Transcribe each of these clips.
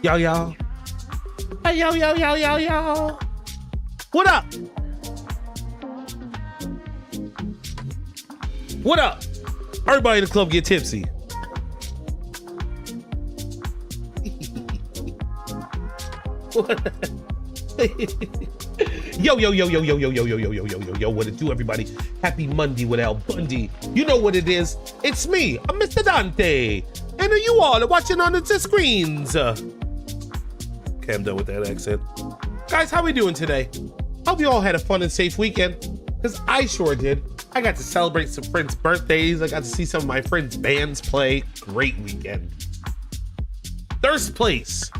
Yo, yo. Hey, yo, yo, yo, yo, yo. What up? What up? Everybody in the club get tipsy. Yo, yo, yo, yo, yo, yo, yo, yo, yo, yo, yo, yo, yo, what it do, everybody? Happy Monday with Al Bundy. You know what it is. It's me, I'm Mr. Dante. And you all are watching on the screens. Okay, I'm done with that accent. Guys, how we doing today? Hope you all had a fun and safe weekend, because I sure did. I got to celebrate some friends' birthdays. I got to see some of my friends' bands play. Great weekend. Thirst Place.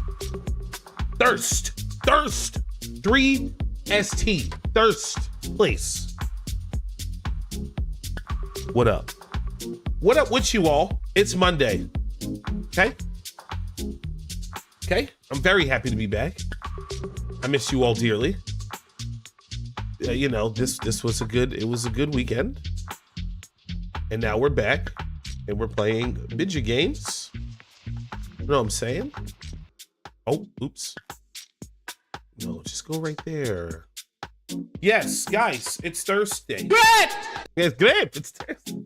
Thirst. 3ST. Thirst Place. What up? What up with you all? It's Monday. Okay? Okay? I'm very happy to be back. I miss you all dearly. You know, this was a good weekend. And now we're back and we're playing video games. You know what I'm saying? Oh, oops. No, just go right there. Yes, guys, it's Thursday. Great! It's great. It's Thursday.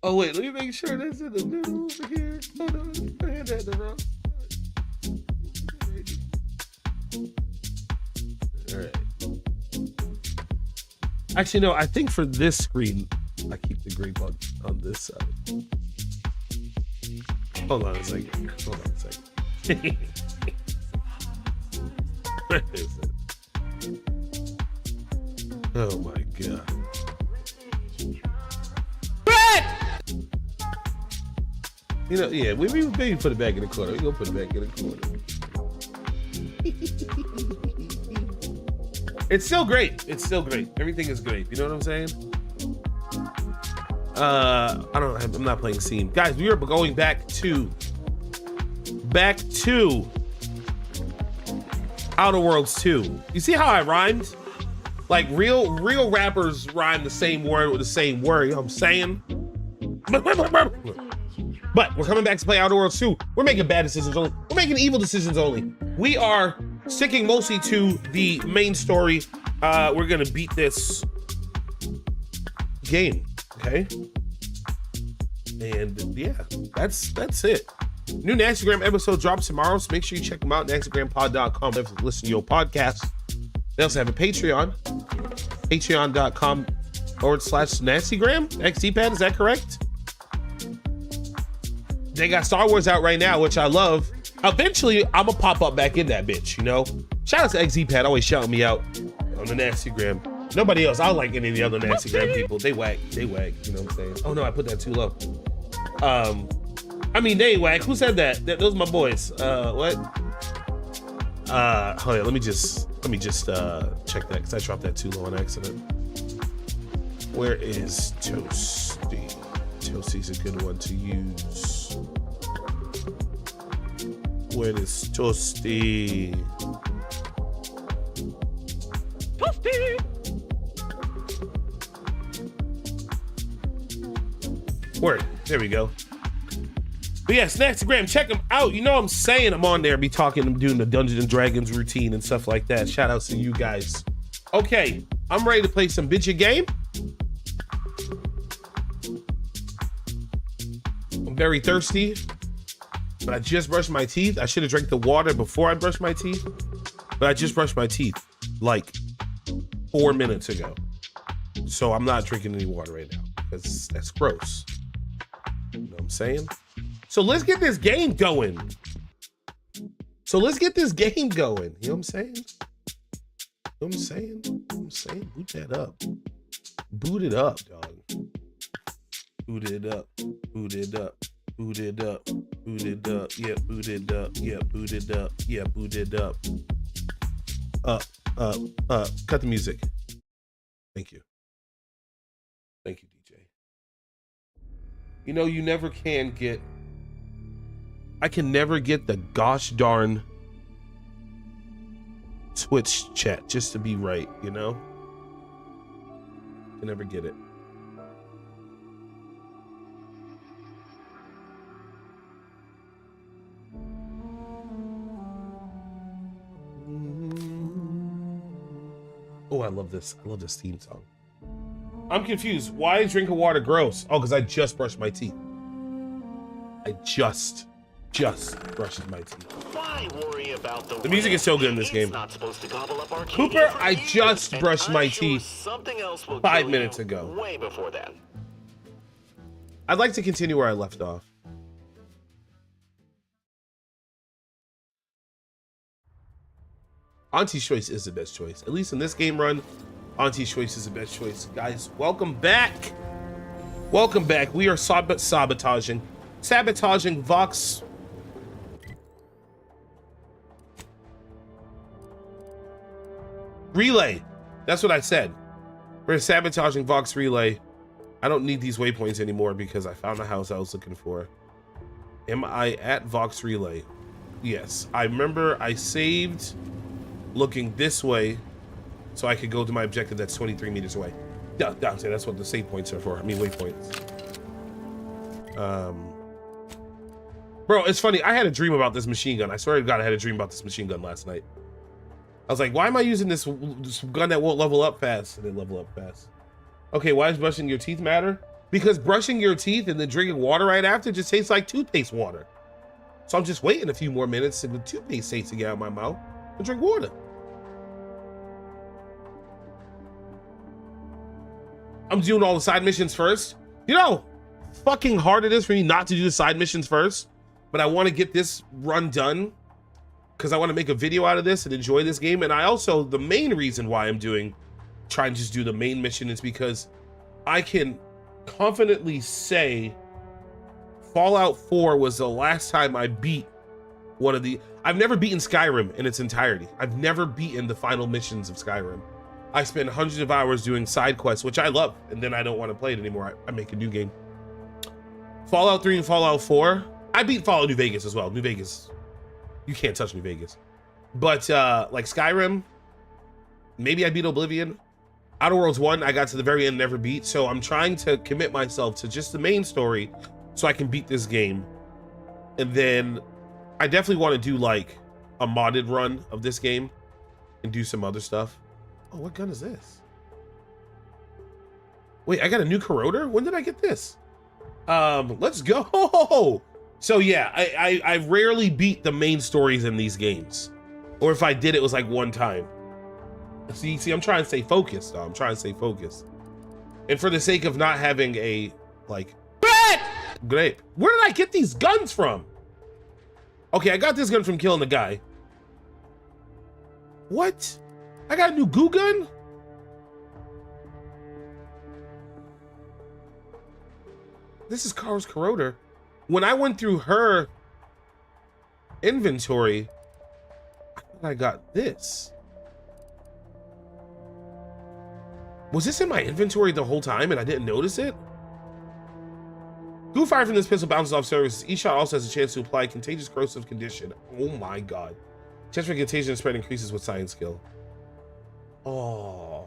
Oh, wait, let me make sure that's in the middle over here. Hold on, I had that in the wrong side. All right. Actually, no, I think for this screen, I keep the grape on this side. Hold on a second. Where is it? Oh my God. You know, yeah, we maybe put it back in the corner. We gonna put it back in the corner. It's still great. Everything is great. You know what I'm saying? I'm not playing Steam. Guys, we are going back to Outer Worlds 2. You see how I rhymed? Like real rappers rhyme the same word with the same word, you know what I'm saying? But we're coming back to play Outer Worlds 2. We're making bad decisions only. We're making evil decisions only. We are sticking mostly to the main story. We're gonna beat this game, okay? And yeah, that's it. New Nastygram episode drops tomorrow, so make sure you check them out, nastygrampod.com. If you listen to your podcast. They also have a Patreon, patreon.com/Nastygram. XDPad, is that correct? They got Star Wars out right now, which I love. Eventually, I'm gonna pop up back in that bitch, you know? Shout out to XDPad, always shouting me out on the Nastygram. Nobody else, I don't like any of the other Nastygram people. They whack, you know what I'm saying? Oh no, I put that too low. I mean, they whack. Who said that? Those are my boys. What? Hold on, let me just check that, because I dropped that too low on accident. Where is Toasty? Toasty's a good one to use. Where is Toasty? Toasty! Word, there we go. But yeah, Snackstagram, check them out. You know what I'm saying? I'm on there, be talking, I'm doing the Dungeons and Dragons routine and stuff like that. Shout out to you guys. Okay, I'm ready to play some bitchy game. I'm very thirsty, but I just brushed my teeth. I should have drank the water before I brushed my teeth, but I just brushed my teeth like 4 minutes ago. So I'm not drinking any water right now, because that's gross. You know what I'm saying? So let's get this game going. You know what I'm saying? Boot that up. Boot it up, dog. Boot it up. Yeah, boot it up. Cut the music. Thank you, DJ. You know, I can never get the gosh darn Twitch chat just to be right, you know? I can never get it. I love this. I love this theme song. I'm confused. Why is drinking water gross? Oh, because I just brushed my teeth. I just brushed my teeth. Why worry about the music is so good in this game. Not supposed to gobble up our Cooper, I just brushed my teeth something else will 5 minutes ago. Way before then. I'd like to continue where I left off. Auntie's Choice is the best choice. At least in this game run, Auntie's Choice is the best choice. Guys, welcome back. Welcome back. We are sabotaging Vox. Relay. That's what I said. We're sabotaging Vox Relay. I don't need these waypoints anymore because I found the house I was looking for. Am I at Vox Relay? Yes. I remember I saved looking this way so I could go to my objective that's 23 meters away. Yeah, that's what the save points are for. I mean, waypoints. Bro, it's funny. I had a dream about this machine gun. I swear to God, I had a dream about this machine gun last night. I was like, why am I using this gun that won't level up fast? And then level up fast. Okay, why does brushing your teeth matter? Because brushing your teeth and then drinking water right after just tastes like toothpaste water. So I'm just waiting a few more minutes for the toothpaste taste to get out of my mouth and drink water. I'm doing all the side missions first. You know, fucking hard it is for me not to do the side missions first, but I want to get this run done because I want to make a video out of this and enjoy this game. And I also, the main reason why I'm trying to just do the main mission is because I can confidently say Fallout 4 was the last time I beat one of the, I've never beaten Skyrim in its entirety. I've never beaten the final missions of Skyrim. I spend hundreds of hours doing side quests, which I love, and then I don't want to play it anymore. I make a new game. Fallout 3 and Fallout 4. I beat Fallout New Vegas as well. New Vegas, you can't touch New Vegas. But like Skyrim, maybe I beat Oblivion. Outer Worlds 1, I got to the very end, never beat. So I'm trying to commit myself to just the main story so I can beat this game. And then I definitely want to do like a modded run of this game and do some other stuff. Oh, what gun is this? Wait, I got a new corroder? When did I get this? Let's go. So yeah, I rarely beat the main stories in these games. Or if I did, it was like one time. See, I'm trying to stay focused. I'm trying to stay focused. And for the sake of not having a, like, grape. Where did I get these guns from? Okay, I got this gun from killing the guy. What? I got a new goo gun? This is Kara's corroder. When I went through her inventory, I thought I got this. Was this in my inventory the whole time and I didn't notice it? Goo fire from this pistol bounces off surfaces. Each shot also has a chance to apply contagious corrosive condition. Oh my God. Chance for contagion spread increases with science skill. Oh.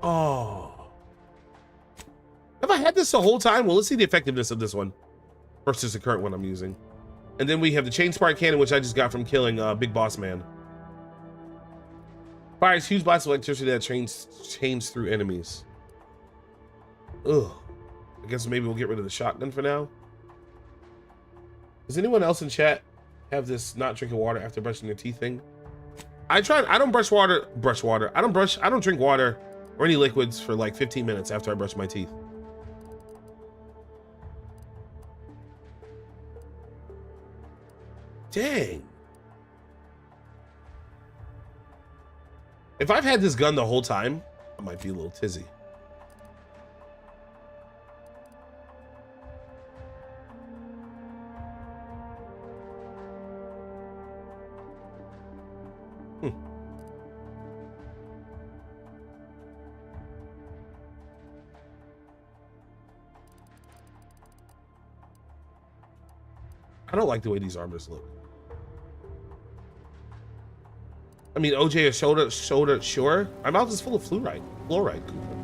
Oh. Have I had this the whole time? Well, let's see the effectiveness of this one versus the current one I'm using. And then we have the chain spark cannon, which I just got from killing Big Boss Man. Fires huge blasts of electricity that chains through enemies. Ugh. I guess maybe we'll get rid of the shotgun for now. Does anyone else in chat have this not drinking water after brushing their teeth thing? I don't brush water. I don't drink water or any liquids for like 15 minutes after I brush my teeth. Dang. If I've had this gun the whole time, I might be a little tizzy. I don't like the way these armors look. I mean, OJ or soda, sure. My mouth is full of fluoride. Cooper.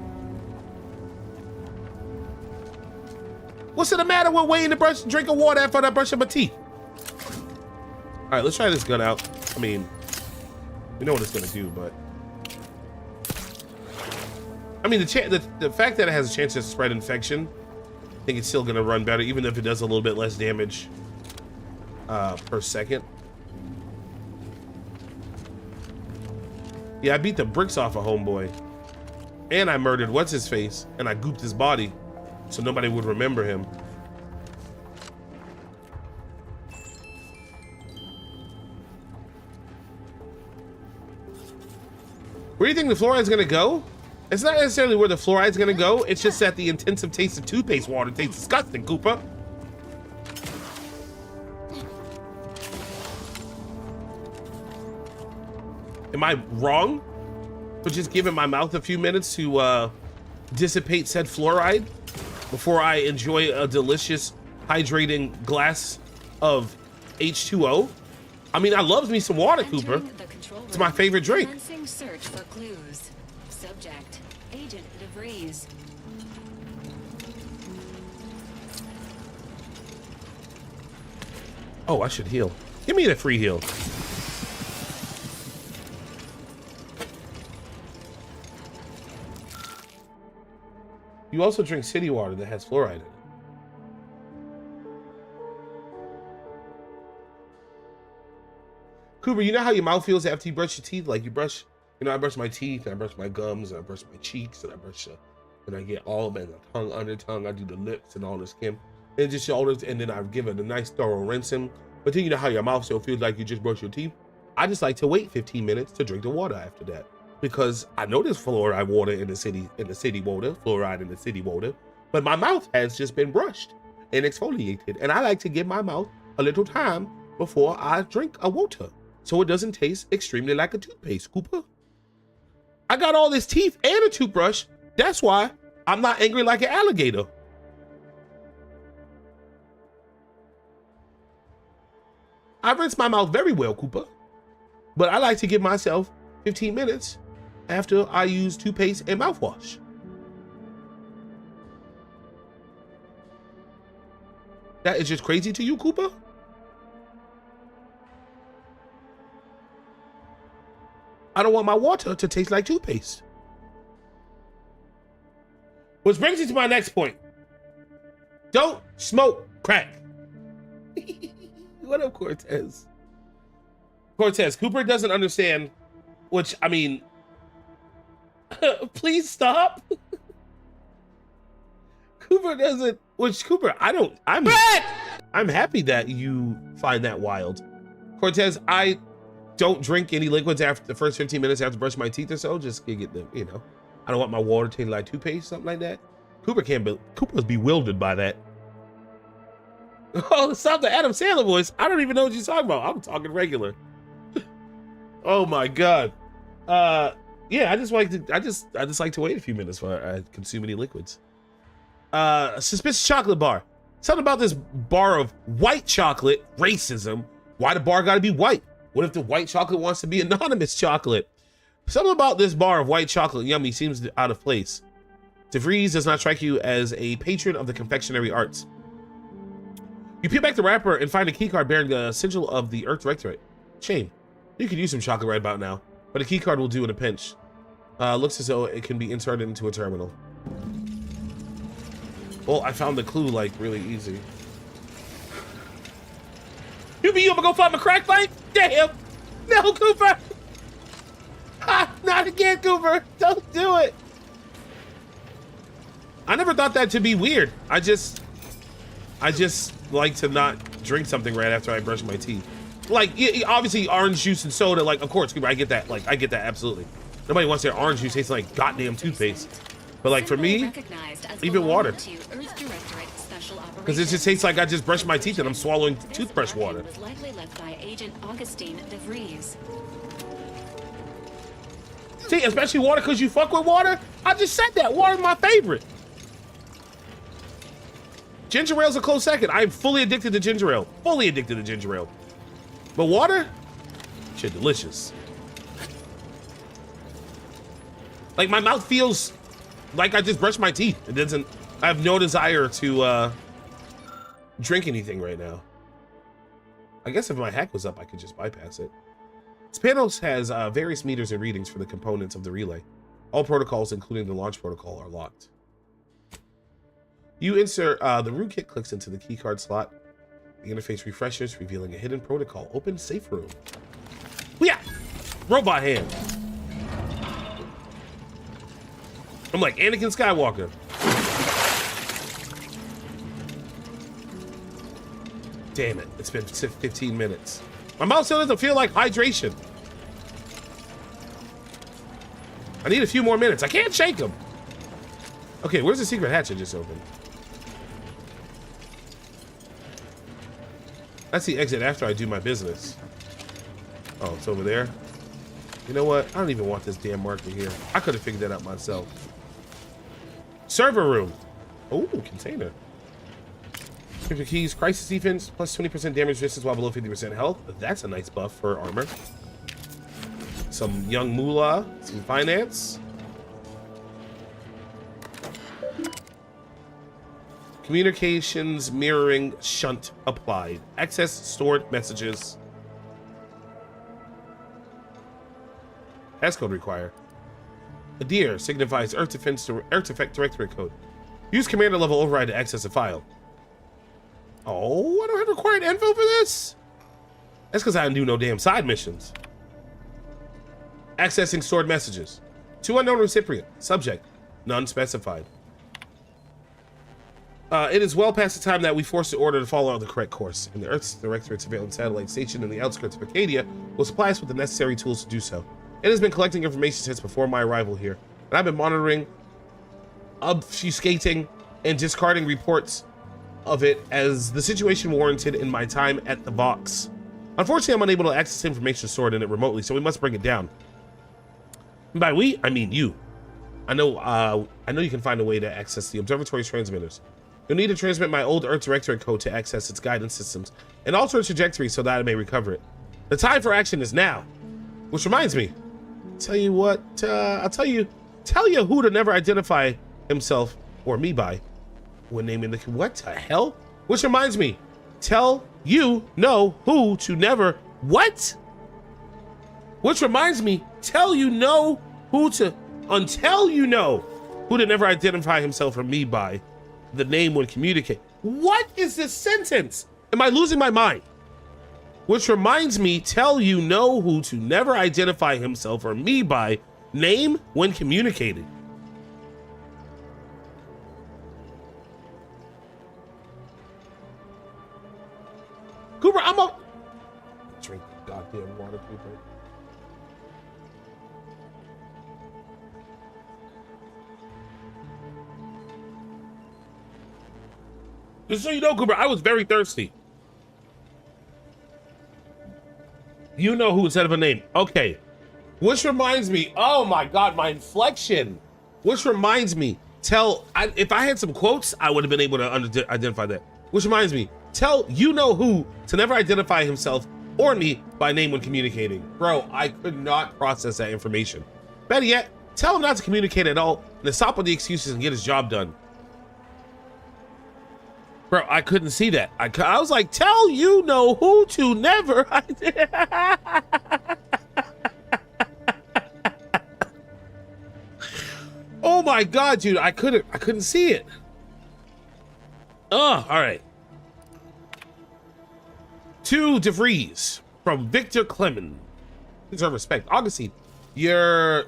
What's the matter with waiting to brush, drinking water after I brush my teeth? All right, let's try this gun out. I mean, we know what it's gonna do, but I mean, the fact that it has a chance to spread infection, I think it's still gonna run better, even if it does a little bit less damage per second. Yeah, I beat the bricks off a homeboy, and I murdered what's his face, and I gooped his body, so nobody would remember him. Where do you think the fluoride's gonna go? It's not necessarily where the fluoride's gonna go. It's just that the intensive taste of toothpaste water tastes disgusting, Koopa. Am I wrong for just giving my mouth a few minutes to dissipate said fluoride before I enjoy a delicious, hydrating glass of H2O? I mean, I love me some water, Cooper. It's my favorite drink. Search for clues. Subject: Agent DeVries. Oh, I should heal. Give me the free heal. You also drink city water that has fluoride in it. Cooper, you know how your mouth feels after you brush your teeth? Like you brush, you know, I brush my teeth, and I brush my gums, and I brush my cheeks, and I brush, and I get all of it, the tongue, under tongue, I do the lips and all the skin, and just all this, and then I give it a nice thorough rinsing. But then you know how your mouth still feels like you just brush your teeth? I just like to wait 15 minutes to drink the water after that, because I know there's fluoride water in the city water, fluoride in the city water, but my mouth has just been brushed and exfoliated, and I like to give my mouth a little time before I drink a water, so it doesn't taste extremely like a toothpaste, Cooper. I got all this teeth and a toothbrush. That's why I'm not angry like an alligator. I rinse my mouth very well, Cooper, but I like to give myself 15 minutes after I use toothpaste and mouthwash. That is just crazy to you, Cooper? I don't want my water to taste like toothpaste. Which brings me to my next point. Don't smoke crack. What up, Cortez? Cortez, Cooper doesn't understand, which, I mean, please stop. Cooper doesn't, which Cooper, I'm happy that you find that wild. Cortez, I don't drink any liquids after the first 15 minutes after brushing my teeth or so, just to get them, you know. I don't want my water tasting like toothpaste, something like that. Cooper's bewildered by that. Oh, stop the Adam Sandler voice. I don't even know what you're talking about. I'm talking regular. Oh my God. Yeah, I just like to wait a few minutes before I consume any liquids. Suspicious chocolate bar. Something about this bar of white chocolate, racism. Why the bar gotta be white? What if the white chocolate wants to be anonymous chocolate? Something about this bar of white chocolate yummy seems out of place. DeVries does not strike you as a patron of the confectionery arts. You peel back the wrapper and find a keycard bearing the sigil of the Earth Directorate. Shame. You could use some chocolate right about now, but a keycard will do in a pinch. Looks as though it can be inserted into a terminal. Well, I found the clue like really easy. You gonna go find my crack pipe? Damn! No, Cooper! Ha! Not again, Cooper! Don't do it! I never thought that to be weird. I just like to not drink something right after I brush my teeth. Like, obviously orange juice and soda, like, of course, Cooper, I get that. Like, I get that, absolutely. Nobody wants their orange juice tasting like goddamn toothpaste. But like for me, even water. Because it just tastes like I just brushed my teeth and I'm swallowing toothbrush water. Was likely left by Agent Augustine DeVries. See, especially water because you fuck with water. I just said that. Water's my favorite. Ginger ale's a close second. I'm fully addicted to ginger ale. Fully addicted to ginger ale. But water, shit, delicious. Like my mouth feels like I just brushed my teeth. It doesn't. I have no desire to drink anything right now. I guess if my hack was up, I could just bypass it. This panel has various meters and readings for the components of the relay. All protocols, including the launch protocol, are locked. You insert the rootkit clicks into the keycard slot. The interface refreshes, revealing a hidden protocol. Open safe room. Yeah, robot hand. I'm like Anakin Skywalker. Damn it, it's been 15 minutes. My mouth still doesn't feel like hydration. I need a few more minutes. I can't shake them. Okay, where's the secret hatch I just opened? That's the exit after I do my business. Oh, it's over there. You know what? I don't even want this damn marker here. I could have figured that out myself. Server room. Oh, container. Cryptic keys, crisis defense, plus 20% damage resistance while below 50% health. That's a nice buff for armor. Some young moolah, some finance. Communications mirroring shunt applied. Access stored messages. Passcode required. Adir signifies Earth Effect Directorate code. Use commander level override to access a file. Oh, I don't have required info for this? That's because I didn't do no damn side missions. Accessing stored messages. To unknown recipient. Subject. None specified. It is well past the time that we forced the order to follow the correct course, and the Earth's Directorate Surveillance Satellite Station in the outskirts of Acadia will supply us with the necessary tools to do so. It has been collecting information since before my arrival here, and I've been monitoring, obfuscating, and discarding reports of it as the situation warranted in my time at the Vox. Unfortunately, I'm unable to access information stored in it remotely, so we must bring it down. And by we, I mean you. I know you can find a way to access the observatory's transmitters. You'll need to transmit my old Earth Directorate code to access its guidance systems and alter its trajectory so that I may recover it. The time for action is now. Which reminds me, tell you what, I'll tell you who to never identify himself or me by when naming the, what the hell? Which reminds me, tell you know who to never, what? Which reminds me, tell you know who to, until you know who to never identify himself or me by the name when communicate. What is this sentence? Am I losing my mind? Which reminds me, tell you know who to never identify himself or me by name when communicating. Cooper, I'm a drink goddamn water, Cooper. Just so you know, Cooper, I was very thirsty. You know who instead of a name. Okay. Which reminds me, oh my God, my inflection. Which reminds me, if I had some quotes, I would have been able to identify that. Which reminds me, tell you know who to never identify himself or me by name when communicating. Bro, I could not process that information. Better yet, tell him not to communicate at all and to stop with the excuses and get his job done. Bro, I couldn't see that. I was like, tell you know who to never. Oh my God, dude, I couldn't see it. Oh, all right. To DeVries from Victor Clement. Deserve respect. Augustine, you're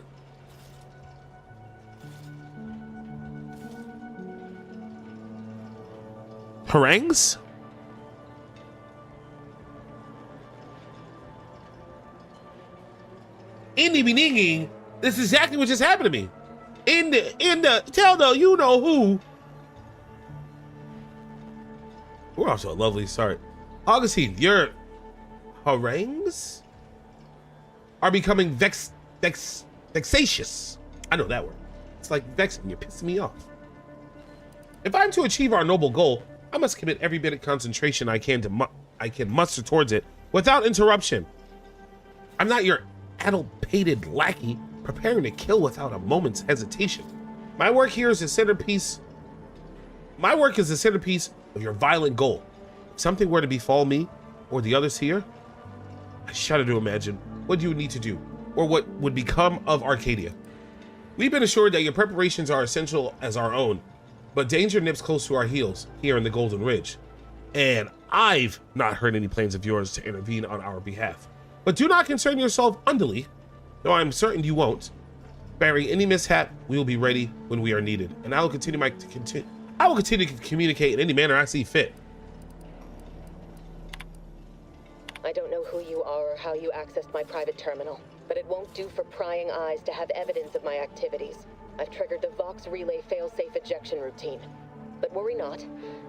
harangues? In the beginning, this is exactly what just happened to me. In the tell the you know who. We're off to a lovely start. Augustine, your harangues are becoming vexatious. I know that word. It's like vexing. You're pissing me off. If I'm to achieve our noble goal, I must commit every bit of concentration I can muster towards it without interruption. I'm not your addle-pated lackey preparing to kill without a moment's hesitation. My work here is the centerpiece. My work is the centerpiece of your violent goal. something were to befall me or the others here, I shudder to imagine what you would need to do, or what would become of Arcadia. We've been assured that your preparations are essential as our own, but danger nips close to our heels here in the Golden Ridge, and I've not heard any plans of yours to intervene on our behalf. But do not concern yourself unduly, though I'm certain you won't. Barring any mishap, we will be ready when we are needed, and I will continue to communicate in any manner I see fit. I don't know who you are or how you accessed my private terminal, but it won't do for prying eyes to have evidence of my activities. I've triggered the Vox Relay failsafe ejection routine. But worry not.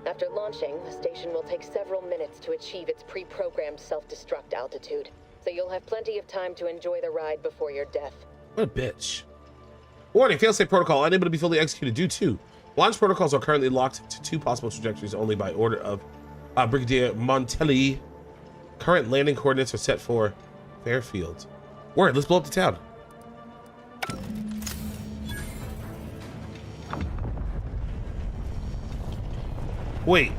After launching, the station will take several minutes to achieve its pre-programmed self-destruct altitude, so you'll have plenty of time to enjoy the ride before your death. What a bitch. Warning, failsafe protocol unable to be fully executed due to launch protocols are currently locked to 2 possible trajectories only by order of Brigadier Montelli. Current landing coordinates are set for Fairfield. Word, let's blow up the town. Wait.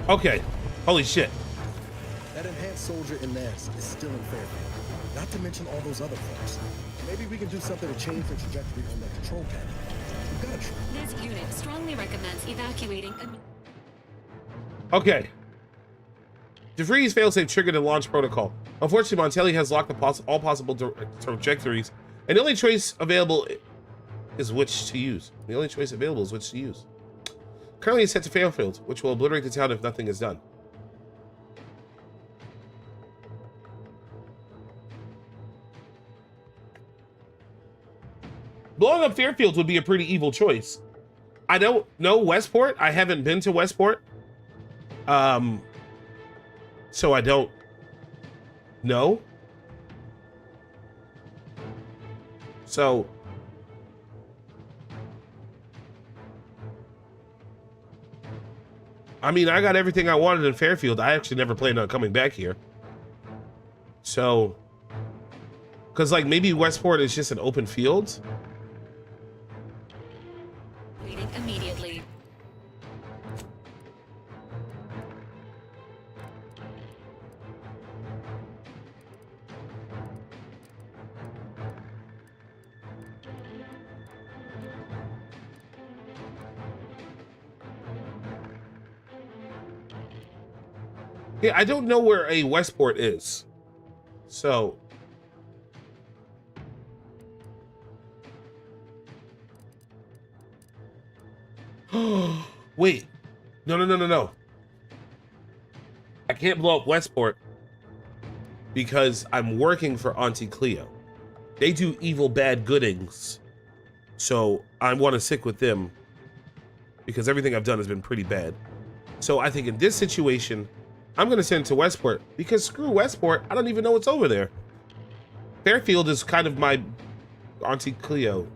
Okay. Holy shit. That enhanced soldier in Nance is still in Fairfield. Not to mention all those other folks. Maybe we can do something to change the trajectory on that control panel. We've got to try. This unit strongly recommends evacuating. Okay. DeVries failsafe triggered a launch protocol. Unfortunately, Montelli has locked all possible trajectories, and the only choice available is which to use. Currently, it's set to Fairfield, which will obliterate the town if nothing is done. Blowing up Fairfield would be a pretty evil choice. I don't know Westport. I haven't been to Westport. So I don't know. So I mean, I got everything I wanted in Fairfield. I actually never planned on coming back here. So, because like maybe Westport is just an open field. Waiting immediately. Yeah, I don't know where a Westport is. So. Wait. No. I can't blow up Westport because I'm working for Auntie Cleo. They do evil, bad goodings. So I want to stick with them because everything I've done has been pretty bad. So I think in this situation, I'm going to send it to Westport because screw Westport. I don't even know what's over there. Fairfield is kind of my Auntie Cleo.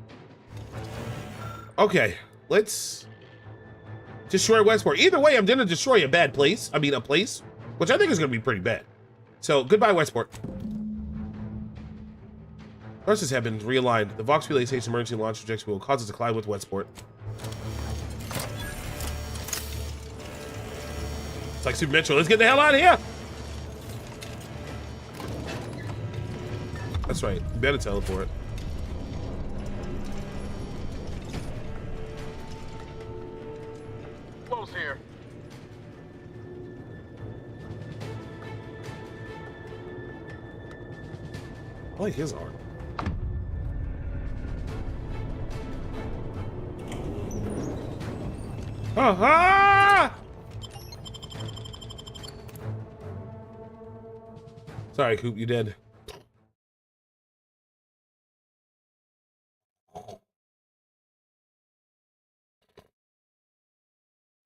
Okay, let's destroy Westport. Either way, I'm going to destroy a bad place. I mean, a place, which I think is going to be pretty bad. So goodbye, Westport. Forces have been realigned. The Vox Relay Station emergency launch trajectory will cause it to collide with Westport. It's like Super Metro. Let's get the hell out of here. That's right. You better teleport. Close here. I like his art. Ha! Sorry, Coop, you dead.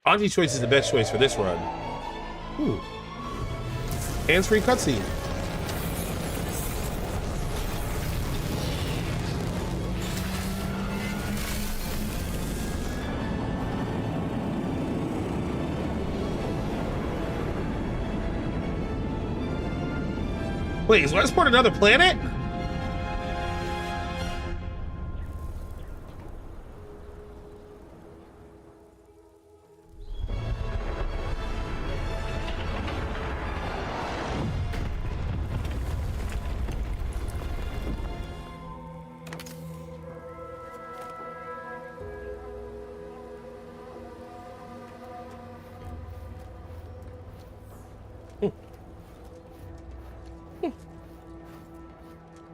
Auntie's choice is the best choice for this run. Ooh. Hands-free cutscene. Wait, is Westport another planet?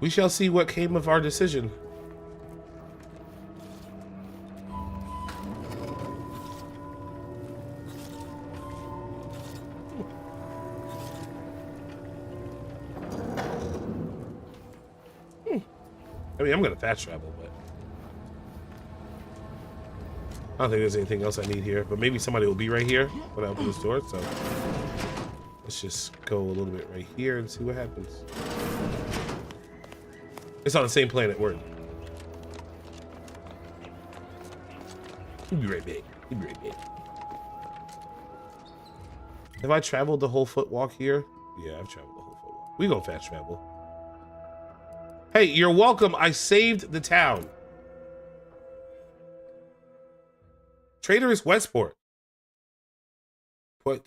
We shall see what came of our decision. I mean, I'm gonna fast travel, but I don't think there's anything else I need here. But maybe somebody will be right here when I open this door. So let's just go a little bit right here and see what happens. It's on the same planet. Word. He'll be right back. He'll be right back. Have I traveled the whole foot walk here? Yeah, I've traveled the whole foot walk. We gonna fast travel. Hey, you're welcome. I saved the town. Traitorous Westport.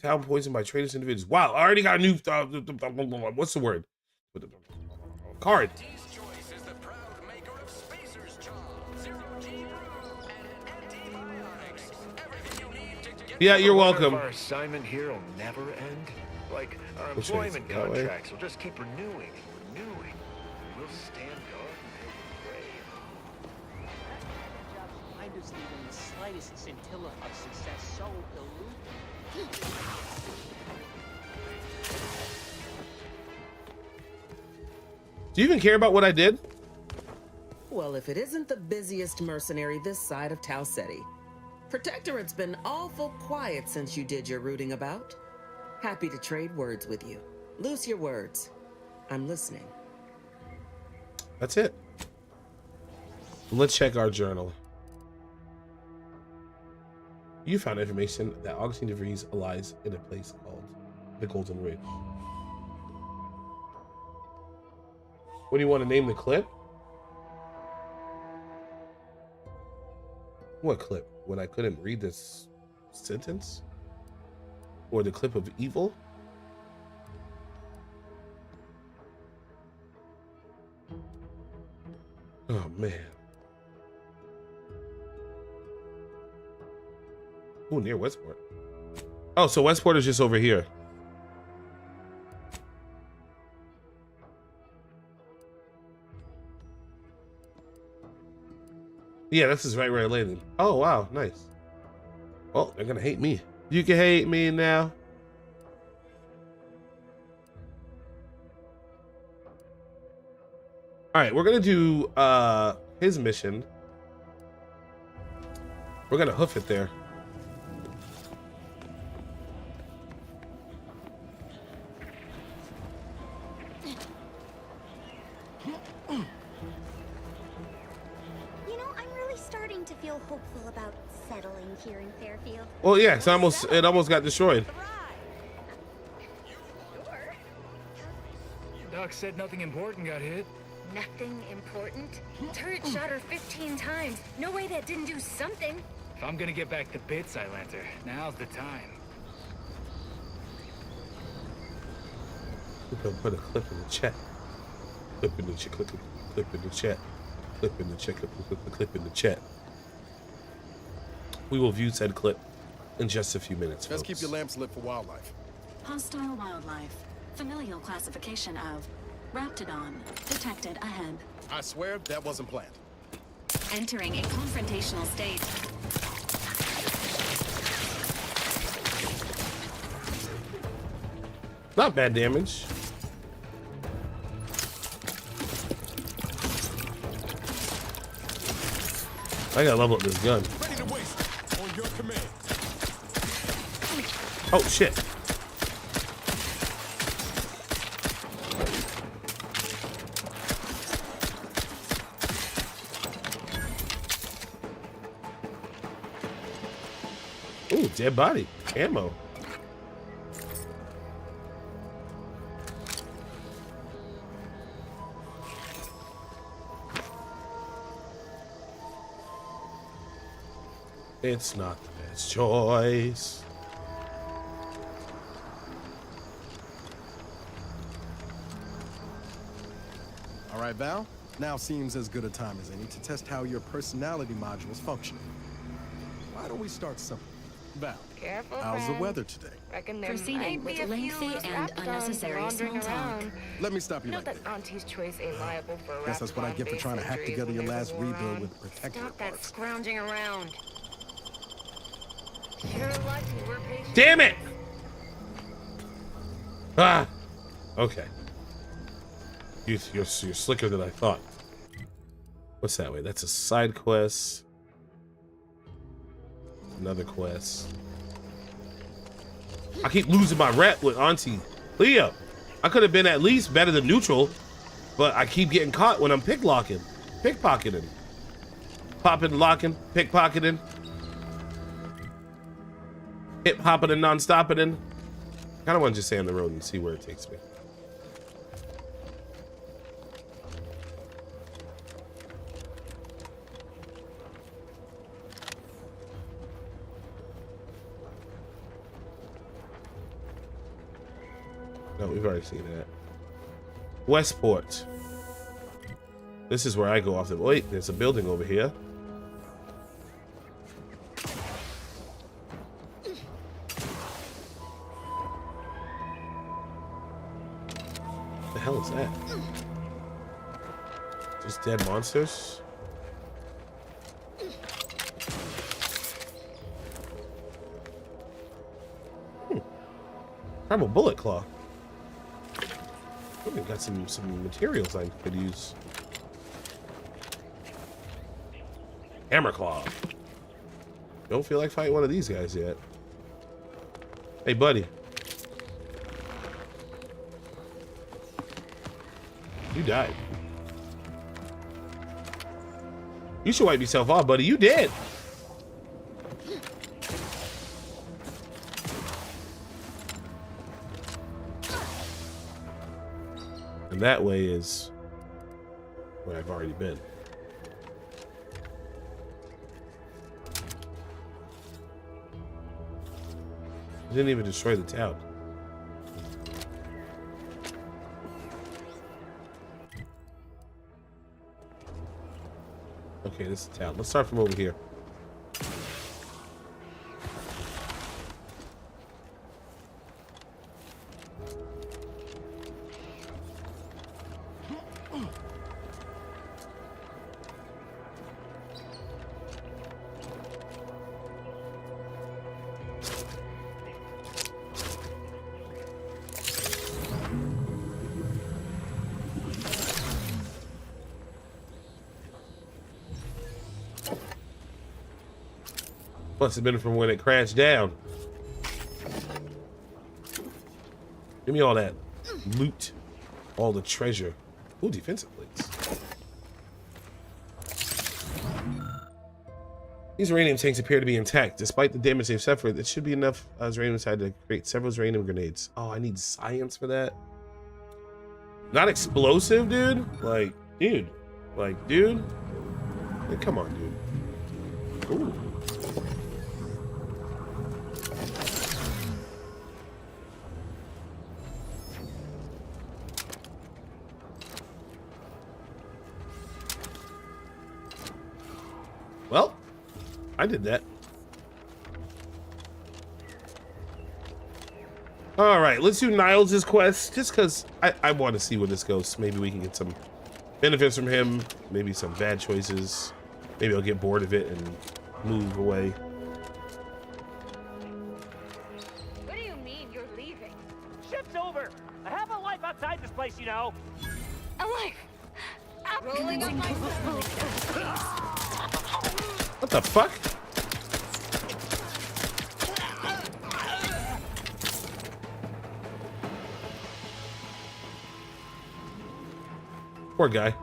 Town poisoned by traitorous individuals. Wow, I already got a new. What's the word? Card. Yeah, you're welcome. Our assignment here will never end. Like our employment contracts will just keep renewing and renewing. We'll stand guard until we pray. I'm just leaving the slightest scintilla of success so elusive. Do you even care about what I did? Well, if it isn't the busiest mercenary this side of Tau Ceti. Protectorate's been awful quiet since you did your rooting about. Happy to trade words with you. Loose your words. I'm listening. That's it. Let's check our journal. You found information that Augustine DeVries lies in a place called the Golden Ridge. What do you want to name the clip? What clip? When I couldn't read this sentence? Or the clip of evil? Oh man. Oh, near Westport. Oh, so Westport is just over here. Yeah, this is right where I landed. Oh, wow, nice. Oh, they're gonna hate me. You can hate me now. All right, we're gonna do his mission. We're gonna hoof it there. To feel hopeful about settling here in Fairfield. Well, yeah, it almost got destroyed. Doc said nothing important got hit. Nothing important? Turret shot her 15 times. No way that didn't do something. If I'm gonna get back the bits I lent her, now's the time. We're gonna put a clip in the chat. Clip in the chat. Clip in the chat. Clip in the chat. Clip in the chat. We will view said clip in just a few minutes. Let's folks. keep your lamps lit for wildlife. Hostile wildlife. Familial classification of Raptidon. Detected ahead. I swear that wasn't planned. Entering a confrontational state. Not bad damage. I gotta level up this gun. Ready to waste. On your command. Oh shit. Ooh, dead body. Ammo. It's not the best choice. All right, Val. Now seems as good a time as any to test how your personality modules function. Why don't we start simple? Val, Careful, how's the friend. weather today? Reckon there Proceeding might be with a few lengthy and Raptons unnecessary wandering small talk. around. Let me stop you Note right that there. Auntie's choice ain't liable for Guess that's what I get for trying to hack together your last rebuild with protector Stop that parts. scrounging around. Sure lucky we're patient. Damn it! Ah! Okay. You're slicker than I thought. What's that way? That's a side quest. Another quest. I keep losing my rep with Auntie Leah. I could have been at least better than neutral, but I keep getting caught when I'm pickpocketing. Popping, locking, pickpocketing. Hip hopping and non-stopping. I kind of want to just stay on the road and see where it takes me. No, we've already seen that. Westport. This is where I go off the... Wait, there's a building over here. What the hell is that? Just dead monsters? Primal Bullet Claw. Oh, we've got some materials I could use. Hammer Claw. Don't feel like fighting one of these guys yet. Hey, buddy. You died. You should wipe yourself off, buddy. You did. And that way is where I've already been. I didn't even destroy the town. Okay, this is the town. Let's start from over here. Must have been from when it crashed down. Give me all that loot, all the treasure. Ooh, defensive plates. These uranium tanks appear to be intact. Despite the damage they've suffered, it should be enough uranium inside to create several uranium grenades. Oh, I need science for that. Not explosive, dude. Like, dude. Like, dude. Like, come on, dude. Ooh. Well, I did that. All right, let's do Niles' quest, just because I want to see where this goes. Maybe we can get some benefits from him, maybe some bad choices. Maybe I'll get bored of it and move away. What do you mean you're leaving? Shift's over. I have a life outside this place, you know. A life. Rolling up my What the fuck? Poor guy.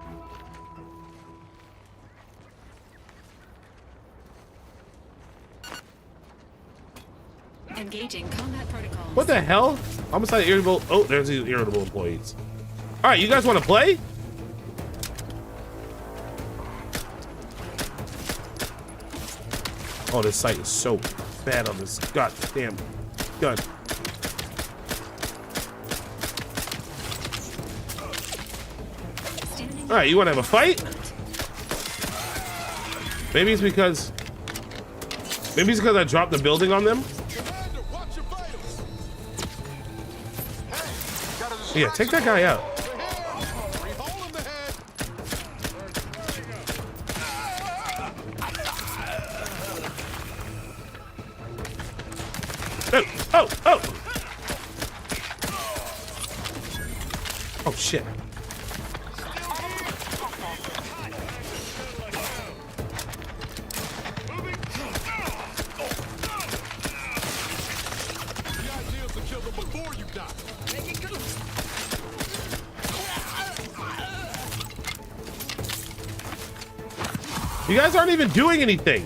Engaging combat protocols. What the hell? Homicide irritable. Oh, there's these irritable employees. All right, you guys want to play? Oh, this sight is so bad on this goddamn gun. All right, you want to have a fight? Maybe it's because Maybe it's because I dropped the building on them. Yeah, take that guy out. Oh, oh, oh! Oh, shit. You guys aren't even doing anything.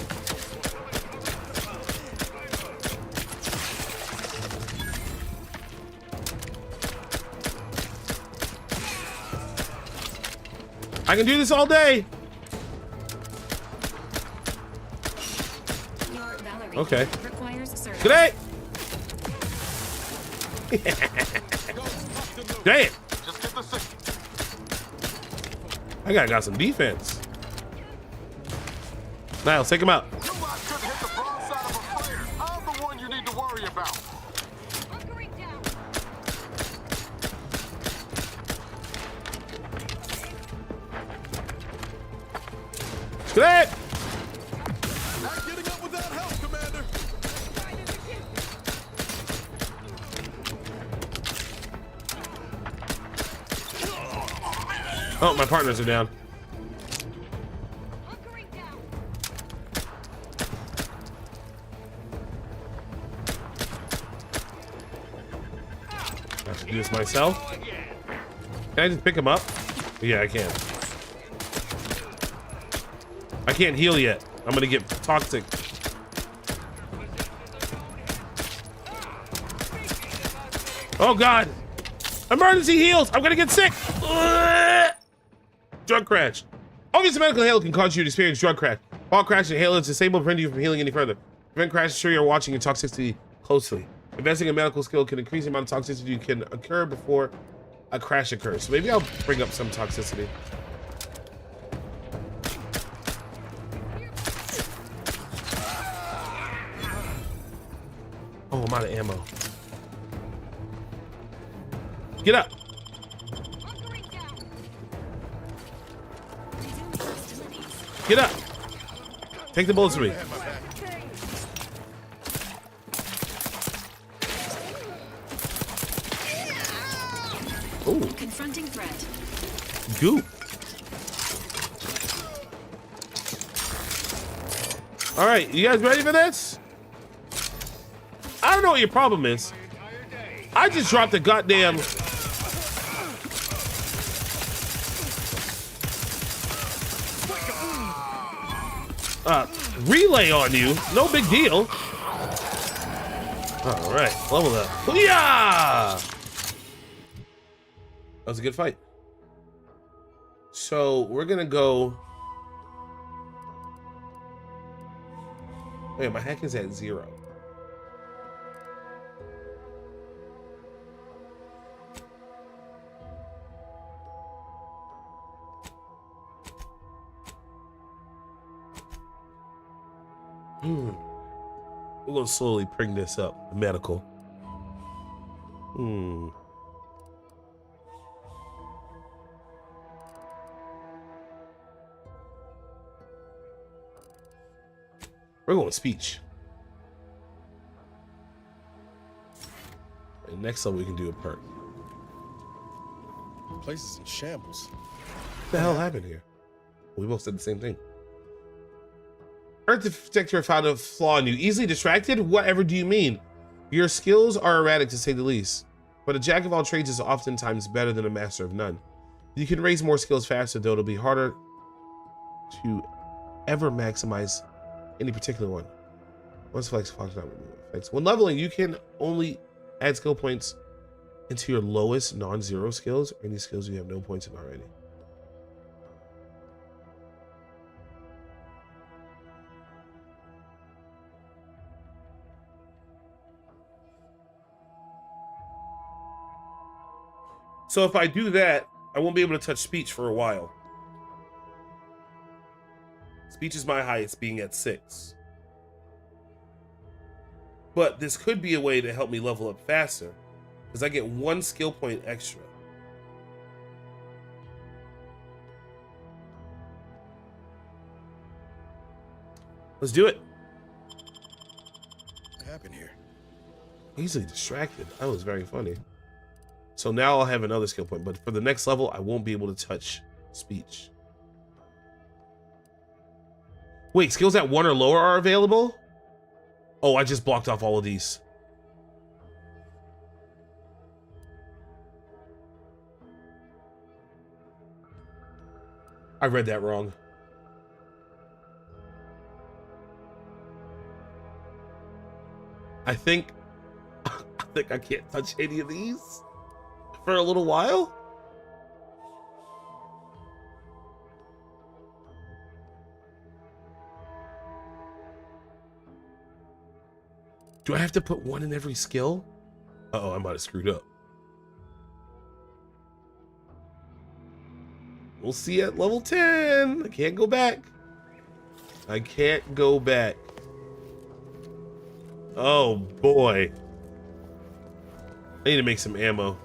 I can do this all day. Okay. Good day. Damn. I got some defense. Niles, take him out. Good. Not getting up without help, Commander. Oh, my partners are down. I have to do this myself. Can I just pick him up? Yeah, I can. I can't heal yet. I'm gonna get toxic. Oh God! Emergency heals! I'm gonna get sick! Drug crash. Obviously, medical hail can cause you to experience drug crash. While crashing, hail is disabled, preventing you from healing any further. Prevent crash, ensure you're watching your toxicity closely. Investing in medical skill can increase the amount of toxicity can occur before a crash occurs. So maybe I'll bring up some toxicity. Oh, I'm out of ammo. Get up. Get up. Take the bullets from me. Ooh. Confronting threat. Goop. All right, you guys ready for this? I don't know what your problem is. I just dropped a goddamn relay on you. No big deal. All right, level up. Yeah, that was a good fight. So we're gonna go. Wait, my hack is at 0. We're gonna slowly bring this up. Medical. We're going speech. And next up we can do a perk. The place is in shambles. What the hell happened here? We both said the same thing. Earth Detector found a flaw in you. Easily distracted? Whatever do you mean? Your skills are erratic to say the least. But a jack of all trades is oftentimes better than a master of none. You can raise more skills faster, though it'll be harder to ever maximize any particular one. Once flex, not effects. When leveling, you can only add skill points into your lowest non-zero skills, or any skills you have no points in already. So if I do that, I won't be able to touch speech for a while. Speech is my highest, being at 6. But this could be a way to help me level up faster, because I get 1 skill point extra. Let's do it. What happened here? Easily distracted. That was very funny. So now I'll have another skill point, but for the next level, I won't be able to touch speech. Wait, skills at 1 or lower are available? Oh, I just blocked off all of these. I read that wrong. I think I can't touch any of these for a little while. Do I have to put 1 in every skill? Uh-oh, I might have screwed up. We'll see at level 10. I can't go back. I can't go back. Oh boy. I need to make some ammo.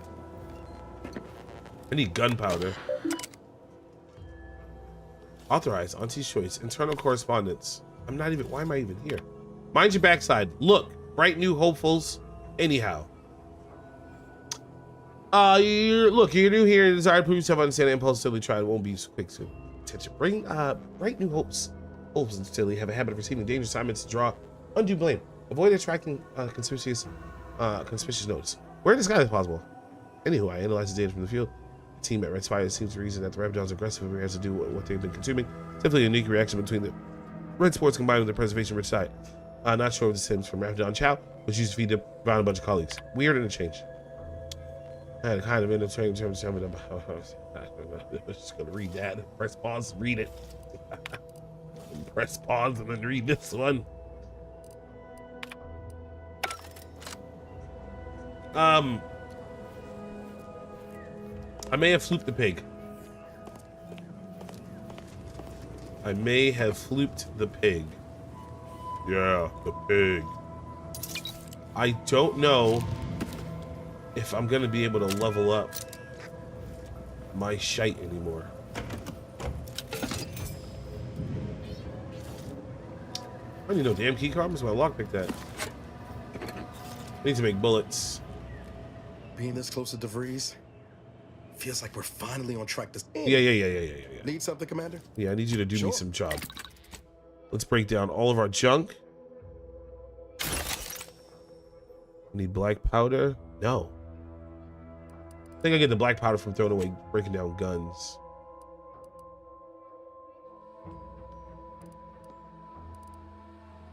I need gunpowder. Authorize, Auntie's choice, internal correspondence. I'm not even, why am I even here? Mind your backside. Look, bright new hopefuls. Anyhow. You're new here and desire to prove yourself, understand and impulsively try. It won't be so quick soon. Attention. Bring bright new hopes. Hopes and still have a habit of receiving dangerous assignments to draw undue blame. Avoid attracting conspicuous notice. Where in the sky is possible? Anywho, I analyzed the data from the field. The team at Red Spire seems to reason that the Raptidons aggressive appears to do what they've been consuming. Simply a unique reaction between the red sports combined with the preservation-rich diet. Not sure if this stems from Raptidon Chow, which used to feed them around a bunch of colleagues. Weird interchange. I had a kind of entertaining term to tell me about. I'm just gonna read that. Press pause, read it. Press pause and then read this one. I may have flooped the pig. I may have flooped the pig. Yeah, the pig. I don't know if I'm gonna be able to level up my shite anymore. I need no damn key card. Where's my lockpick that? I need to make bullets. Being this close to DeVries, feels like we're finally on track to... Yeah. Need something, Commander? Yeah, I need you to do me some job. Let's break down all of our junk. Need black powder? No. I think I get the black powder from throwing away, breaking down guns.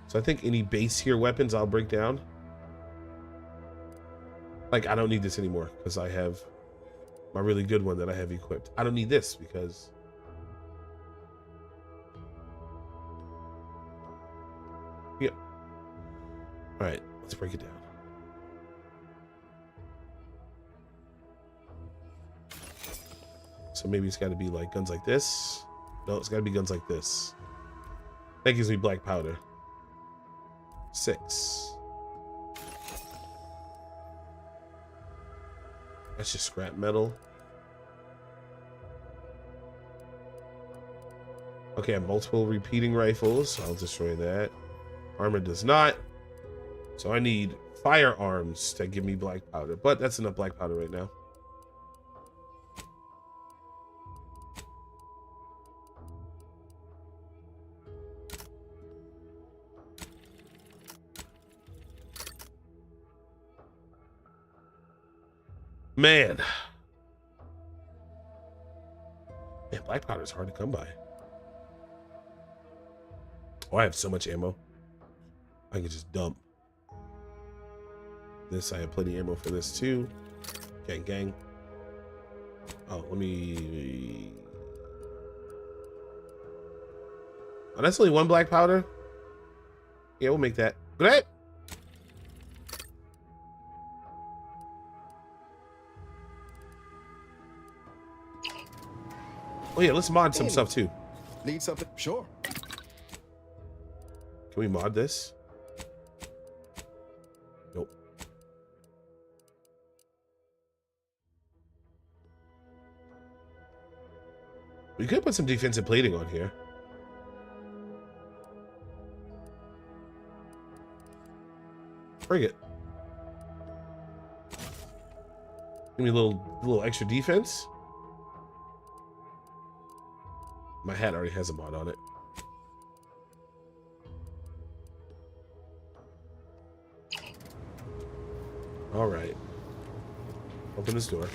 So I think any base tier weapons I'll break down. Like, I don't need this anymore because I have my really good one that I have equipped. I don't need this because... Yep. All right, let's break it down. So maybe it's got to be like guns like this. No, it's got to be guns like this. That gives me black powder. 6. That's just scrap metal. Okay, I have multiple repeating rifles. So I'll destroy that. Armor does not. So I need firearms that give me black powder. But that's enough black powder right now. Man, black powder is hard to come by. Oh, I have so much ammo. I can just dump. This, I have plenty of ammo for this too. Gang, gang. Oh, let me... Oh, that's only 1 black powder? Yeah, we'll make that. Great! Oh yeah, let's mod some stuff too. Need something? Sure. Can we mod this? We could put some defensive plating on here. Bring it. Give me a little extra defense. My hat already has a mod on it. All right. Open this door.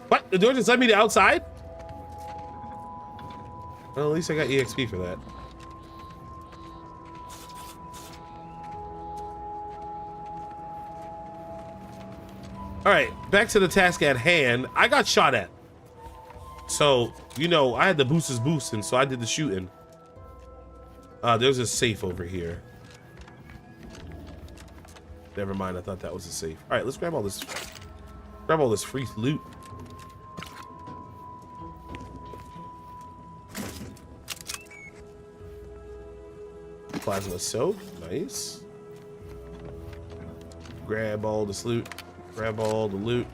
What? The door just let me to outside? Well, at least I got EXP for that. All right, back to the task at hand. I got shot at. So, you know, I had the boosters boosting, so I did the shooting. There's a safe over here. Never mind, I thought that was a safe. All right, let's grab all this free loot. Plasma soap, nice. Grab all this loot. Grab all the loot.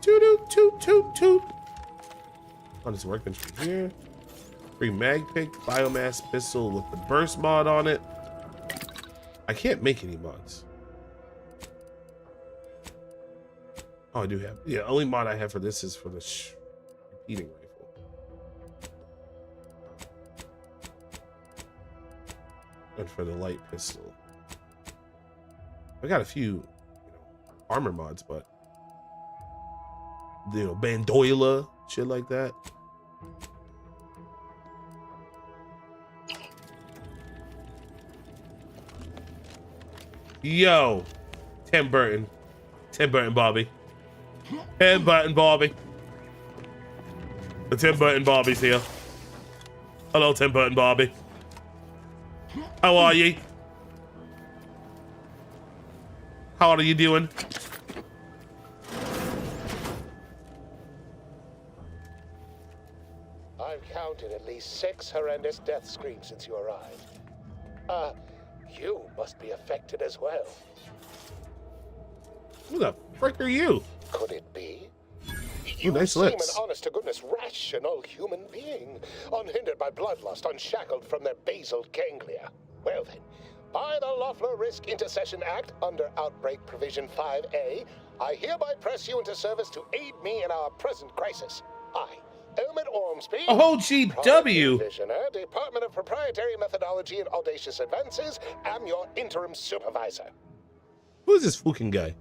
Toot toot toot toot toot. On this workbench right here. Free mag pick, biomass pistol with the burst mod on it. I can't make any mods. Oh, I do have. Yeah, only mod I have for this is for the repeating rifle. And for the light pistol. I got a few armor mods, but you know, Bandoila, shit like that. Yo, Tim Burton Bobby. Tim Burton Bobby. The Tim Burton Bobby's here. Hello, Tim Burton Bobby. How are ye? How are you doing? I've counted at least 6 horrendous death screams since you arrived. You must be affected as well. Who the frick are you? Could it be? Ooh, nice seem lips. an honest-to-goodness rational human being, unhindered by bloodlust, unshackled from their basal ganglia. Well then, by the Loeffler Risk Intercession Act, under Outbreak Provision 5A, I hereby press you into service to aid me in our present crisis. I, Elmet Ormsby, OGW, Commissioner, Department of Proprietary Methodology and Audacious Advances, am your interim supervisor. Who is this fucking guy?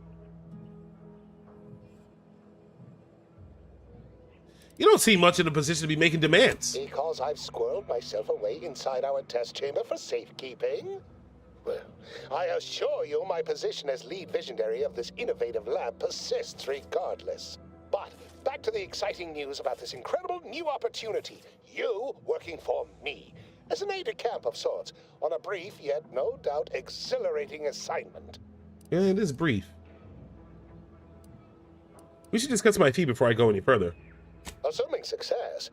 You don't seem much in a position to be making demands. Because I've squirreled myself away inside our test chamber for safekeeping? Well, I assure you my position as lead visionary of this innovative lab persists regardless. But back to the exciting news about this incredible new opportunity. You working for me, as an aide-de-camp of sorts, on a brief yet no doubt exhilarating assignment. Yeah, it is brief. We should discuss my fee before I go any further. Assuming success,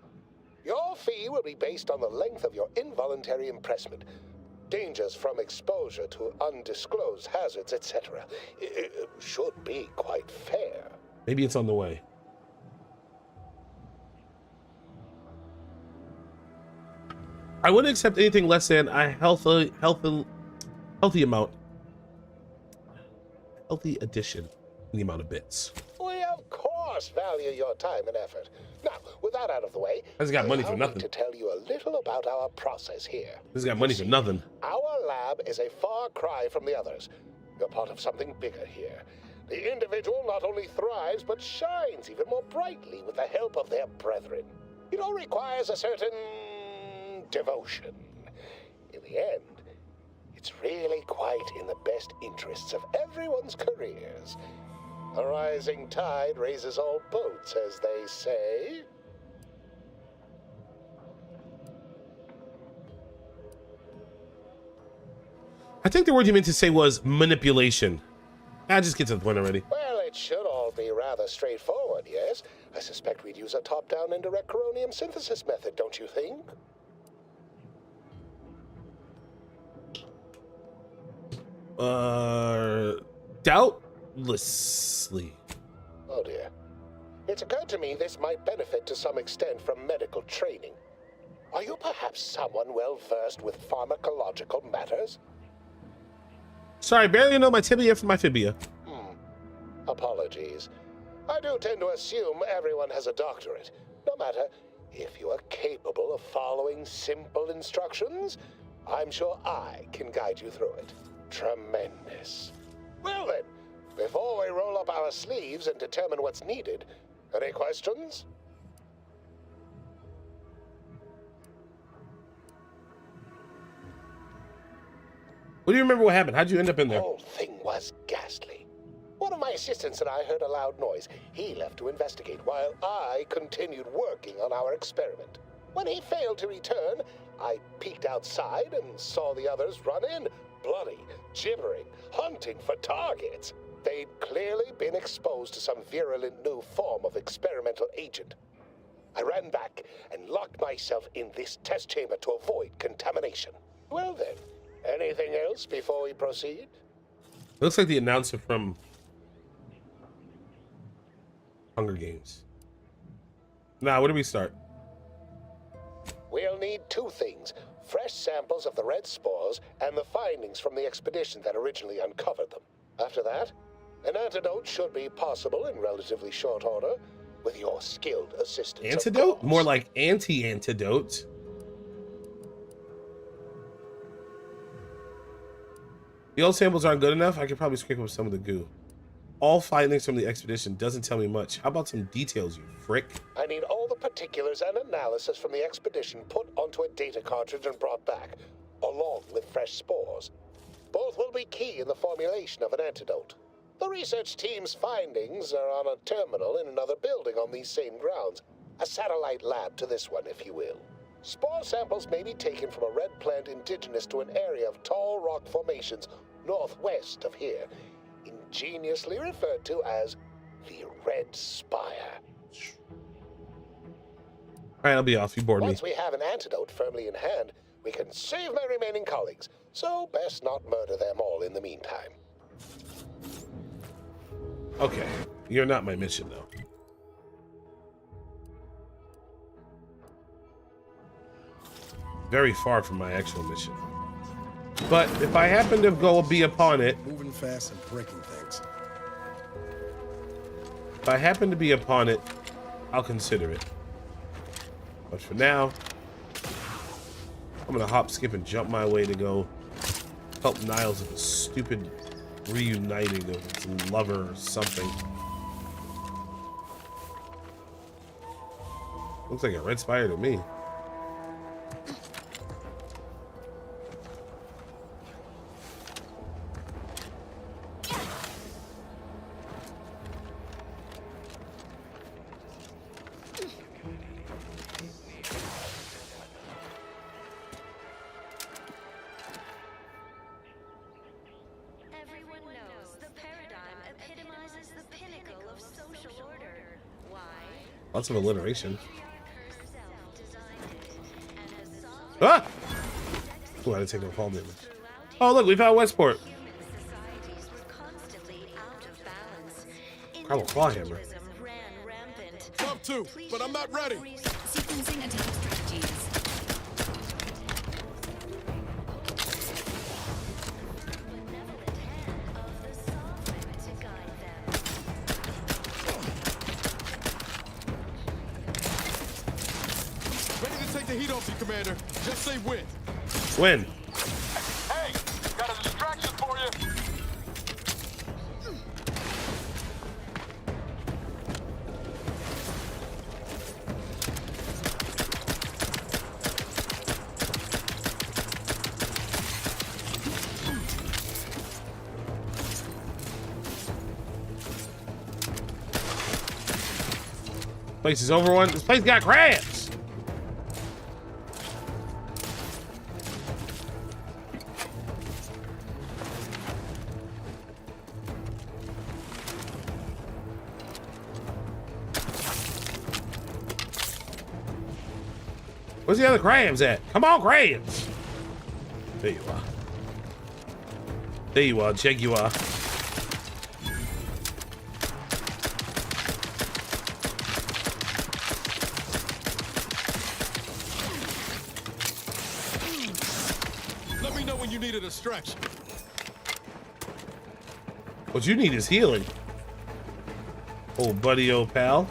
your fee will be based on the length of your involuntary impressment, dangers from exposure to undisclosed hazards, etc. It should be quite fair. Maybe it's on the way. I wouldn't accept anything less than a healthy addition in the amount of bits. We of course value your time and effort. Now, with that out of the way, This got money for allow me nothing. to tell you a little about our process here. This got money for nothing. Our lab is a far cry from the others. You're part of something bigger here. The individual not only thrives, but shines even more brightly with the help of their brethren. It all requires a certain devotion. In the end, it's really quite in the best interests of everyone's careers. A rising tide raises all boats, as they say. I think the word you meant to say was manipulation. Just get to the point already. Well, it should all be rather straightforward, yes? I suspect we'd use a top-down indirect coronium synthesis method, don't you think? Doubtlessly. Oh dear. It's occurred to me this might benefit to some extent from medical training. Are you perhaps someone well versed with pharmacological matters? Sorry, barely know my tibia from my fibia. Apologies. I do tend to assume everyone has a doctorate. No matter, if you are capable of following simple instructions, I'm sure I can guide you through it. Tremendous. Well then, before we roll up our sleeves and determine what's needed, any questions? What do you remember what happened? How'd you end up in The there? whole thing was ghastly. One of my assistants and I heard a loud noise. He left to investigate while I continued working on our experiment. When he failed to return, I peeked outside and saw the others run in, bloody, gibbering, hunting for targets. They'd clearly been exposed to some virulent new form of experimental agent. I ran back and locked myself in this test chamber to avoid contamination. Well then, anything else before we proceed? It looks like the announcer from Hunger Games. Now, where do we start? We'll need two things: fresh samples of the red spores and the findings from the expedition that originally uncovered them. After that, an antidote should be possible in relatively short order with your skilled assistance. Antidote? More like anti-antidote. The old samples aren't good enough. I could probably scrape up some of the goo. All findings from the expedition doesn't tell me much. How about some details, you frick? I need all the particulars and analysis from the expedition put onto a data cartridge and brought back, along with fresh spores. Both will be key in the formulation of an antidote. The research team's findings are on a terminal in another building on these same grounds. A satellite lab to this one, if you will. Spore samples may be taken from a red plant indigenous to an area of tall rock formations northwest of here, ingeniously referred to as the Red Spire. Alright, I'll be off. You bored me. Once we have an antidote firmly in hand, we can save my remaining colleagues, so best not murder them all in the meantime. Okay, you're not my mission, though. Very far from my actual mission. But if I happen to go be upon it, Moving fast and breaking things. if I happen to be upon it, I'll consider it. But for now, I'm gonna hop, skip, and jump my way to go help Niles with a stupid reuniting of its lover or something. Looks like a red spire to me. Lots of alliteration. Ah! Ooh, I didn't take no fall damage. Oh, look, we found Westport. Carlo Clawhammer. Jump to, but I'm not ready. Sequencing attack strategies. Ready to take the heat off you, Commander. Just say when. When? Hey, got a distraction for you. Place is over one. This place got crabs. Where's the other crabs at? Come on, crabs. There you are. There you are, Jaguar. Let me know when you need a distraction. What you need is healing. Oh, buddy, old pal.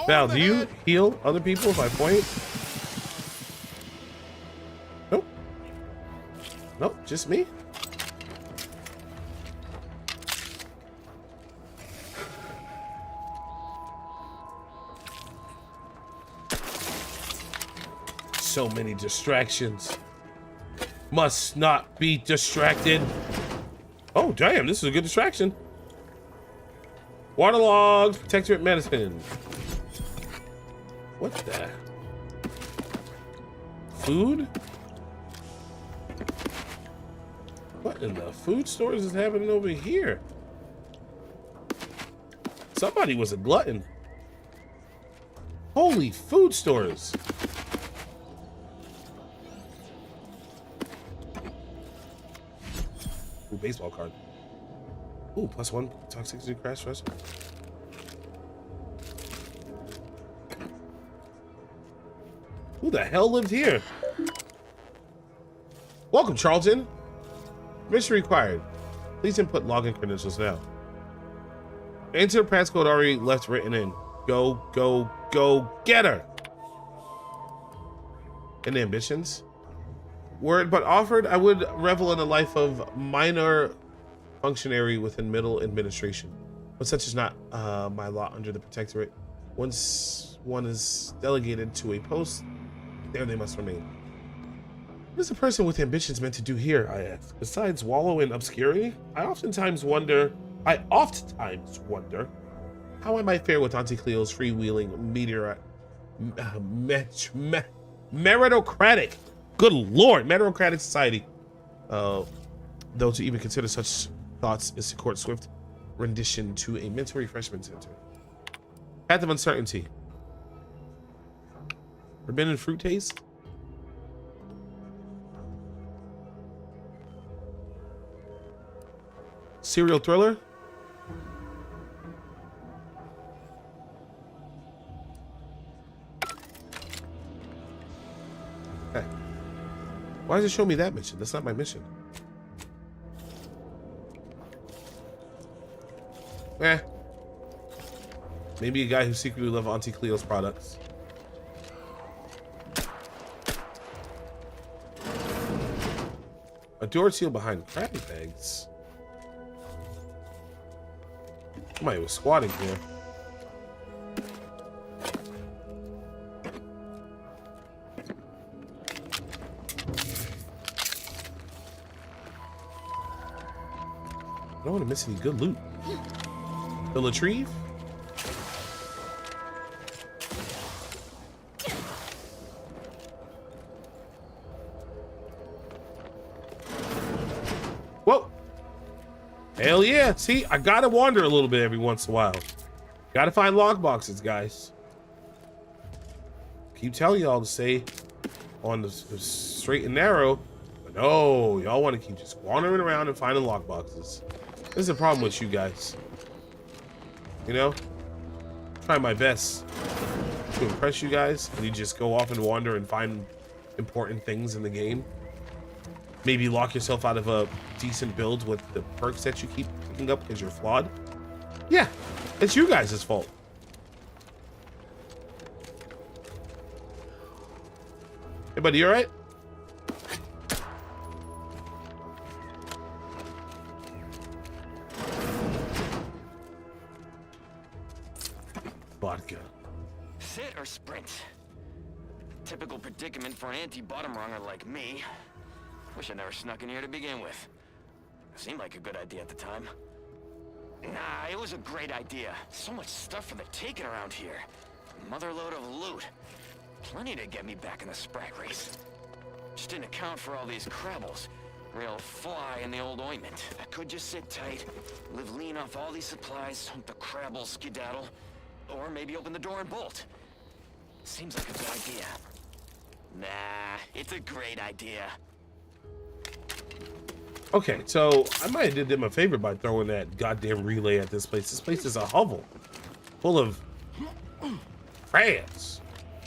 Val, do you heal other people if I point? Nope. Nope, just me. So many distractions. Must not be distracted. Oh, damn, this is a good distraction. Waterlogged, protectorate medicine. What the? Food? What in the food stores is happening over here? Somebody was a glutton. Holy food stores. Ooh, baseball card. Ooh, +1 toxicity crash rush. Who the hell lived here? Welcome, Charlton. Permission required. Please input login credentials now. Enter the passcode already left written in. Go, go, go, get her. And ambitions. Word but offered, I would revel in the life of minor functionary within middle administration. But such is not my lot under the protectorate. Once one is delegated to a post, there they must remain. What is a person with ambitions meant to do here, I ask? Besides wallow in obscurity, I oftentimes wonder how I might fare with Auntie Cleo's freewheeling meritocratic, good lord, meritocratic society. Though to even consider such thoughts is to court swift rendition to a mental refreshment center. Path of uncertainty. Forbidden fruit taste? Serial thriller? Hey. Why does it show me that mission? That's not my mission. Maybe a guy who secretly loves Auntie Cleo's products. A door seal behind Krabby Bags. Somebody was squatting here. I don't want to miss any good loot. The Latrieve? Whoa! Hell yeah! See, I gotta wander a little bit every once in a while. Gotta find log boxes, guys. Keep telling y'all to stay on the straight and narrow, but no, y'all want to keep just wandering around and finding log boxes. This is a problem with you guys. You know, try my best to impress you guys, and you just go off and wander and find important things in the game. Maybe lock yourself out of a decent build with the perks that you keep picking up because you're flawed. Yeah, it's you guys' fault. Hey, buddy, you all right? Vodka. Sit or sprint? Typical predicament for an anti-bottom runger like me. Wish I never snuck in here to begin with. Seemed like a good idea at the time. Nah, it was a great idea. So much stuff for the taking around here. Motherload of loot. Plenty to get me back in the sprite race. Just didn't account for all these crabbles. Real fly in the old ointment. I could just sit tight, live lean off all these supplies, hope the crabbles skedaddle, or maybe open the door and bolt. Seems like a good idea. Nah, it's a great idea. Okay, so I might have did them a favor by throwing that goddamn relay at this place. This place is a hovel full of crabs.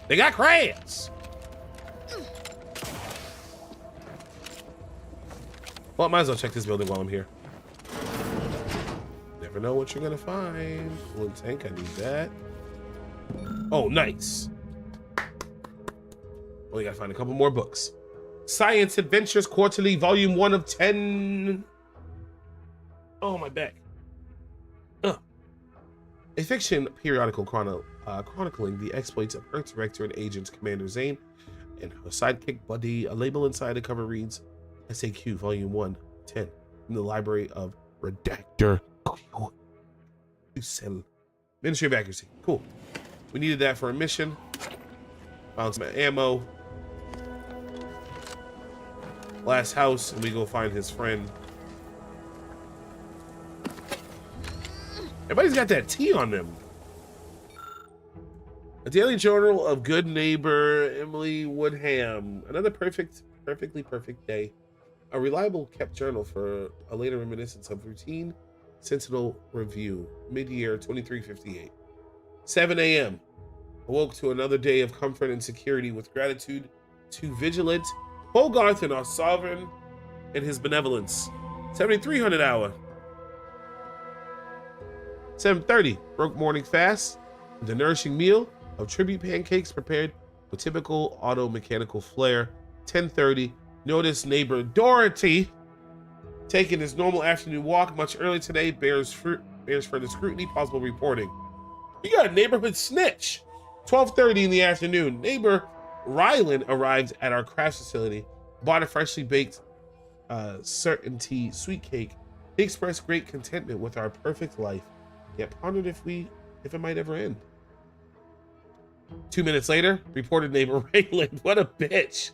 They got crabs. Well, I might as well check this building while I'm here. Never know what you're gonna find. Little tank, I need that. Oh, nice. Only gotta find a couple more books. Science Adventures Quarterly, Volume 1 of 10. Oh, my back. A fiction periodical chronicling the exploits of Earth Director and Agents Commander Zane and her sidekick Buddy. A label inside the cover reads SAQ Volume 1, 10 from the Library of Redactor. Ministry of Accuracy. Cool. We needed that for a mission. Found some ammo. Last house, and we go find his friend. Everybody's got that tea on them. A daily journal of good neighbor Emily Woodham. Another perfectly perfect day. A reliable kept journal for a later reminiscence of routine Sentinel review. Mid-year 2358. 7 a.m. Awoke to another day of comfort and security with gratitude to Vigilant Hogarth and our sovereign and his benevolence. 7300 hour. 7:30 broke morning fast with a nourishing meal of tribute pancakes prepared with typical auto mechanical flair. 10:30 noticed neighbor Dorothy taking his normal afternoon walk much earlier today. Bears further scrutiny, possible reporting. You got a neighborhood snitch. 12:30 in the afternoon, neighbor Ryland arrived at our craft facility, bought a freshly baked certainty sweet cake. He expressed great contentment with our perfect life, yet pondered if it might ever end. 2 minutes later, reported neighbor Rayland, what a bitch.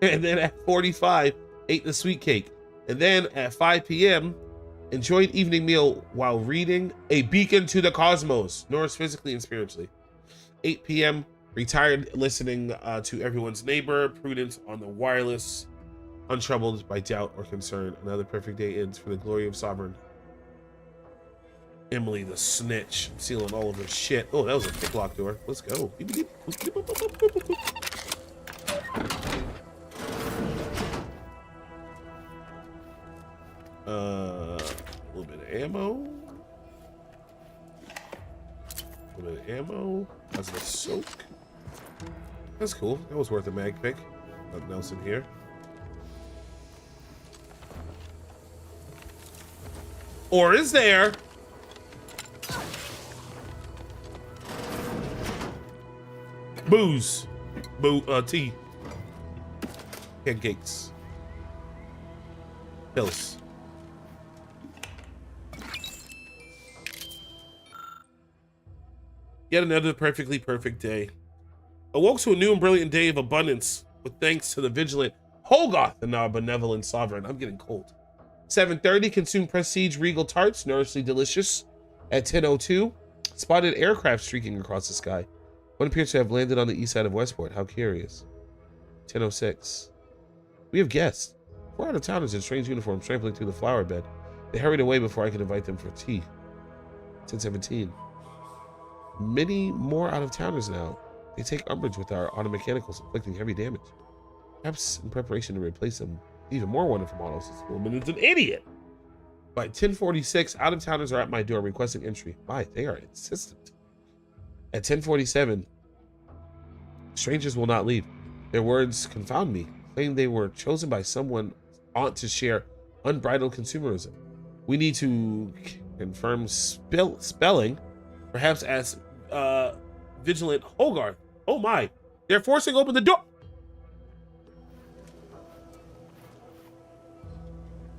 And then at 45, ate the sweet cake. And then at 5 p.m., enjoyed evening meal while reading A Beacon to the Cosmos, Norris physically and spiritually. 8 p.m., retired listening to everyone's neighbor, Prudence on the wireless, untroubled by doubt or concern. Another perfect day ends for the glory of Sovereign. Emily the snitch, sealing all of her shit. Oh, that was a pick lock door. Let's go. A little bit of ammo. A little bit of ammo. That's a soak. That's cool. That was worth a mag pick. Nothing else in here. Or is there? Booze. Tea. Pancakes. Pills. Yet another perfectly perfect day. Awoke to a new and brilliant day of abundance with thanks to the vigilant Hogarth and our benevolent sovereign. I'm getting cold. 7:30, consumed prestige regal tarts, nourishingly delicious. At 10:02, spotted aircraft streaking across the sky. One appears to have landed on the east side of Westport. How curious. 10:06. We have guests. 4 out-of-towners in strange uniforms trampling through the flower bed. They hurried away before I could invite them for tea. 10:17. Many more out-of-towners now. They take umbrage with our auto mechanicals inflicting heavy damage. Perhaps in preparation to replace them, even more wonderful models. This woman is an idiot. By 10:46, out-of-towners are at my door requesting entry. My, they are insistent. At 10:47, strangers will not leave. Their words confound me, claiming they were chosen by someone ought to share unbridled consumerism. We need to confirm spelling, perhaps as Vigilant Hogarth. Oh my, they're forcing open the door.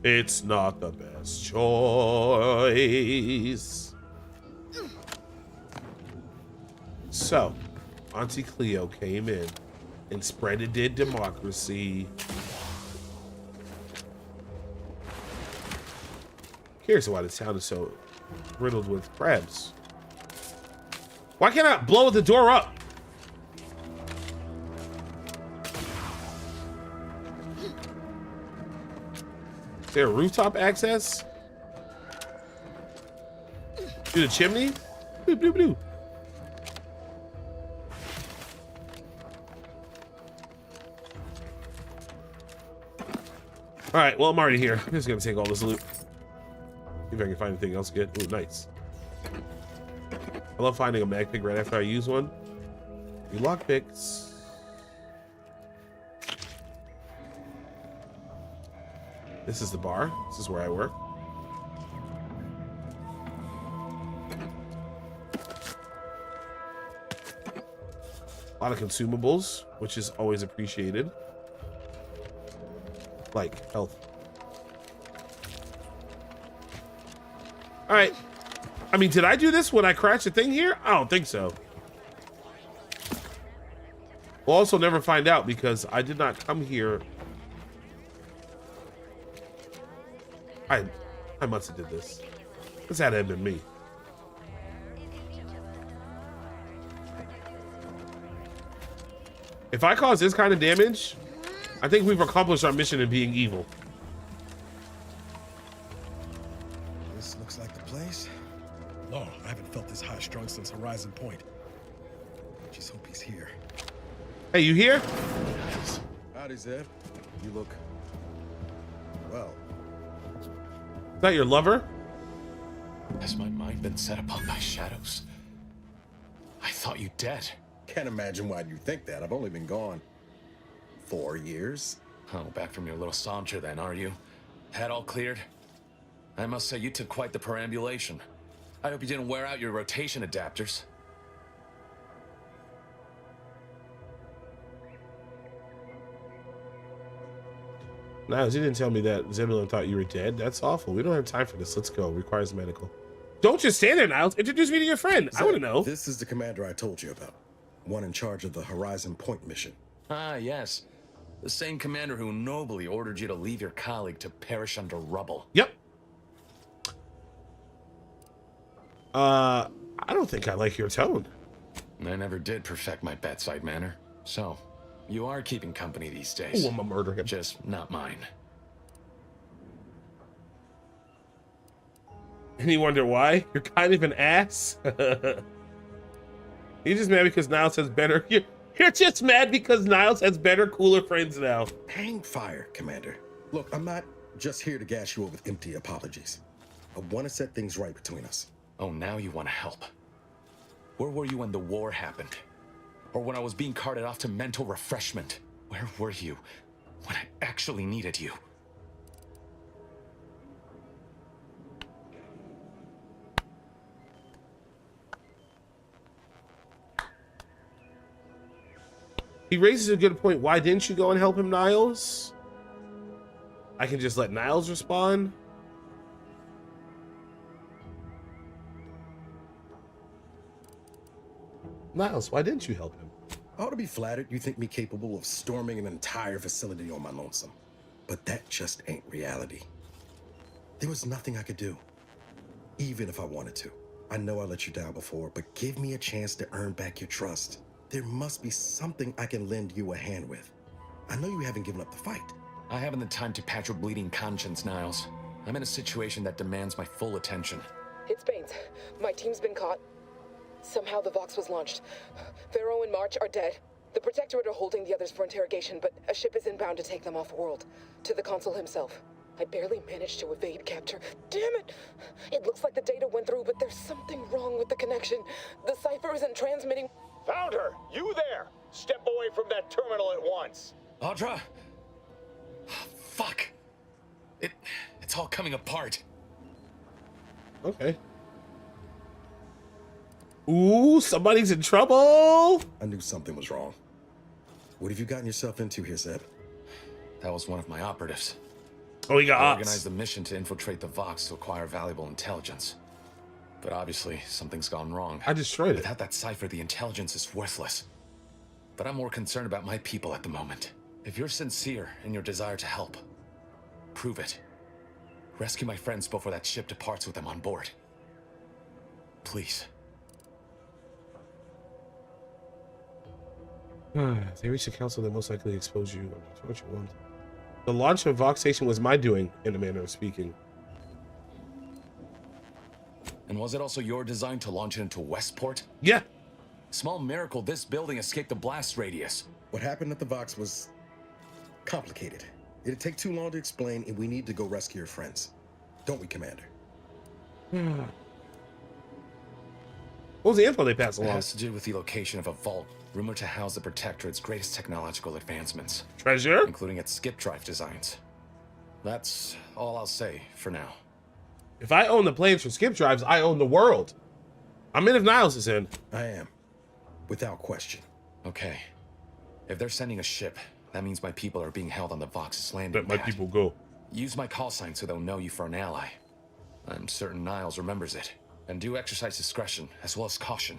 It's not the best choice. So, Auntie Cleo came in and spreaded democracy. Curious why the town is so riddled with crabs. Why can't I blow the door up? there a rooftop access? Through the chimney? Bloop, bloop, bloop. All right, well, I'm already here. I'm just gonna take all this loot. See if I can find anything else good. Ooh, nice. I love finding a mag pick right after I use one. New lockpicks. This is the bar. This is where I work. A lot of consumables, which is always appreciated. Like health. All right. I mean, did I do this when I crashed the thing here? I don't think so. We'll also never find out because I did not come here. I must have did this. This had to have been me. If I cause this kind of damage, I think we've accomplished our mission in being evil. This looks like the place. Oh, I haven't felt this high strung since Horizon Point. Just hope he's here. Hey, you here? Howdy, Zeb. You look... well. Is that your lover? Has my mind been set upon by shadows? I thought you dead. Can't imagine why you think that. I've only been gone 4 years. Oh, back from your little saunter then, are you? Head all cleared? I must say you took quite the perambulation. I hope you didn't wear out your rotation adapters. Niles, you didn't tell me that Zebulon thought you were dead. That's awful. We don't have time for this. Let's go. Requires medical. Don't just stand there, Niles. Introduce me to your friend. Zeb, I want to know. This is the commander I told you about. One in charge of the Horizon Point mission. Ah, yes. The same commander who nobly ordered you to leave your colleague to perish under rubble. Yep. I don't think I like your tone. I never did perfect my bedside manner. So, you are keeping company these days. Oh, I'm gonna murder him. Just not mine. And you wonder why? You're kind of an ass. You're just mad because Niles has better... You're just mad because Niles has better, cooler friends now. Hang fire, Commander. Look, I'm not just here to gas you up with empty apologies. I want to set things right between us. Oh, now you want to help. Where were you when the war happened? Or when I was being carted off to mental refreshment? Where were you when I actually needed you? He raises a good point. Why didn't you go and help him, Niles? I can just let Niles respond. Niles, why didn't you help him? I ought to be flattered you think me capable of storming an entire facility on my lonesome. But that just ain't reality. There was nothing I could do, even if I wanted to. I know I let you down before, but give me a chance to earn back your trust. There must be something I can lend you a hand with. I know you haven't given up the fight. I haven't the time to patch your bleeding conscience, Niles. I'm in a situation that demands my full attention. It's Baines. My team's been caught. Somehow the Vox was launched. Pharaoh and March are dead. The Protectorate are holding the others for interrogation, but a ship is inbound to take them off-world. To the Consul himself. I barely managed to evade capture. Damn it! It looks like the data went through, but there's something wrong with the connection. The cipher isn't transmitting... Found her! You there! Step away from that terminal at once! Audra! Fuck! It's all coming apart. Okay. Ooh, somebody's in trouble! I knew something was wrong. What have you gotten yourself into here, Zeb? That was one of my operatives. Oh, he got I ops. organized the mission to infiltrate the Vox to acquire valuable intelligence. But obviously, something's gone wrong. I destroyed it. Without that cipher, the intelligence is worthless. But I'm more concerned about my people at the moment. If you're sincere in your desire to help, prove it. Rescue my friends before that ship departs with them on board. Please. They reach the council that most likely expose you. What you want. The launch of Vox Station was my doing, in a manner of speaking. And was it also your design to launch it into Westport? Yeah. Small miracle this building escaped the blast radius. What happened at the Vox was complicated. It'd take too long to explain, and we need to go rescue your friends. Don't we, Commander? What was the info they passed It along? has to do with the location of a vault rumored to house the Protectorate's greatest technological advancements. Treasure? Including its skip drive designs. That's all I'll say for now. If I own the planes for skip drives, I own the world. I'm in if Niles is in. I am. Without question. Okay. If they're sending a ship, that means my people are being held on the Vox's landing Let my pad. people go. Use my call sign so they'll know you for an ally. I'm certain Niles remembers it. And do exercise discretion as well as caution.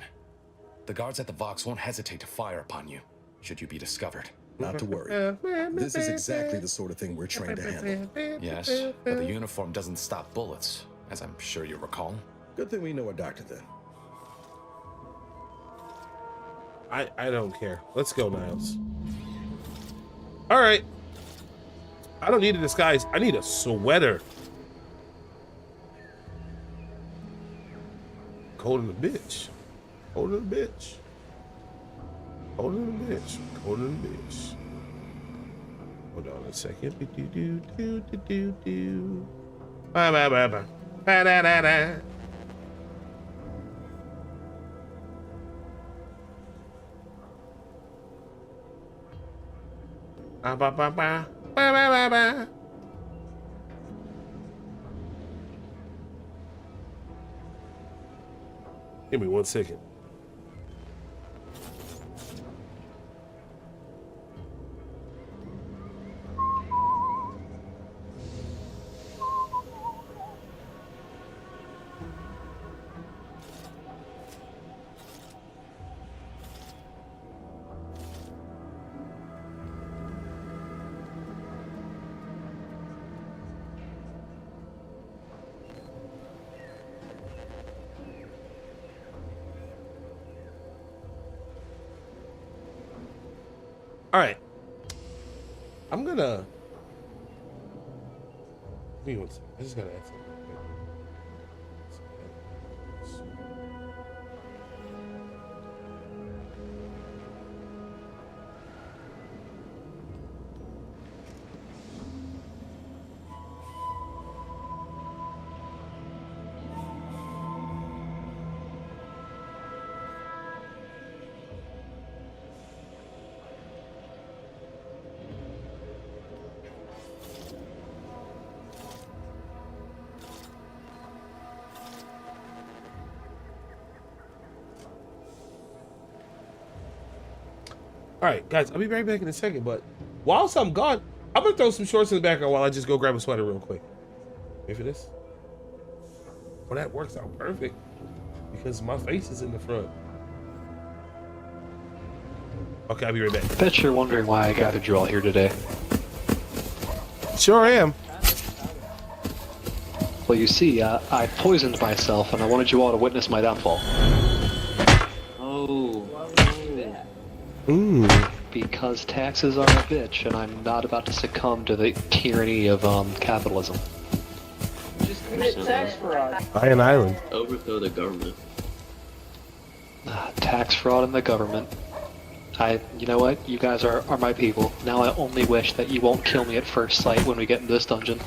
The guards at the Vox won't hesitate to fire upon you, should you be discovered. Not to worry. This is exactly the sort of thing we're trained to handle. Yes, but the uniform doesn't stop bullets, as I'm sure you recall. Good thing we know a doctor then. I don't care. Let's go, Niles. All right. I don't need a disguise. I need a sweater. Cold in the bitch. Cold in the bitch. Cold in the bitch. Cold in the bitch. Hold on a second. Do. Ba ba ba ba. Ba da da da. Ba ba ba ba. Ba ba ba ba. Give me 1 second. All right. I'm gonna. Give me 1 second. I just gotta add something. All right, guys, I'll be right back in a second, but whilst I'm gone, I'm gonna throw some shorts in the background while I just go grab a sweater real quick. Wait for this. Well, that works out perfect because my face is in the front. Okay, I'll be right back. I bet you're wondering why I gathered you all here today. Sure am. Well, you see, I poisoned myself, and I wanted you all to witness my downfall. Oh. Because taxes are a bitch, and I'm not about to succumb to the tyranny of capitalism. Just commit tax fraud. Buy an island. Overthrow the government. Tax fraud in the government. You know what? You guys are my people. Now I only wish that you won't kill me at first sight when we get in this dungeon.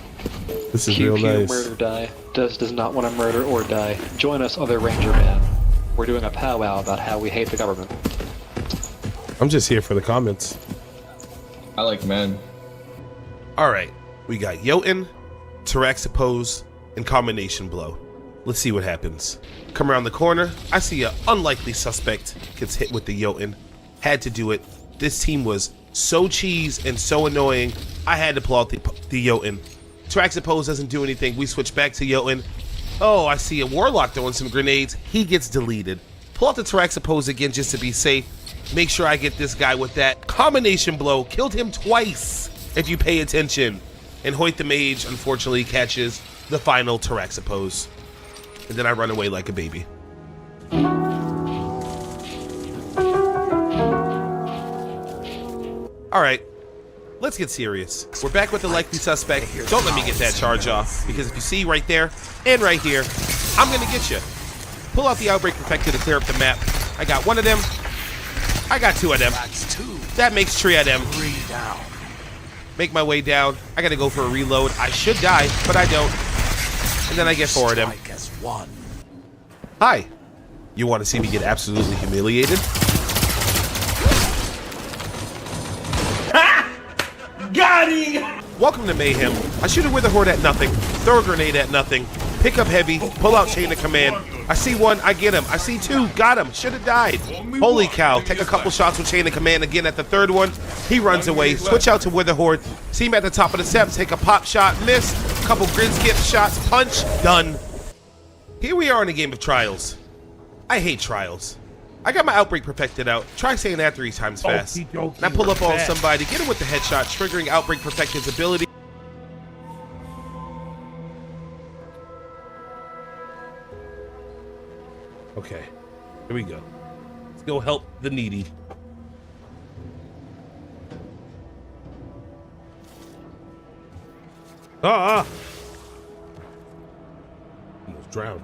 This is Pew, real pew, nice. murder, die. Does not want to murder or die. Join us, other Ranger man. We're doing a powwow about how we hate the government. I'm just here for the comments. I like men. All right, we got Jotun, Taraxipose, and Combination Blow. Let's see what happens. Come around the corner. I see an unlikely suspect gets hit with the Jotun. Had to do it. This team was so cheese and so annoying. I had to pull out the Jotun. Taraxipose doesn't do anything. We switch back to Jotun. Oh, I see a Warlock throwing some grenades. He gets deleted. Pull out the Taraxipose again just to be safe. Make sure I get this guy with that Combination Blow. Killed him twice, if you pay attention. And Hoyt the Mage, unfortunately, catches the final Taraxipose. And then I run away like a baby. All right. let's get serious. We're back with the likely suspect. Don't let me get that charge off, because if you see right there and right here, I'm gonna get you. Pull out the Outbreak Perfected to clear up the map. I got one of them. I got two of them. That makes three of them. Make my way down. I gotta go for a reload. I should die, but I don't. And then I get four of them. Hi. You want to see me get absolutely humiliated? Got him! Welcome to Mayhem. I shoot a Wither Horde at nothing, throw a grenade at nothing, pick up heavy, pull out chain of command. I see one, I get him. I see two, got him. Should have died. Holy cow. Take a couple shots with chain of command again at the third one. He runs away. Switch out to Wither Horde. See him at the top of the steps. Take a pop shot, miss. Couple grid skip shots, punch, done. Here we are in a game of trials. I hate trials. I got my Outbreak Perfected out. Try saying that 3 times fast. And I pull up on somebody, get him with the headshot, triggering Outbreak Perfected's ability. Okay, here we go. Let's go help the needy. Ah! Almost drowned.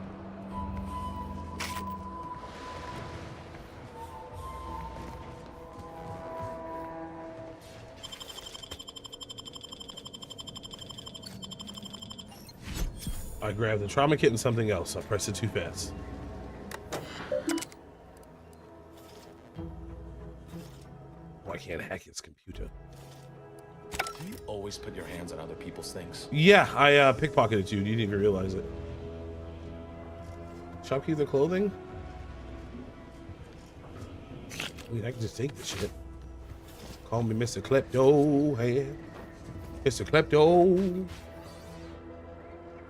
I grabbed the trauma kit and something else. I pressed it too fast. Oh, I can't hack its computer. Do you always put your hands on other people's things? Yeah, I pickpocketed you. You didn't even realize it. Shopkeep the clothing? Wait, I can just take this shit. Call me Mr. Klepto. Hey, Mr. Klepto.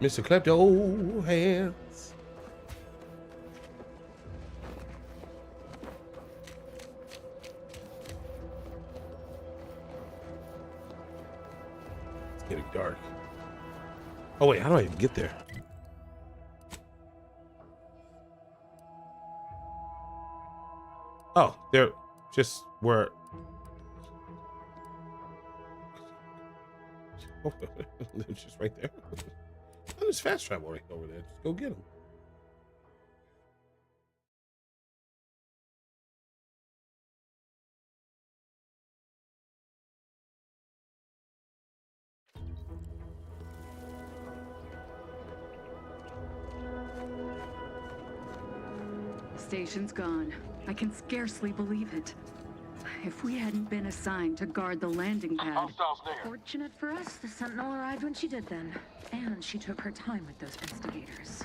Mr. Klepto hands. It's getting dark. Oh wait, how do I even get there? Oh, they're just where. Oh, it's just right there. Oh, there's fast travel right over there. Just go get him. Station's gone. I can scarcely believe it. If we hadn't been assigned to guard the landing pad... Fortunate for us, the Sentinel arrived when she did then. And she took her time with those investigators.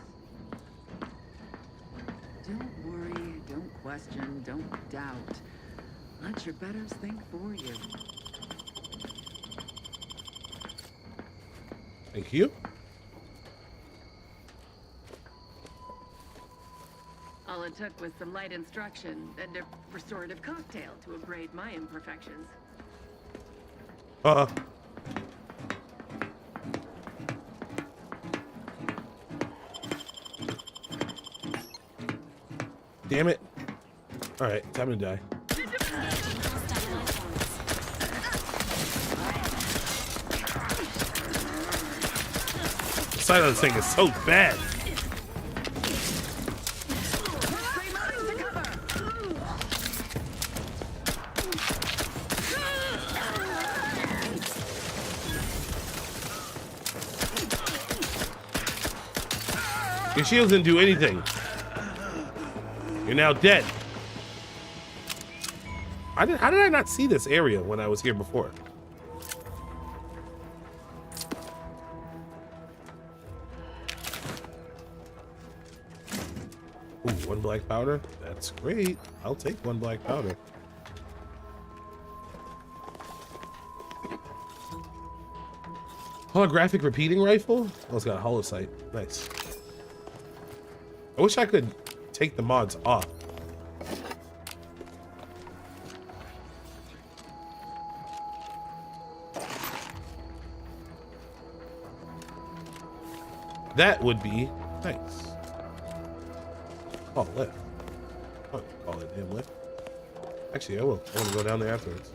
Don't worry, don't question, don't doubt. Let your betters think for you. Thank you. All it took was some light instruction and a restorative cocktail to abrade my imperfections. Damn it. All right, time to die. The sight of this thing is so bad. Your shields didn't do anything. You're now dead. How did I not see this area when I was here before? Ooh, 1 black powder. That's great. I'll take 1 black powder. Holographic repeating rifle? Oh, it's got a holo sight. Nice. I wish I could take the mods off. That would be nice. Oh, lift. Oh, call it damn lift. Actually, I will. I want to go down there afterwards.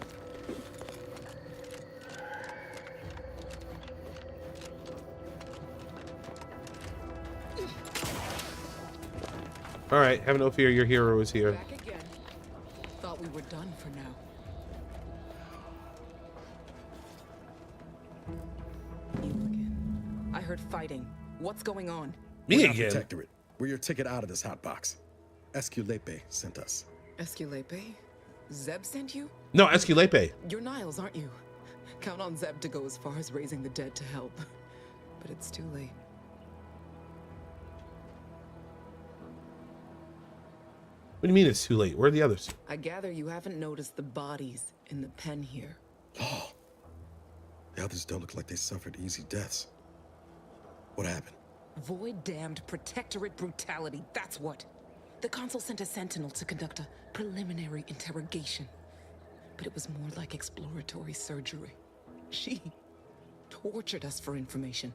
All right, have no fear. Your hero is here. Back again. Thought we were done for now. You again. I heard fighting. What's going on? Me We're not again. Protectorate. We're your ticket out of this hot box. Esculepe sent us. Esculepe? Zeb sent you? No, Esculepe. You're Niles, aren't you? Count on Zeb to go as far as raising the dead to help. But it's too late. What do you mean it's too late? Where are the others? I gather you haven't noticed the bodies in the pen here. Oh. The others don't look like they suffered easy deaths. What happened? Void-damned Protectorate brutality, that's what. The Consul sent a sentinel to conduct a preliminary interrogation. But it was more like exploratory surgery. She tortured us for information.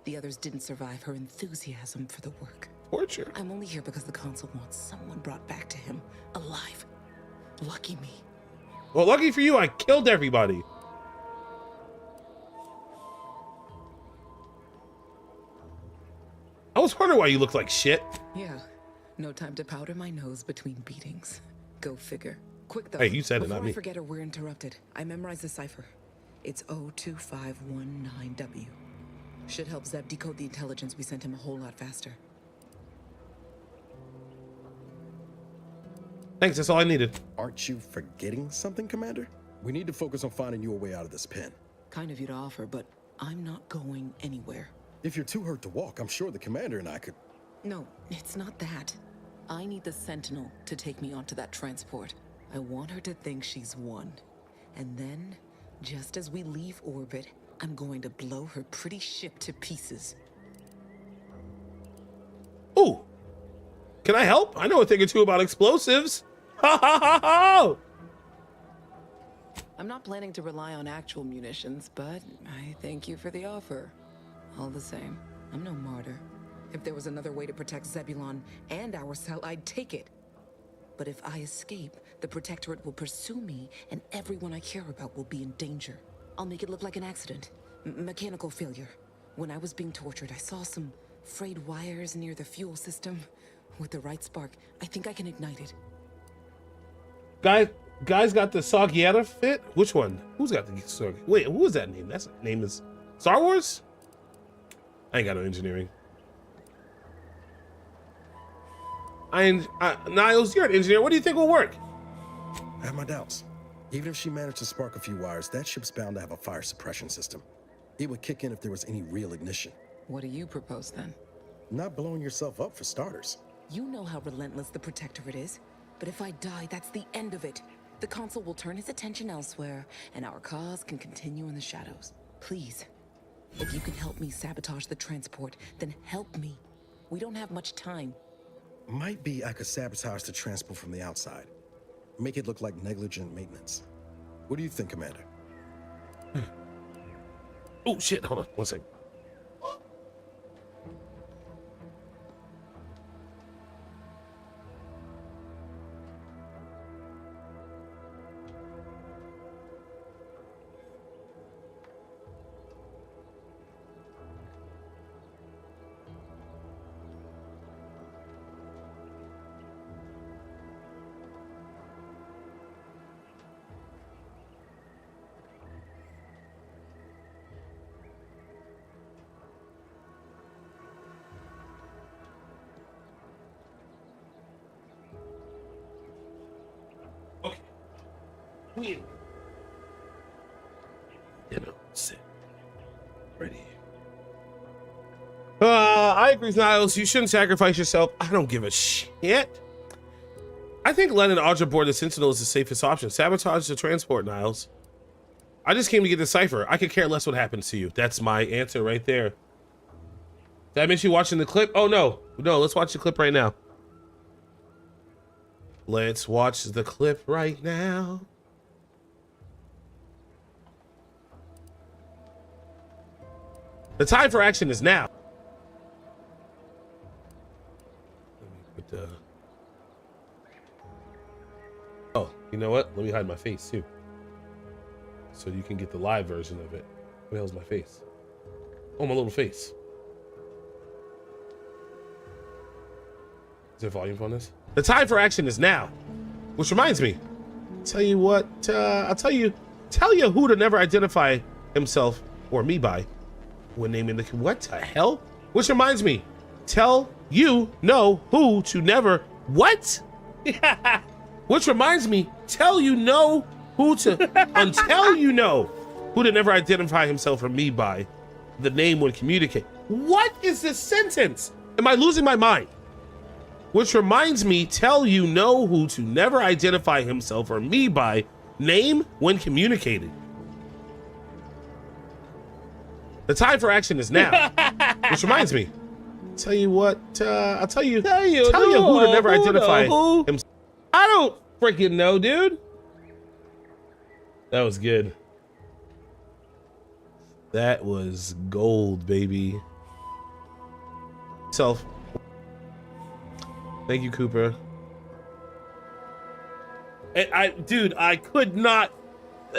The others didn't survive her enthusiasm for the work. Torture? I'm only here because the Consul wants someone brought back to him, alive. Lucky me. Well, lucky for you, I killed everybody. I was wondering why you look like shit. Yeah, no time to powder my nose between beatings. Go figure. Quick though. Hey, you said it, Before not me. I forget or we're interrupted. I memorized the cipher. It's 02519W. Should help Zeb decode the intelligence we sent him a whole lot faster. Thanks, that's all I needed. Aren't you forgetting something, Commander? We need to focus on finding you a way out of this pen. Kind of you to offer, but I'm not going anywhere. If you're too hurt to walk, I'm sure the Commander and I could... No, it's not that. I need the Sentinel to take me onto that transport. I want her to think she's won. And then, just as we leave orbit, I'm going to blow her pretty ship to pieces. Ooh. Can I help? I know a thing or two about explosives. Ha ha ha ha! I'm not planning to rely on actual munitions, but I thank you for the offer. All the same, I'm no martyr. If there was another way to protect Zebulon and our cell, I'd take it. But if I escape, the Protectorate will pursue me, and everyone I care about will be in danger. I'll make it look like an accident. Mechanical failure. When I was being tortured, I saw some frayed wires near the fuel system. With the right spark, I think I can ignite it. Guys got the Sagietta fit? Which one? Who's got the Sagietta? Wait, who is that name? That's name is Star Wars? I ain't got no engineering. Niles, you're an engineer. What do you think will work? I have my doubts. Even if she managed to spark a few wires, that ship's bound to have a fire suppression system. It would kick in if there was any real ignition. What do you propose then? Not blowing yourself up for starters. You know how relentless the Protectorate is. But if I die, that's the end of it. The Consul will turn his attention elsewhere, and our cause can continue in the shadows. Please, if you can help me sabotage the transport, then help me. We don't have much time. Might be I could sabotage the transport from the outside. Make it look like negligent maintenance. What do you think, Commander? Oh, shit. Hold on. 1 second. You know, sit. Ready. I agree with Niles. You shouldn't sacrifice yourself. I don't give a shit. I think letting Audra board the Sentinel is the safest option. Sabotage the transport, Niles. I just came to get the cipher. I could care less what happens to you. That's my answer right there. Did I miss you watching the clip? Oh, no. No, let's watch the clip right now. Let's watch the clip right now. The time for action is now. Let me put Oh, you know what? Let me hide my face too, so you can get the live version of it. Where the hell's my face? Oh, my little face. there volume on this? The time for action is now. Which reminds me, tell you what, I'll tell you who to never identify himself or me by when naming the, what the hell? Which reminds me, tell you know who to never, what? Which reminds me, tell you know who to, until you know who to never identify himself or me by the name when communicate. What is this sentence? Am I losing my mind? Which reminds me, tell you know who to never identify himself or me by name when communicating. The time for action is now. Which reminds me, tell you what, I'll tell you who to never identify himself. I don't freaking know, dude. That was good. That was gold, baby. Self. Thank you, Cooper. And dude, I could not.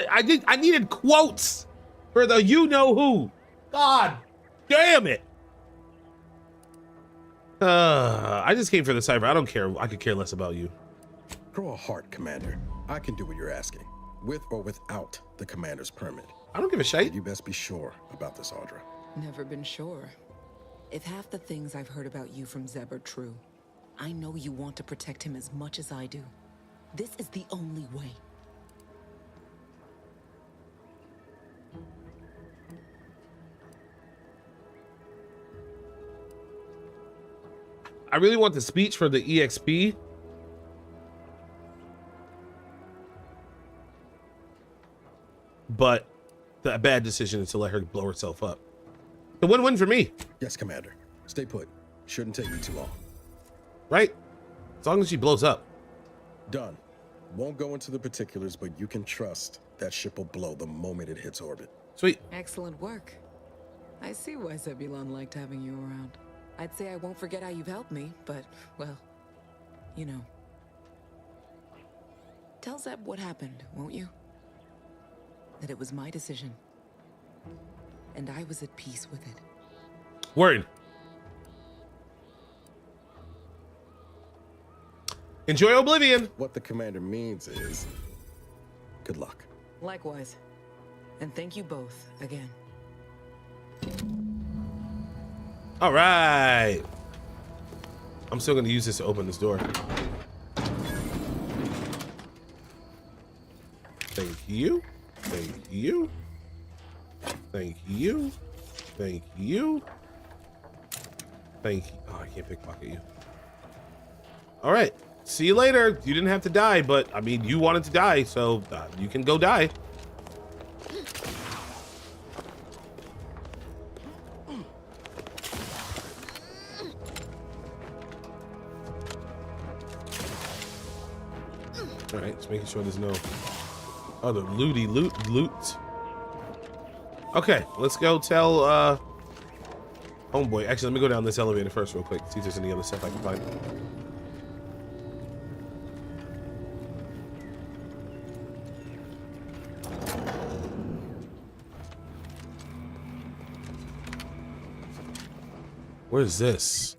I needed quotes for the you know who. God damn it. I just came for the cipher. I don't care. I could care less about you. Grow a heart, Commander. I can do what you're asking, with or without the commander's permit. I don't give a shit. You best be sure about this, Audra. Never been sure. If half the things I've heard about you from Zeb are true, I know you want to protect him as much as I do. This is the only way. I really want the speech for the EXP. But the bad decision is to let her blow herself up. The win-win for me. Yes, Commander. Stay put. Shouldn't take you too long. Right? As long as she blows up. Done. Won't go into the particulars, but you can trust that ship will blow the moment it hits orbit. Sweet. Excellent work. I see why Zebulon liked having you around. I'd say I won't forget how you've helped me, but, well, you know. Tell Zeb what happened, won't you? That it was my decision. And I was at peace with it. Word. Enjoy Oblivion. What the commander means is, good luck. Likewise. And thank you both again. All right. I'm still going to use this to open this door. Thank you. Thank you. Thank you. Thank you. Thank you. Oh, I can't pickpocket you. All right. See you later. You didn't have to die, but I mean, you wanted to die, so you can go die. All right, just making sure there's no other loot. Okay, let's go tell homeboy. Actually, let me go down this elevator first real quick, see if there's any other stuff I can find. Where's this?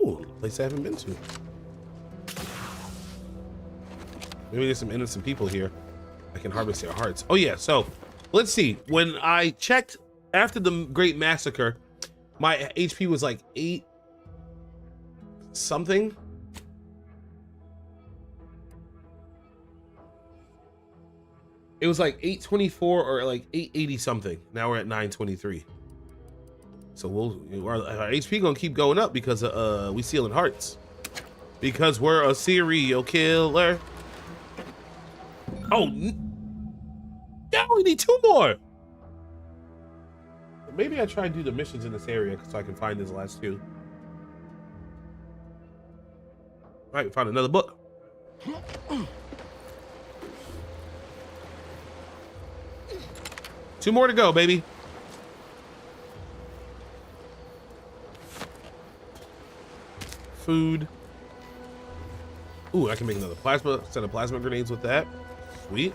Oh, place I haven't been to. Maybe there's some innocent people here. I can harvest their hearts. Oh yeah, so let's see. When I checked after the Great Massacre, my HP was like 8 something. It was like 824 or like 880 something. Now we're at 923. So our HP gonna keep going up because we stealing hearts. Because we're a serial killer. Oh, now we need 2 more. Maybe I try and do the missions in this area so I can find these last 2. All right, we found another book. 2 more to go, baby. Food. Ooh, I can make another set of plasma grenades with that. Sweet.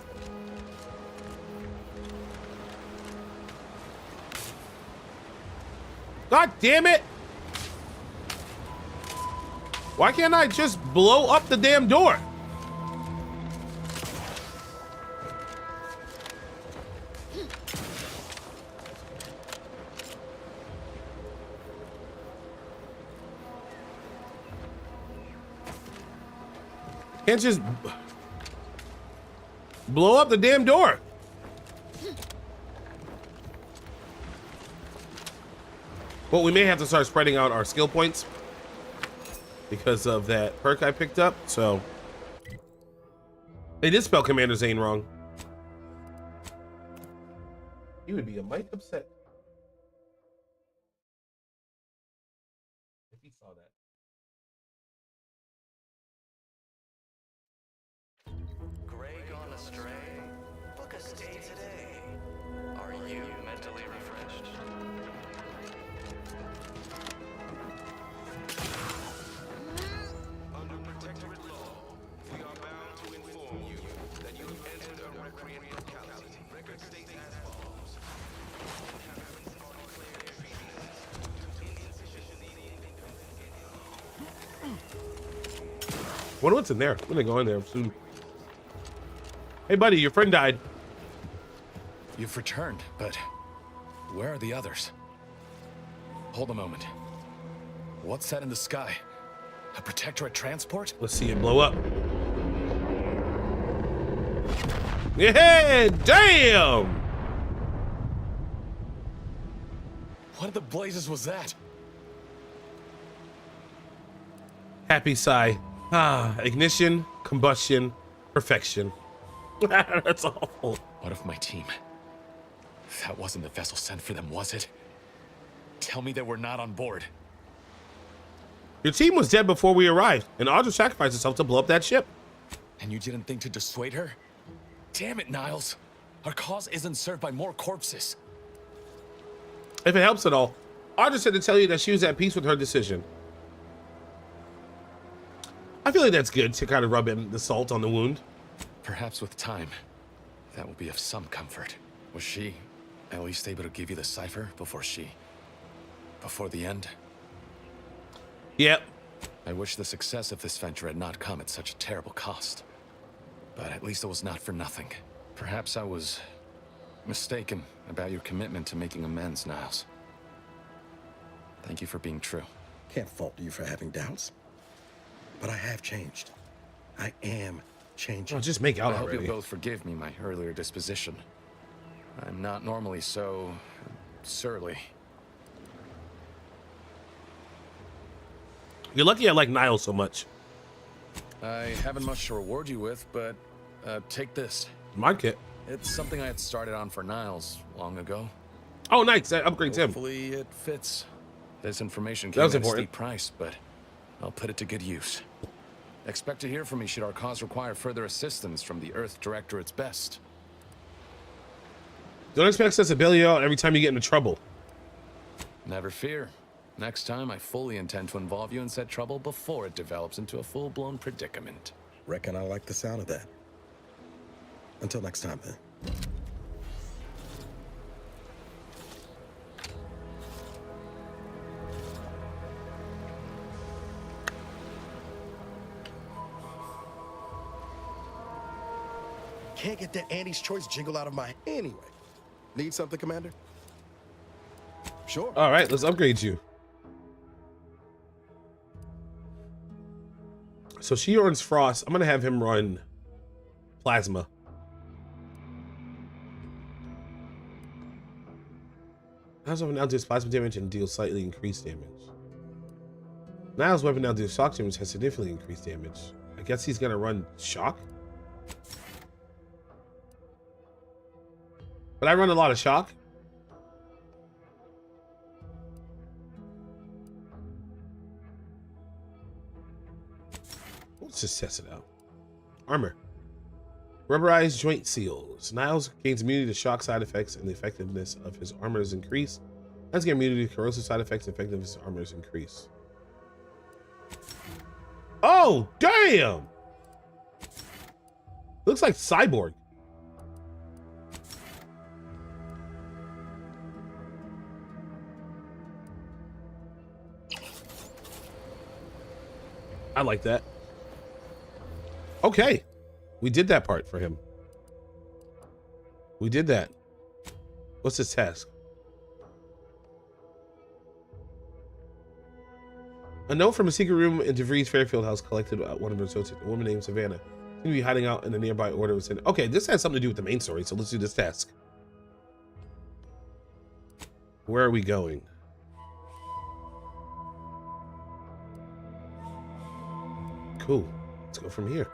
God damn it! Why can't I just blow up the damn door? Can't just blow up the damn door. Well, we may have to start spreading out our skill points because of that perk I picked up. So they did spell Commander Zane wrong. He would be a mite upset if he saw that. Grey gone astray? Book a stay today. Are you mentally refreshed? Under protectorate law, we are bound to inform you that you have entered a recreant locality. Record states as follows. Inhabitants are declared treasonous to insufficient Wonder what's in there. I'm gonna go in there soon. Hey, buddy, your friend died. You've returned, but where are the others? Hold a moment. What's that in the sky? A Protectorate transport? Let's see it blow up. Yeah, damn! What in the blazes was that? Happy sigh. Ah, ignition, combustion, perfection. That's awful. What of my team? That wasn't the vessel sent for them, was it? Tell me they were not on board. Your team was dead before we arrived, and Audra sacrificed herself to blow up that ship. And you didn't think to dissuade her? Damn it, Niles. Our cause isn't served by more corpses. If it helps at all, Audra said to tell you that she was at peace with her decision. I feel like that's good to kind of rub in the salt on the wound. Perhaps with time, that will be of some comfort. Was she at least able to give you the cipher before the end? Yep. I wish the success of this venture had not come at such a terrible cost. But at least it was not for nothing. Perhaps I was mistaken about your commitment to making amends, Niles. Thank you for being true. Can't fault you for having doubts. But I have changed. I am changing. Oh, just make out I hope already. you'll both forgive me my earlier disposition. I'm not normally so surly. You're lucky I like Niles so much. I haven't much to reward you with, but take this. My kit. It's something I had started on for Niles long ago. Oh, nice. That upgrades him. Hopefully it fits. This information That came was at a important. steep price, but I'll put it to good use. Expect to hear from me should our cause require further assistance from the Earth Directorate's best. Don't expect us to bail you out every time you get into trouble. Never fear. Next time, I fully intend to involve you in said trouble before it develops into a full-blown predicament. Reckon I like the sound of that. Until next time, then. Can't get that Annie's Choice jingle out of my... Anyway. Need something, Commander? Sure. All right, let's upgrade you. So she runs Frost. I'm going to have him run Plasma. Niles' weapon now deals plasma damage and deals slightly increased damage. Niles' weapon now deals shock damage, has significantly increased damage. I guess he's going to run Shock? But I run a lot of Shock. Let's just test it out. Armor. Rubberized joint seals. Niles gains immunity to shock side effects and the effectiveness of his armor is increased. Niles gains immunity to corrosive side effects and effectiveness of his armor is increased. Oh, damn! Looks like Cyborg. I like that. Okay. We did that part for him. We did that. What's his task? A note from a secret room in DeVries Fairfield house collected at one of her associates. A woman named Savannah seemed to be hiding out in a nearby order was in. Okay, this has something to do with the main story, so let's do this task. Where are we going? Cool. Let's go from here.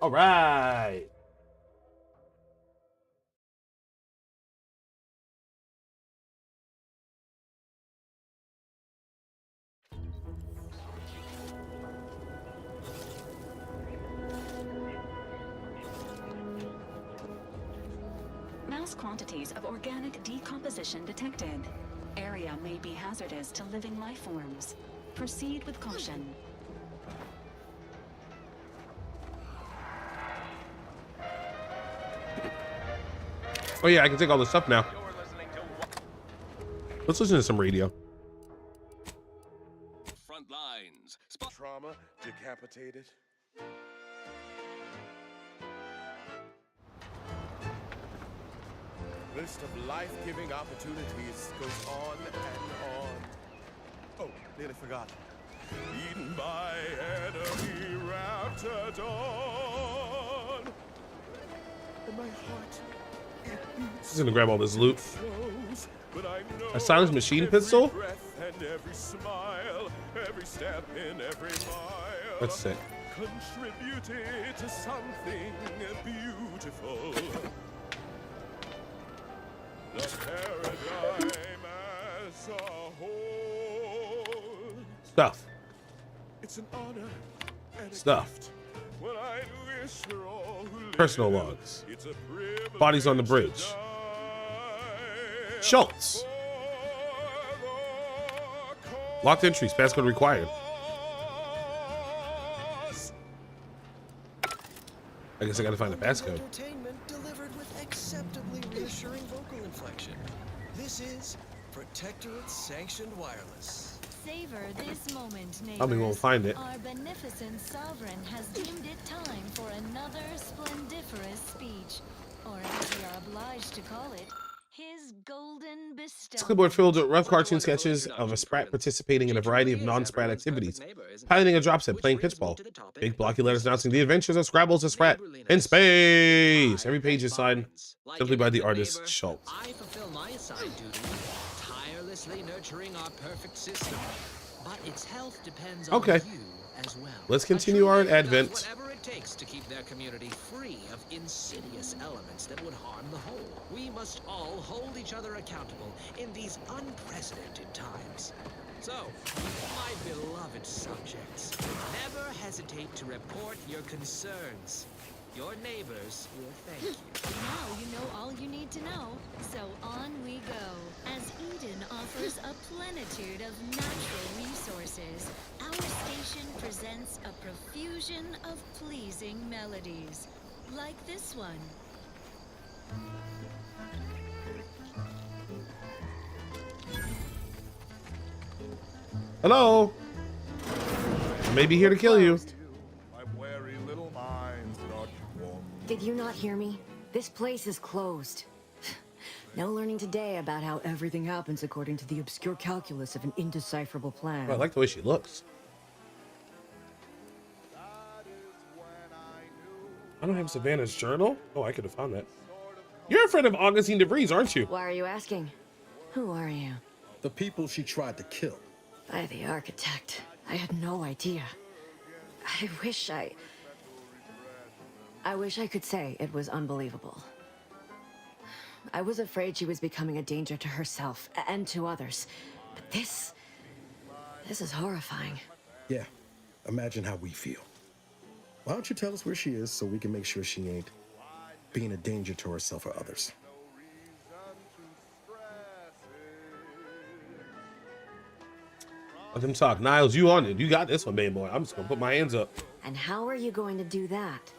All right. Mass quantities of organic decomposition detected. Area may be hazardous to living life forms. Proceed with caution. Oh yeah, I can take all this stuff now. Let's listen to some radio. Front lines. Trauma, decapitated. List of life-giving opportunities goes on and on. Oh, nearly forgot. Eaten by enemy raptor dawn. And my heart, it beats. He's gonna grab all this loot. But I know A silenced machine pistol? breath and every smile, every step in every mile. That's sick. Contributed to something beautiful. The paradigm as a whole. Stuff. It's an honor and a Stuff. gift. When I wish for all who live, Personal logs. it's a privilege Bodies on the to bridge. die. Schultz. Locked entries. Passcode required. I guess I gotta find a passcode. Entertainment delivered with acceptably reassuring vocal inflection. This is Protectorate Sanctioned Wireless. Savor this moment, neighbors. Probably won't find it. Our beneficent sovereign has deemed it time for another splendiferous speech, or as we are obliged to call it, his golden This bestowal. clipboard filled with rough cartoon sketches of a Sprat participating in a variety of non-Sprat activities. Piloting a drop set, playing pitchball. Big blocky letters announcing the adventures of Scrabbles and Sprat in space. Every page is signed simply by the artist Schultz. I fulfill my assigned duty, tirelessly nurturing our perfect system. But its health depends on Okay. you as well. Let's continue our advent. Whatever it takes to keep their community free of insidious elements that would harm the whole. We must all hold each other accountable in these unprecedented times. So, my beloved subjects, never hesitate to report your concerns. Your neighbors will thank you. Now you know all you need to know, so on we go. As Eden offers a plenitude of natural resources, our station presents a profusion of pleasing melodies, like this one. Hello. I may be here to kill you. My wary little mind's not warm. Did you not hear me? This place is closed. No learning today about how everything happens according to the obscure calculus of an indecipherable plan. Oh, I like the way she looks. I don't have Savannah's journal. Oh, I could have found that. You're a friend of Augustine DeVries, aren't you? Why are you asking? Who are you? The people she tried to kill. By the architect. I had no idea. I wish I could say it was unbelievable. I was afraid she was becoming a danger to herself and to others. But this is horrifying. Yeah, imagine how we feel. Why don't you tell us where she is so we can make sure she ain't being a danger to herself or others? Let them talk. Niles, you on it. You got this one, baby boy. I'm just gonna put my hands up. And how are you going to do that?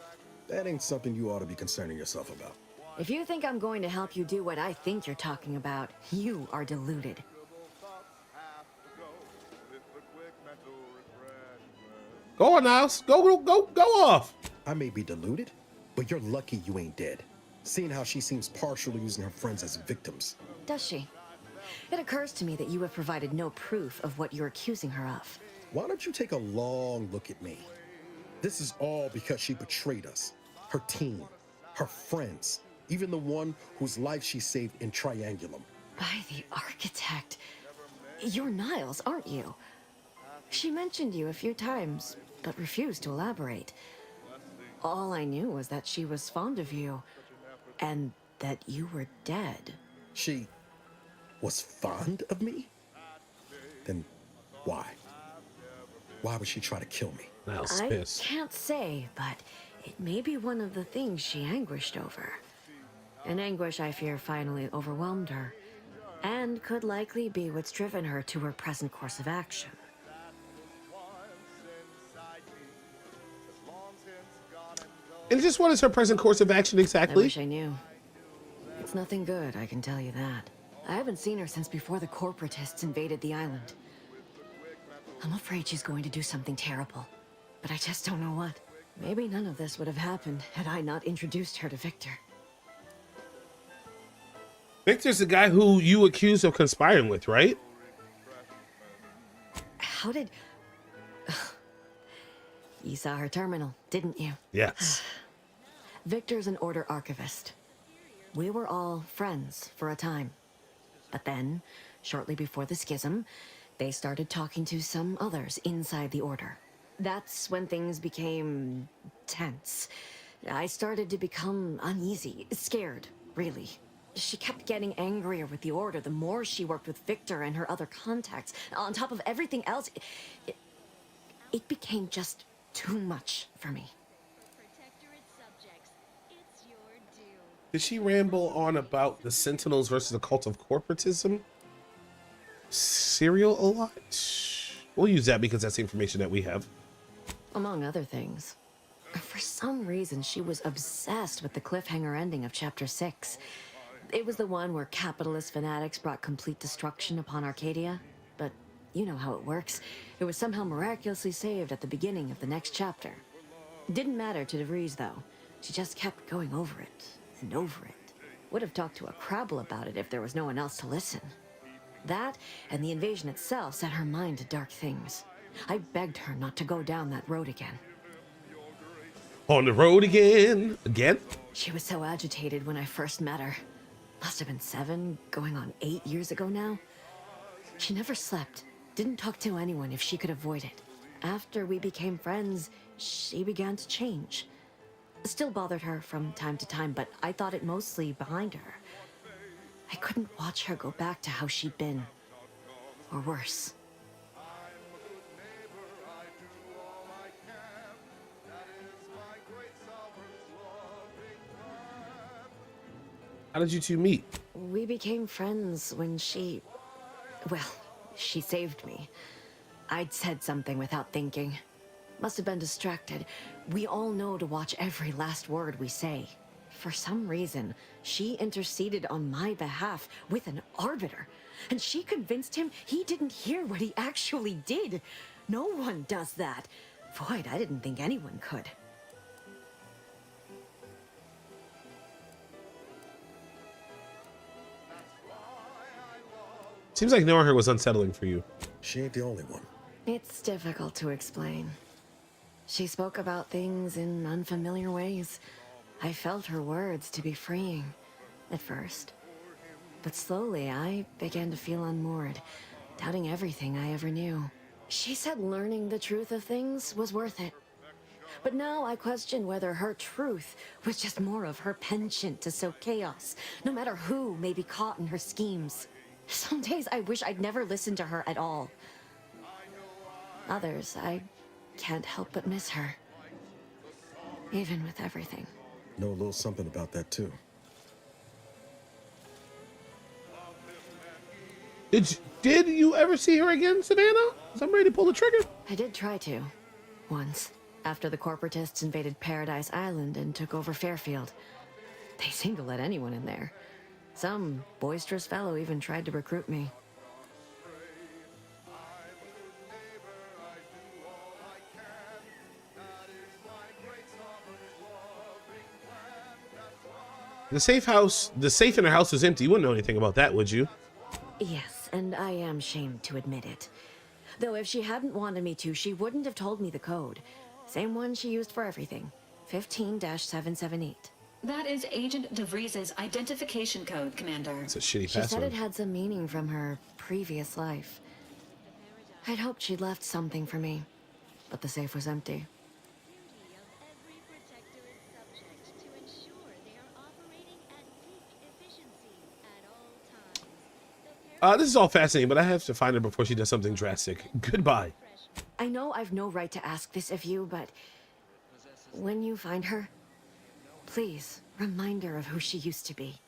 That ain't something you ought to be concerning yourself about. If you think I'm going to help you do what I think you're talking about, you are deluded. Go on, Niles. Go off. I may be deluded, but you're lucky you ain't dead. Seeing how she seems partial to using her friends as victims. Does she? It occurs to me that you have provided no proof of what you're accusing her of. Why don't you take a long look at me? This is all because she betrayed us. Her team, her friends, even the one whose life she saved in Triangulum. By the architect. You're Niles, aren't you? She mentioned you a few times, but refused to elaborate. All I knew was that she was fond of you, and that you were dead. She was fond of me? Then why? Why would she try to kill me? Niles I pissed. can't say, but it may be one of the things she anguished over. An anguish I fear finally overwhelmed her, and could likely be what's driven her to her present course of action. And just what is her present course of action I exactly? wish I knew. It's nothing good, I can tell you that. I haven't seen her since before the corporatists invaded the island. I'm afraid she's going to do something terrible, but I just don't know what. Maybe none of this would have happened had I not introduced her to Victor. Victor's the guy who you accused of conspiring with, right? How did... You saw her terminal, didn't you? Yes. Victor's an Order archivist. We were all friends for a time. But then, shortly before the schism, they started talking to some others inside the Order. That's when things became tense. I started to become uneasy, scared, really. She kept getting angrier with the Order the more she worked with Victor and her other contacts. On top of everything else, it became just too much for me. Did she ramble on about the Sentinels versus the cult of corporatism? Serial a lot? We'll use that because that's the information that we have. Among other things. For some reason, she was obsessed with the cliffhanger ending of Chapter 6. It was the one where capitalist fanatics brought complete destruction upon Arcadia. But you know how it works. It was somehow miraculously saved at the beginning of the next chapter. It didn't matter to DeVries, though. She just kept going over it and over it. Would have talked to a Crabble about it if there was no one else to listen. That and the invasion itself set her mind to dark things. I begged her not to go down that road again. On the road again? Again? She was so agitated when I first met her. Must have been 7, going on 8 years ago now. She never slept, didn't talk to anyone if she could avoid it. After we became friends, she began to change. Still bothered her from time to time, but I thought it mostly behind her. I couldn't watch her go back to how she'd been. Or worse. How did you two meet? We became friends when she... Well, she saved me. I'd said something without thinking. Must have been distracted. We all know to watch every last word we say. For some reason, she interceded on my behalf with an arbiter. And she convinced him he didn't hear what he actually did. No one does that. Void, I didn't think anyone could. Seems like knowing her was unsettling for you. She ain't the only one. It's difficult to explain. She spoke about things in unfamiliar ways. I felt her words to be freeing, at first. But slowly, I began to feel unmoored, doubting everything I ever knew. She said learning the truth of things was worth it. But now I question whether her truth was just more of her penchant to sow chaos, no matter who may be caught in her schemes. Some days I wish I'd never listened to her at all. Others, I can't help but miss her. Even with everything. Know a little something about that, too. Did you ever see her again, Savannah? 'Cause I'm ready to pull the trigger. I did try to. Once. After the corporatists invaded Paradise Island and took over Fairfield. They seemed to let anyone in there. Some boisterous fellow even tried to recruit me. The safe in her house was empty. You wouldn't know anything about that, would you? Yes, and I am ashamed to admit it. Though if she hadn't wanted me to, she wouldn't have told me the code. Same one she used for everything. 15-778. That is Agent DeVries's identification code, Commander. It's a shitty She password. said it had some meaning from her previous life. I'd hoped she'd left something for me, but the safe was empty. This is all fascinating, but I have to find her before she does something drastic. Goodbye. I know I've no right to ask this of you, but when you find her, please remind her of who she used to be.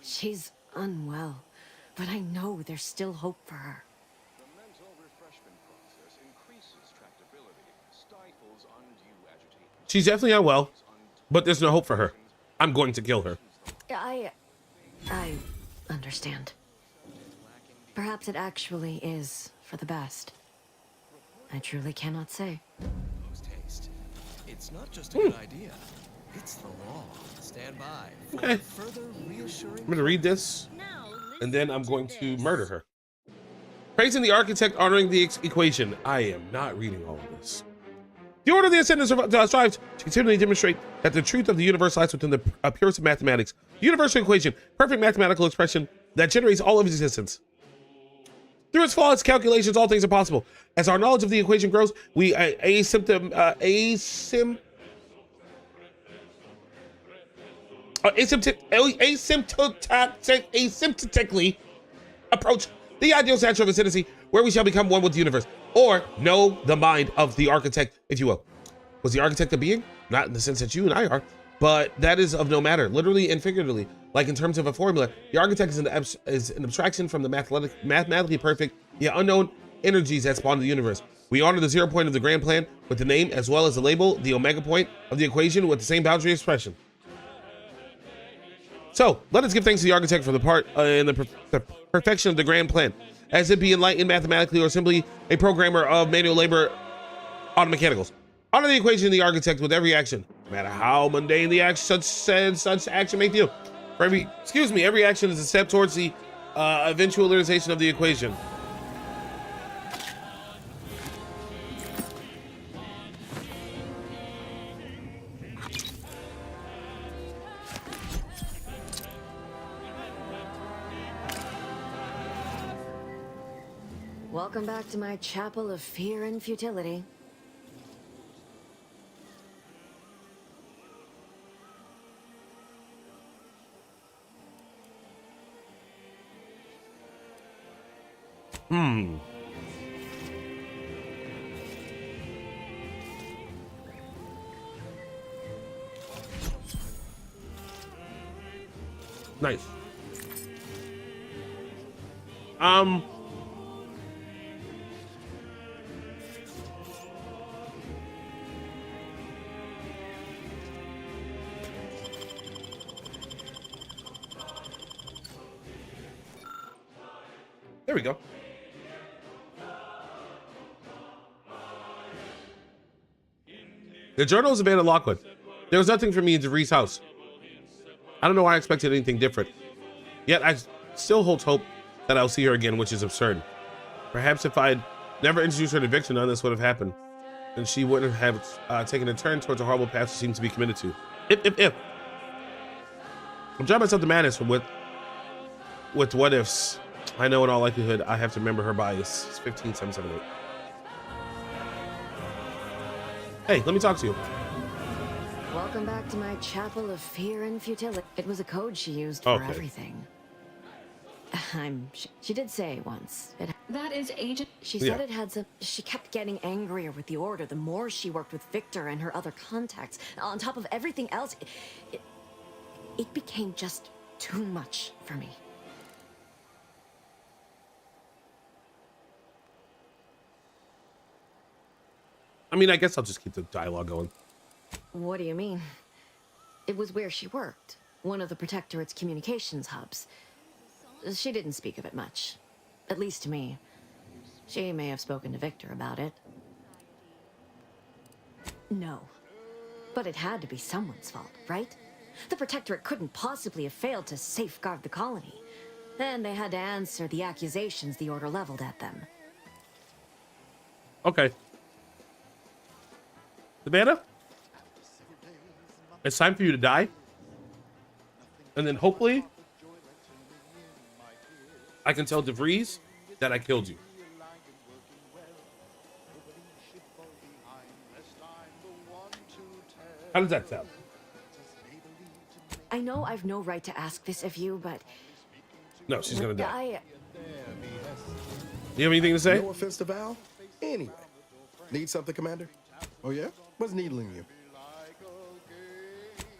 She's unwell, but I know there's still hope for her. The mental refreshment process increases tractability, stifles undue agitation. She's definitely unwell, but there's no hope for her. I'm going to kill her. I understand. Perhaps it actually is for the best. I truly cannot say. Post-haste. It's not just a good idea. It's the law. Stand by for Okay. further reassuring. I'm going to read this, and then I'm going to murder her. Praising the architect, honoring the equation. I am not reading all of this. The order of the ascendants strives to continually demonstrate that the truth of the universe lies within the purest of mathematics. The universal equation, perfect mathematical expression that generates all of existence. Through its flawless calculations, all things are possible. As our knowledge of the equation grows, we asymptotically approach the ideal stature of ascendancy, where we shall become one with the universe, or know the mind of the architect, if you will. Was the architect a being? Not in the sense that you and I are, but that is of no matter, literally and figuratively. Like in terms of a formula, the architect is an abstraction from the mathematically perfect yet unknown energies that spawn the universe. We honor the 0 point of the grand plan with the name as well as the label, the omega point of the equation with the same boundary expression. So let us give thanks to the architect for the part in the perfection of the grand plan, as it be enlightened mathematically or simply a programmer of manual labor on mechanicals. Honor the equation of the architect with every action, no matter how mundane the action such action may feel. For every action is a step towards the eventualization of the equation. Welcome back to my chapel of fear and futility. Nice. There we go. The journal is abandoned Lockwood. There was nothing for me in DeVries' house. I don't know why I expected anything different. Yet I still hold hope that I'll see her again, which is absurd. Perhaps if I'd never introduced her to Victor, none of this would have happened. And she wouldn't have taken a turn towards a horrible path she seemed to be committed to. If. I'm driving myself to madness with what ifs. I know in all likelihood I have to remember her bias. It's 15778. Hey, let me talk to you. Welcome back to my chapel of fear and futility. It was a code she used for everything. She did say once. That is Agent. She said it had some. She kept getting angrier with the Order the more she worked with Victor and her other contacts. On top of everything else, it became just too much for me. I mean, I guess I'll just keep the dialogue going. What do you mean? It was where she worked, one of the Protectorate's communications hubs. She didn't speak of it much, at least to me. She may have spoken to Victor about it. No, but it had to be someone's fault, right? The Protectorate couldn't possibly have failed to safeguard the colony. Then they had to answer the accusations the Order leveled at them. Okay. Savannah? It's time for you to die. And then hopefully I can tell DeVries that I killed you. How does that sound? I know I've no right to ask this of you, but... No, she's gonna die. I... You have anything to say? No offense to Val. Anyway. Need something, Commander? Oh, yeah? What's needling you?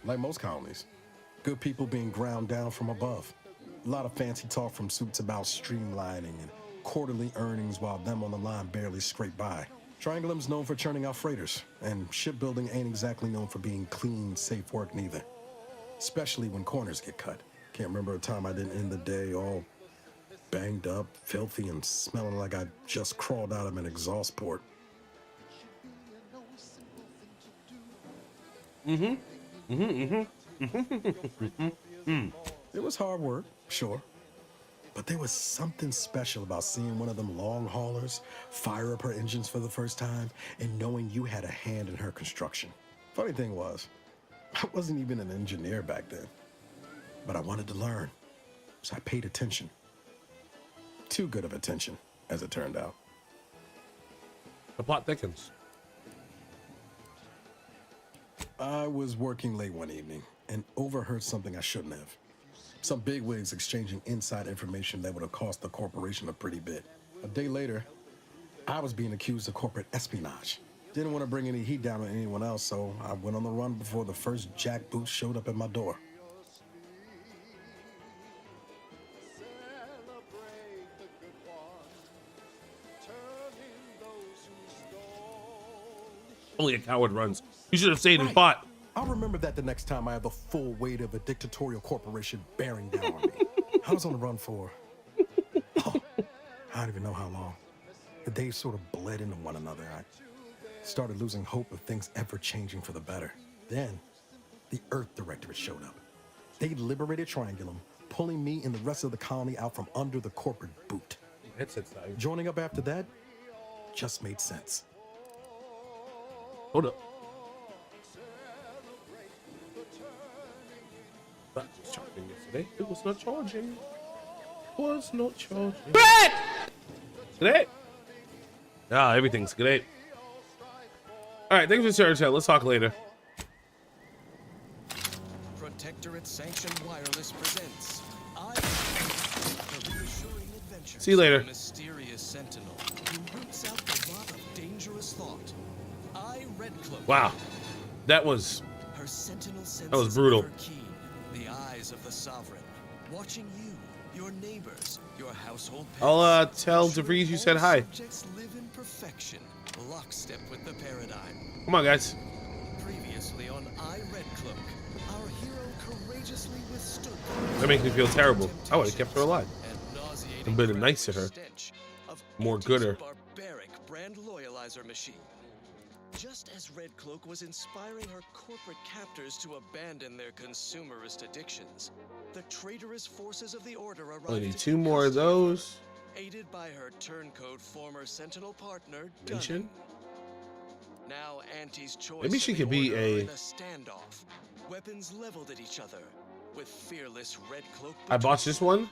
Like most colonies. Good people being ground down from above. A lot of fancy talk from suits about streamlining and quarterly earnings while them on the line barely scrape by. Triangulum's known for churning out freighters, and shipbuilding ain't exactly known for being clean, safe work neither. Especially when corners get cut. Can't remember a time I didn't end the day all banged up, filthy, and smelling like I just crawled out of an exhaust port. It was hard work, sure. But there was something special about seeing one of them long haulers fire up her engines for the first time and knowing you had a hand in her construction. Funny thing was, I wasn't even an engineer back then. But I wanted to learn, so I paid attention. Too good of attention, as it turned out. The plot thickens. I was working late one evening and overheard something I shouldn't have. Some bigwigs exchanging inside information that would have cost the corporation a pretty bit. A day later, I was being accused of corporate espionage. Didn't want to bring any heat down on anyone else, so I went on the run before the first jackboot showed up at my door. Only a coward runs. You should have stayed and fought. I'll remember that the next time I have the full weight of a dictatorial corporation bearing down on me. I was on the run for, I don't even know how long. The days sort of bled into one another. I started losing hope of things ever changing for the better. Then, the Earth Directorate showed up. They liberated Triangulum, pulling me and the rest of the colony out from under the corporate boot. Joining up after that just made sense. Hold up. That was charging yesterday. It was not charging. Was not charging. Great! Great. Ah, everything's great. All right, thanks for sharing, chat. Let's talk later. Protectorate Sanctioned Wireless presents the reassuring adventure. See you later. A mysterious sentinel who roots out the rot of dangerous thought. Redcloak. Wow, that was brutal. Keen, the eyes of the sovereign, watching you, your neighbors, your household pets. I'll tell DeVries you said hi. Subjects live in perfection, lockstep with the paradigm. Come on, guys. Previously on Redcloak, our hero courageously withstood. That makes me feel terrible. I would have kept her alive. And been nice to her. More gooder. Barbaric brand loyalizer machine. Just as Redcloak was inspiring her corporate captors to abandon their consumerist addictions, the traitorous forces of the Order arrived. I need 2 more of those. Aided by her turncoat former Sentinel partner, Duncan. Now Auntie's choice. Maybe she could be a standoff. Weapons leveled at each other, with fearless Redcloak. I botched this one.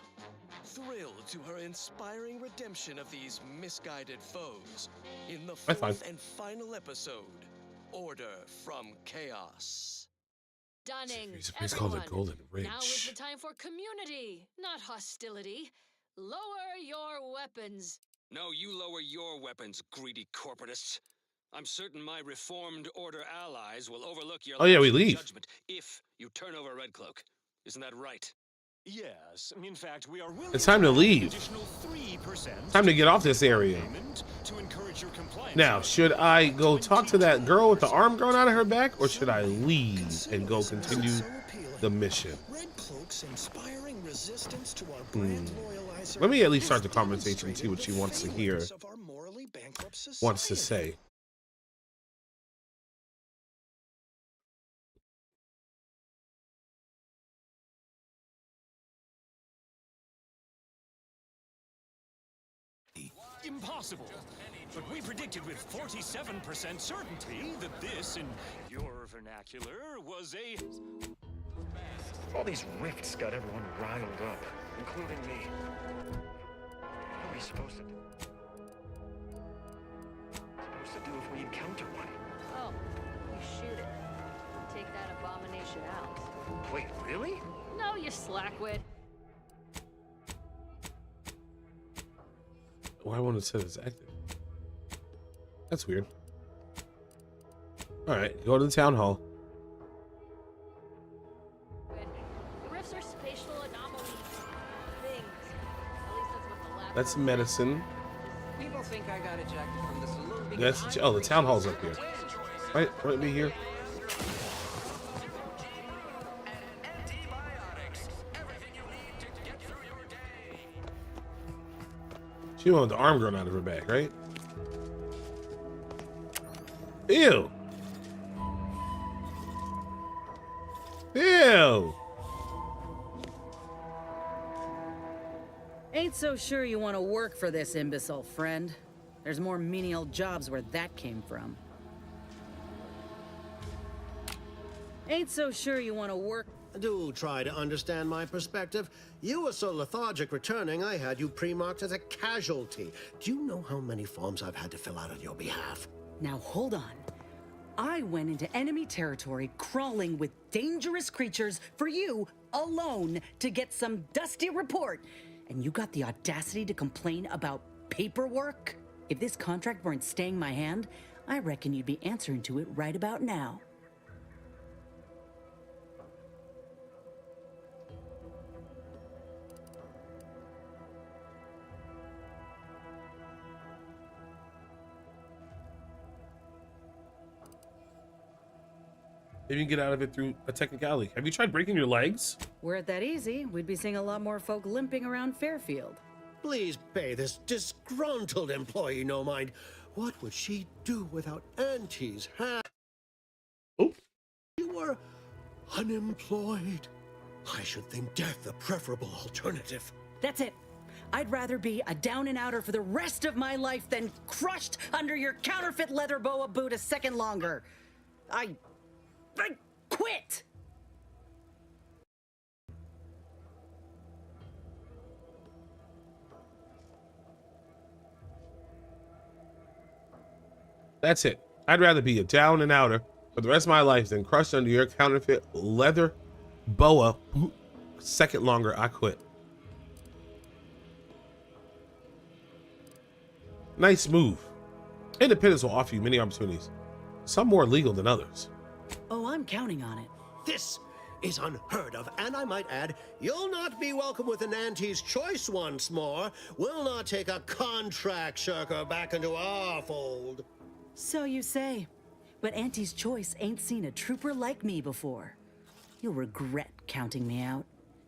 Thrilled to her inspiring redemption of these misguided foes in the That's fine. 4th and final episode, Order from Chaos. Stunning. Please call it Golden Ridge. Now is the time for community, not hostility. Lower your weapons. No, you lower your weapons, greedy corporatists. I'm certain my reformed Order allies will overlook your we leave. judgment if you turn over Redcloak. Isn't that right? Yes, in fact, we are willing. It's time to leave. Additional 3% Time to get off this area. to encourage your compliance. Now, should I go talk to that girl with the arm growing out of her back, or should I leave and go continue the mission? Redcloak's inspiring resistance to our brand loyalizer. Let me at least start the conversation and see what she wants to hear, wants to say. impossible. But we predicted with 47% certainty that this, in your vernacular, was a... All these rifts got everyone riled up, including me. What are we supposed to do? If we encounter one? Oh, you shoot it. Take that abomination out. Wait, really? No, you slackwit. Why won't it say it's active? That's weird. Alright, go to the town hall. Rifts are spatial anomaly things. At least that's what the lab. That's medicine. People think I got ejected from the saloon because That's I oh, the town hall's up here. Right me here. She wanted the arm grown out of her back, right? Ew. Ew. Ain't so sure you want to work for this imbecile, friend. There's more menial jobs where that came from. Ain't so sure you want to work... Do try to understand my perspective. You were so lethargic returning, I had you pre-marked as a casualty. Do you know how many forms I've had to fill out on your behalf? Now hold on. I went into enemy territory crawling with dangerous creatures for you alone to get some dusty report. And you got the audacity to complain about paperwork? If this contract weren't staying my hand, I reckon you'd be answering to it right about now. Maybe you can get out of it through a technicality. Have you tried breaking your legs? Were it that easy, we'd be seeing a lot more folk limping around Fairfield. Please pay this disgruntled employee no mind. What would she do without Auntie's hand? Oh. You were unemployed. I should think death the preferable alternative. That's it. I'd rather be a down and outer for the rest of my life than crushed under your counterfeit leather boa boot a second longer. I quit! That's it. I'd rather be a down and outer for the rest of my life than crushed under your counterfeit leather boa boot. A second longer, I quit. Nice move. Independence will offer you many opportunities, some more legal than others. Oh, I'm counting on it. This is unheard of, and I might add, you'll not be welcome with an Auntie's choice once more. We'll not take a contract shirker back into our fold. So you say, but Auntie's choice ain't seen a trooper like me before. You'll regret counting me out.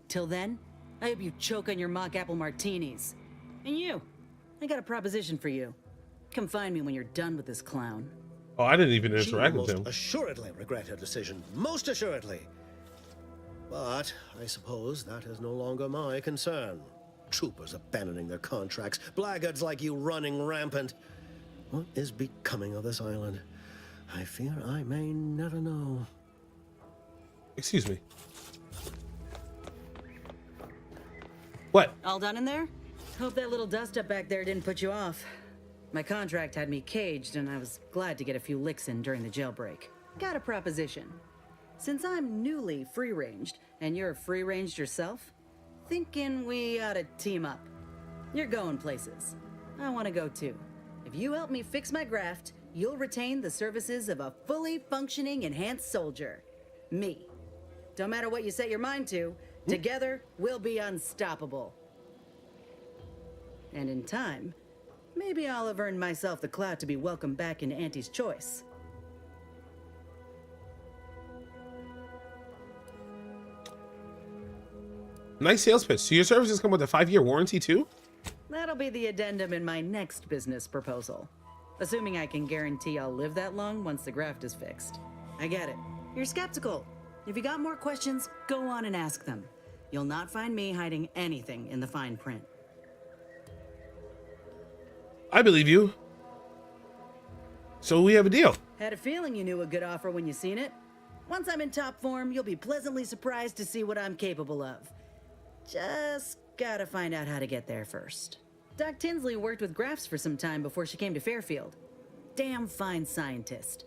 Till then, I hope you choke on your mock apple martinis. And you, I got a proposition for you. Come find me when you're done with this clown. Oh, I didn't even interact with him. Most assuredly regret her decision. Most assuredly. But I suppose that is no longer my concern. Troopers abandoning their contracts. Blackguards like you running rampant. What is becoming of this island? I fear I may never know. Excuse me. What? All done in there? Hope that little dust up back there didn't put you off. My contract had me caged, and I was glad to get a few licks in during the jailbreak. Got a proposition. Since I'm newly free-ranged, and you're free-ranged yourself, thinking we ought to team up. You're going places. I want to go too. If you help me fix my graft, you'll retain the services of a fully functioning enhanced soldier. Me. Don't matter what you set your mind to, together we'll be unstoppable. And in time, maybe I'll have earned myself the clout to be welcomed back into Auntie's choice. Nice sales pitch. So your services come with a 5-year warranty too? That'll be the addendum in my next business proposal. Assuming I can guarantee I'll live that long once the graft is fixed. I get it. You're skeptical. If you got more questions, go on and ask them. You'll not find me hiding anything in the fine print. I believe you. So we have a deal. Had a feeling you knew a good offer when you seen it. Once I'm in top form, you'll be pleasantly surprised to see what I'm capable of. Just gotta find out how to get there first. Doc Tinsley worked with Grafs for some time before she came to Fairfield. Damn fine scientist.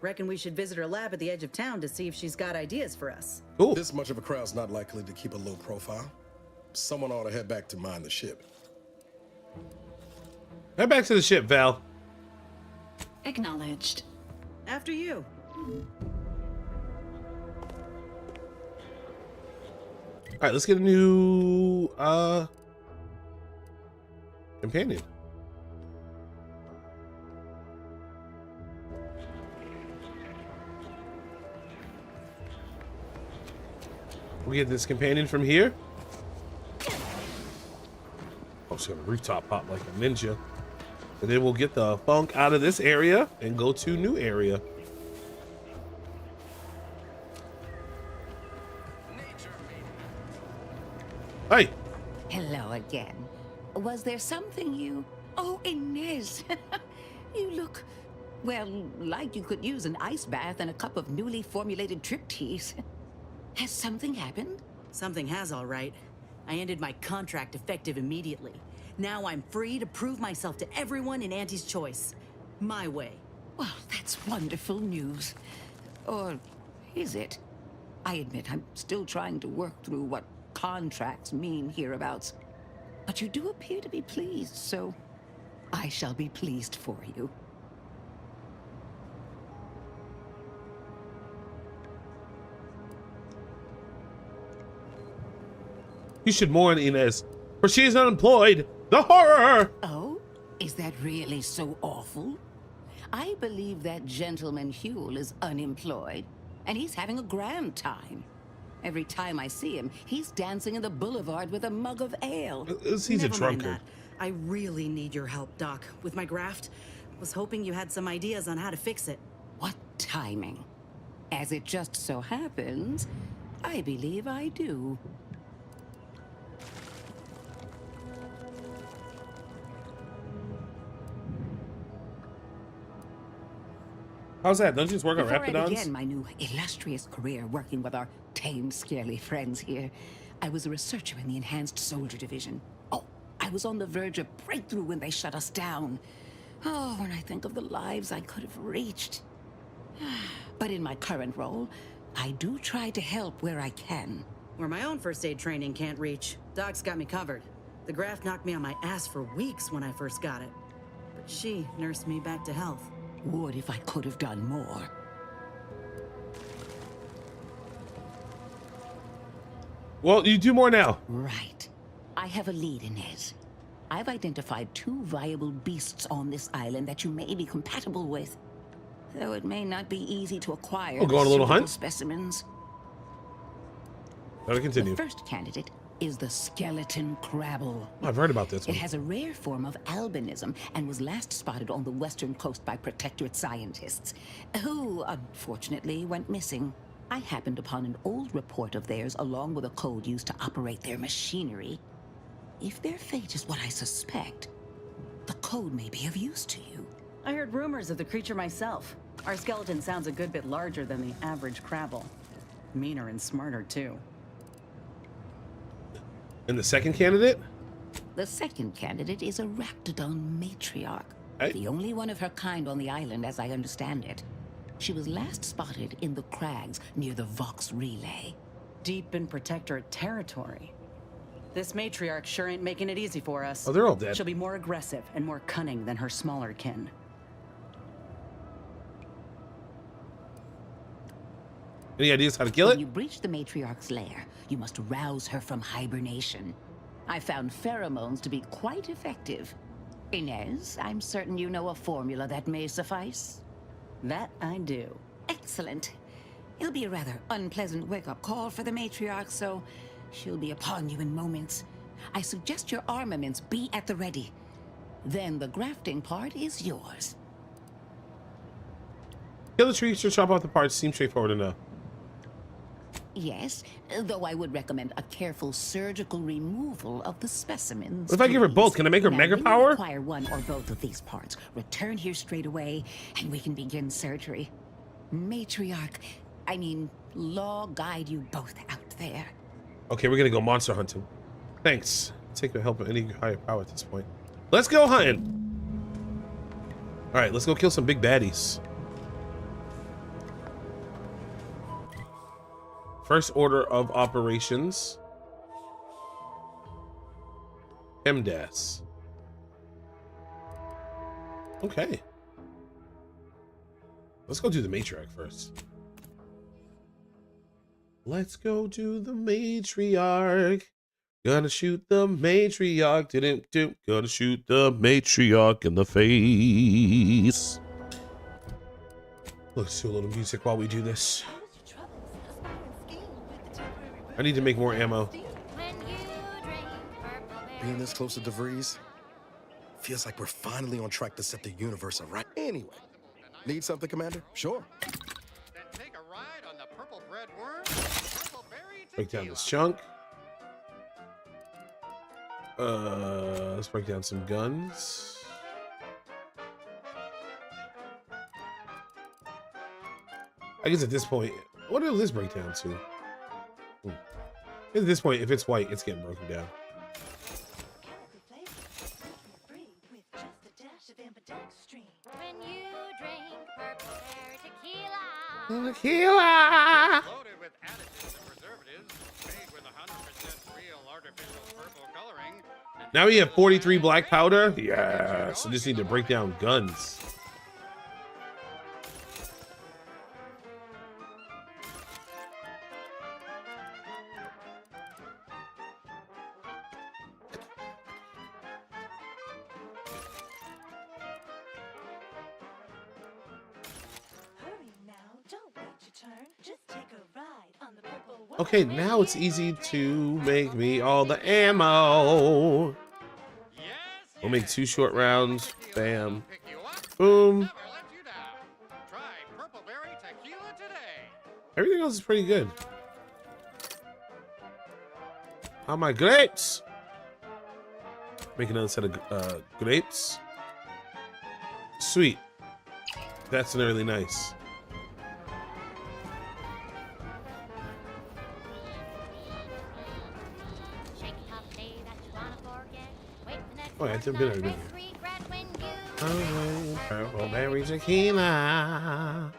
Reckon we should visit her lab at the edge of town to see if she's got ideas for us. Ooh. This much of a crowd's not likely to keep a low profile. Someone ought to head back to mind the ship. Head back to the ship, Val. Acknowledged. After you. All right, let's get a new companion. We get this companion from here. Oh, she's gonna rooftop pop like a ninja. And then we'll get the funk out of this area and go to new area. Hey. Hello again. Was there something you... Oh, Inez. You look, well, like you could use an ice bath and a cup of newly formulated trip teas. Has something happened? Something has, all right. I ended my contract effective immediately. Now I'm free to prove myself to everyone in Auntie's Choice. My way. Well, that's wonderful news. Or is it? I admit I'm still trying to work through what contracts mean hereabouts. But you do appear to be pleased, so I shall be pleased for you. You should mourn Inez, for she is unemployed. The horror! Oh? Is that really so awful? I believe that gentleman Huel is unemployed, and he's having a grand time. Every time I see him, he's dancing in the boulevard with a mug of ale. He's a Never mind drunkard. that. I really need your help, Doc, with my graft. Was hoping you had some ideas on how to fix it. What timing? As it just so happens, I believe I do. How's that? Don't you just work on Before I Raptidons? began my new illustrious career working with our tame, scaly friends here, I was a researcher in the Enhanced Soldier Division. Oh, I was on the verge of breakthrough when they shut us down. Oh, when I think of the lives I could have reached. But in my current role, I do try to help where I can. Where my own first aid training can't reach, Doc's got me covered. The graft knocked me on my ass for weeks when I first got it. But she nursed me back to health. Would if I could have done more. Well, you do more now. Right. I have a lead, Inez. I've identified 2 viable beasts on this island that you may be compatible with. Though it may not be easy to acquire. Oh, go on a little suitable hunt? Specimens. Gotta continue. The first candidate is the skeleton crabble. I've heard about this It one. has a rare form of albinism and was last spotted on the western coast by protectorate scientists, who unfortunately went missing. I happened upon an old report of theirs along with a code used to operate their machinery. If their fate is what I suspect, the code may be of use to you. I heard rumors of the creature myself. Our skeleton sounds a good bit larger than the average crabble. Meaner and smarter, too. And the second candidate? The second candidate is a Raptidon matriarch, the only one of her kind on the island as I understand it. She was last spotted in the crags near the Vox Relay. Deep in protectorate territory. This matriarch sure ain't making it easy for us. Oh, they're all dead. She'll be more aggressive and more cunning than her smaller kin. Any ideas how to kill When it? you breach the matriarch's lair, you must rouse her from hibernation. I found pheromones to be quite effective. Inez, I'm certain you know a formula that may suffice. That I do. Excellent. It'll be a rather unpleasant wake-up call for the matriarch, so she'll be upon you in moments. I suggest your armaments be at the ready. Then the grafting part is yours. Kill the trees or chop off the parts seems straightforward enough. Yes, though I would recommend a careful surgical removal of the specimens. What if I give her both? Can I make her Now, mega when you power? acquire one or both of these parts, return here straight away, and we can begin surgery. Matriarch, I mean, Law guide you both out there. Okay, we're gonna go monster hunting. Thanks. Take the help of any higher power at this point. Let's go hunting. All right, let's go kill some big baddies. First order of operations. MDAS. Okay. Let's go do the matriarch first. Let's go do the matriarch. Gonna shoot the matriarch. Gonna shoot the matriarch in the face. Let's do a little music while we do this. I need to make more ammo. Being this close to DeVries feels like we're finally on track to set the universe right. Anyway, need something, Commander? Sure. Break down this chunk. Let's break down some guns. I guess at this point, what did this break down to? At this point, if it's white, it's getting broken down. Tequila. Loaded with additives and preservatives, made with 100% real artificial purple coloring. Now we have 43 black powder. Yeah, so just need to break down guns. Okay, now it's easy to make me all the ammo. We'll make 2 short rounds. Bam. Boom. Everything else is pretty good. How my grapes? Make another set of grapes. Sweet. That's really nice. Oh, I haven't been over here. Purple berry tequila.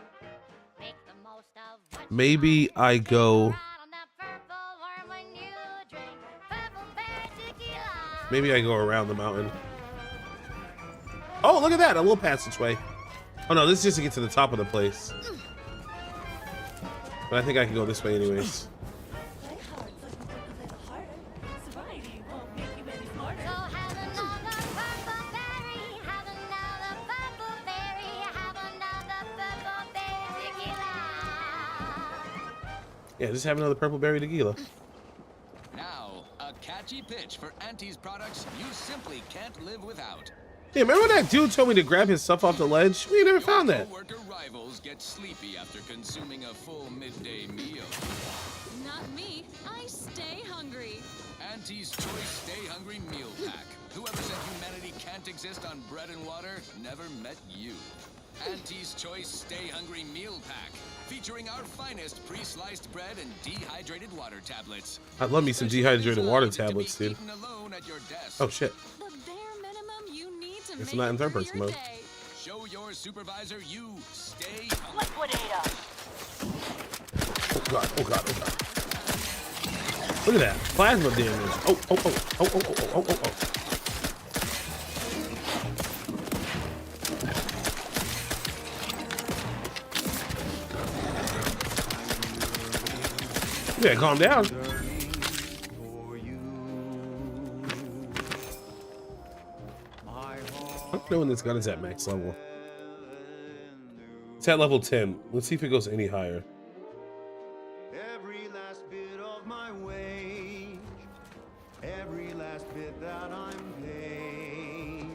Maybe I go. Maybe I go around the mountain. Oh, look at that! A little passageway. Oh no, this is just to get to the top of the place. But I think I can go this way anyways. Yeah, just have another purple berry tequila. Now, a catchy pitch for Auntie's products you simply can't live without. Yeah, remember when that dude told me to grab his stuff off the ledge? We never found that. Worker rivals get sleepy after consuming a full midday meal. Not me. I stay hungry. Auntie's Choice Stay Hungry Meal Pack. Whoever said humanity can't exist on bread and water never met you. Auntie's Choice Stay Hungry Meal Pack, featuring our finest pre-sliced bread and dehydrated water tablets. I love me some dehydrated water tablets, dude. Oh shit. The bare minimum you need to It's make not in it third through person your mode. day. Show your supervisor you stay hungry. Liquidator. Oh god, oh god, oh god. Look at that. Plasma damage. Oh. Yeah, calm down. I don't know when this gun is at max level. It's at level 10. Let's see if it goes any higher. Every last bit of my wage, every last bit that I'm paid,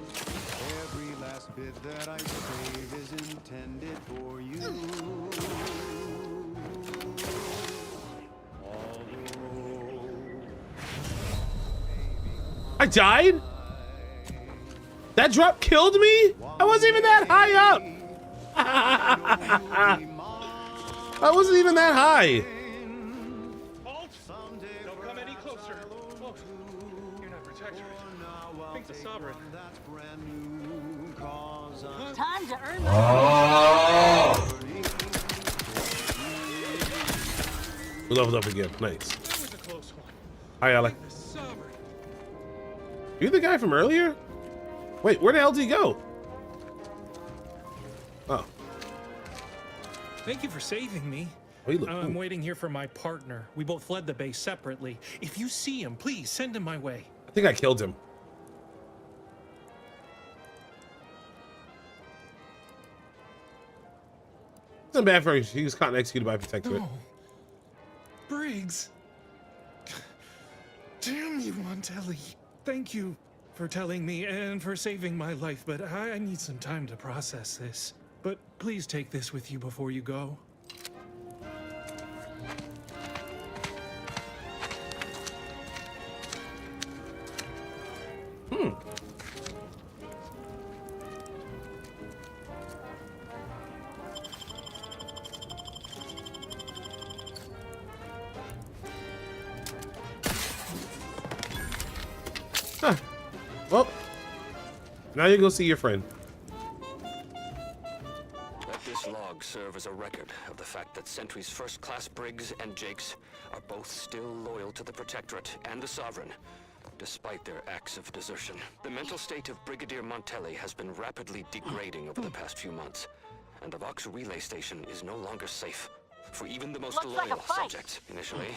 every last bit that I save is intended for you. I died? That drop killed me? I wasn't even that high up. I wasn't even that high. Halt! Don't come any closer. Oh, you're not protector. Think the sovereign. Time to earn We leveled up again. Nice. That was a close one. Hi, Alec. The sovereign. You the guy from earlier? Wait, where the hell did he go? Oh. Thank you for saving me. Oh, you look I'm cool. waiting here for my partner. We both fled the base separately. If you see him, please send him my way. I think I killed him. It's not bad for him. He was caught and executed by Protectorate. No. Briggs. Damn you, Montelli. Thank you for telling me and for saving my life, but I need some time to process this. But please take this with you before you go. Huh. Well, now you go see your friend. Let this log serve as a record of the fact that Sentry's first-class Briggs and Jakes are both still loyal to the Protectorate and the Sovereign, despite their acts of desertion. The mental state of Brigadier Montelli has been rapidly degrading over the past few months, and the Vox relay station is no longer safe for even the most loyal subjects. Initially,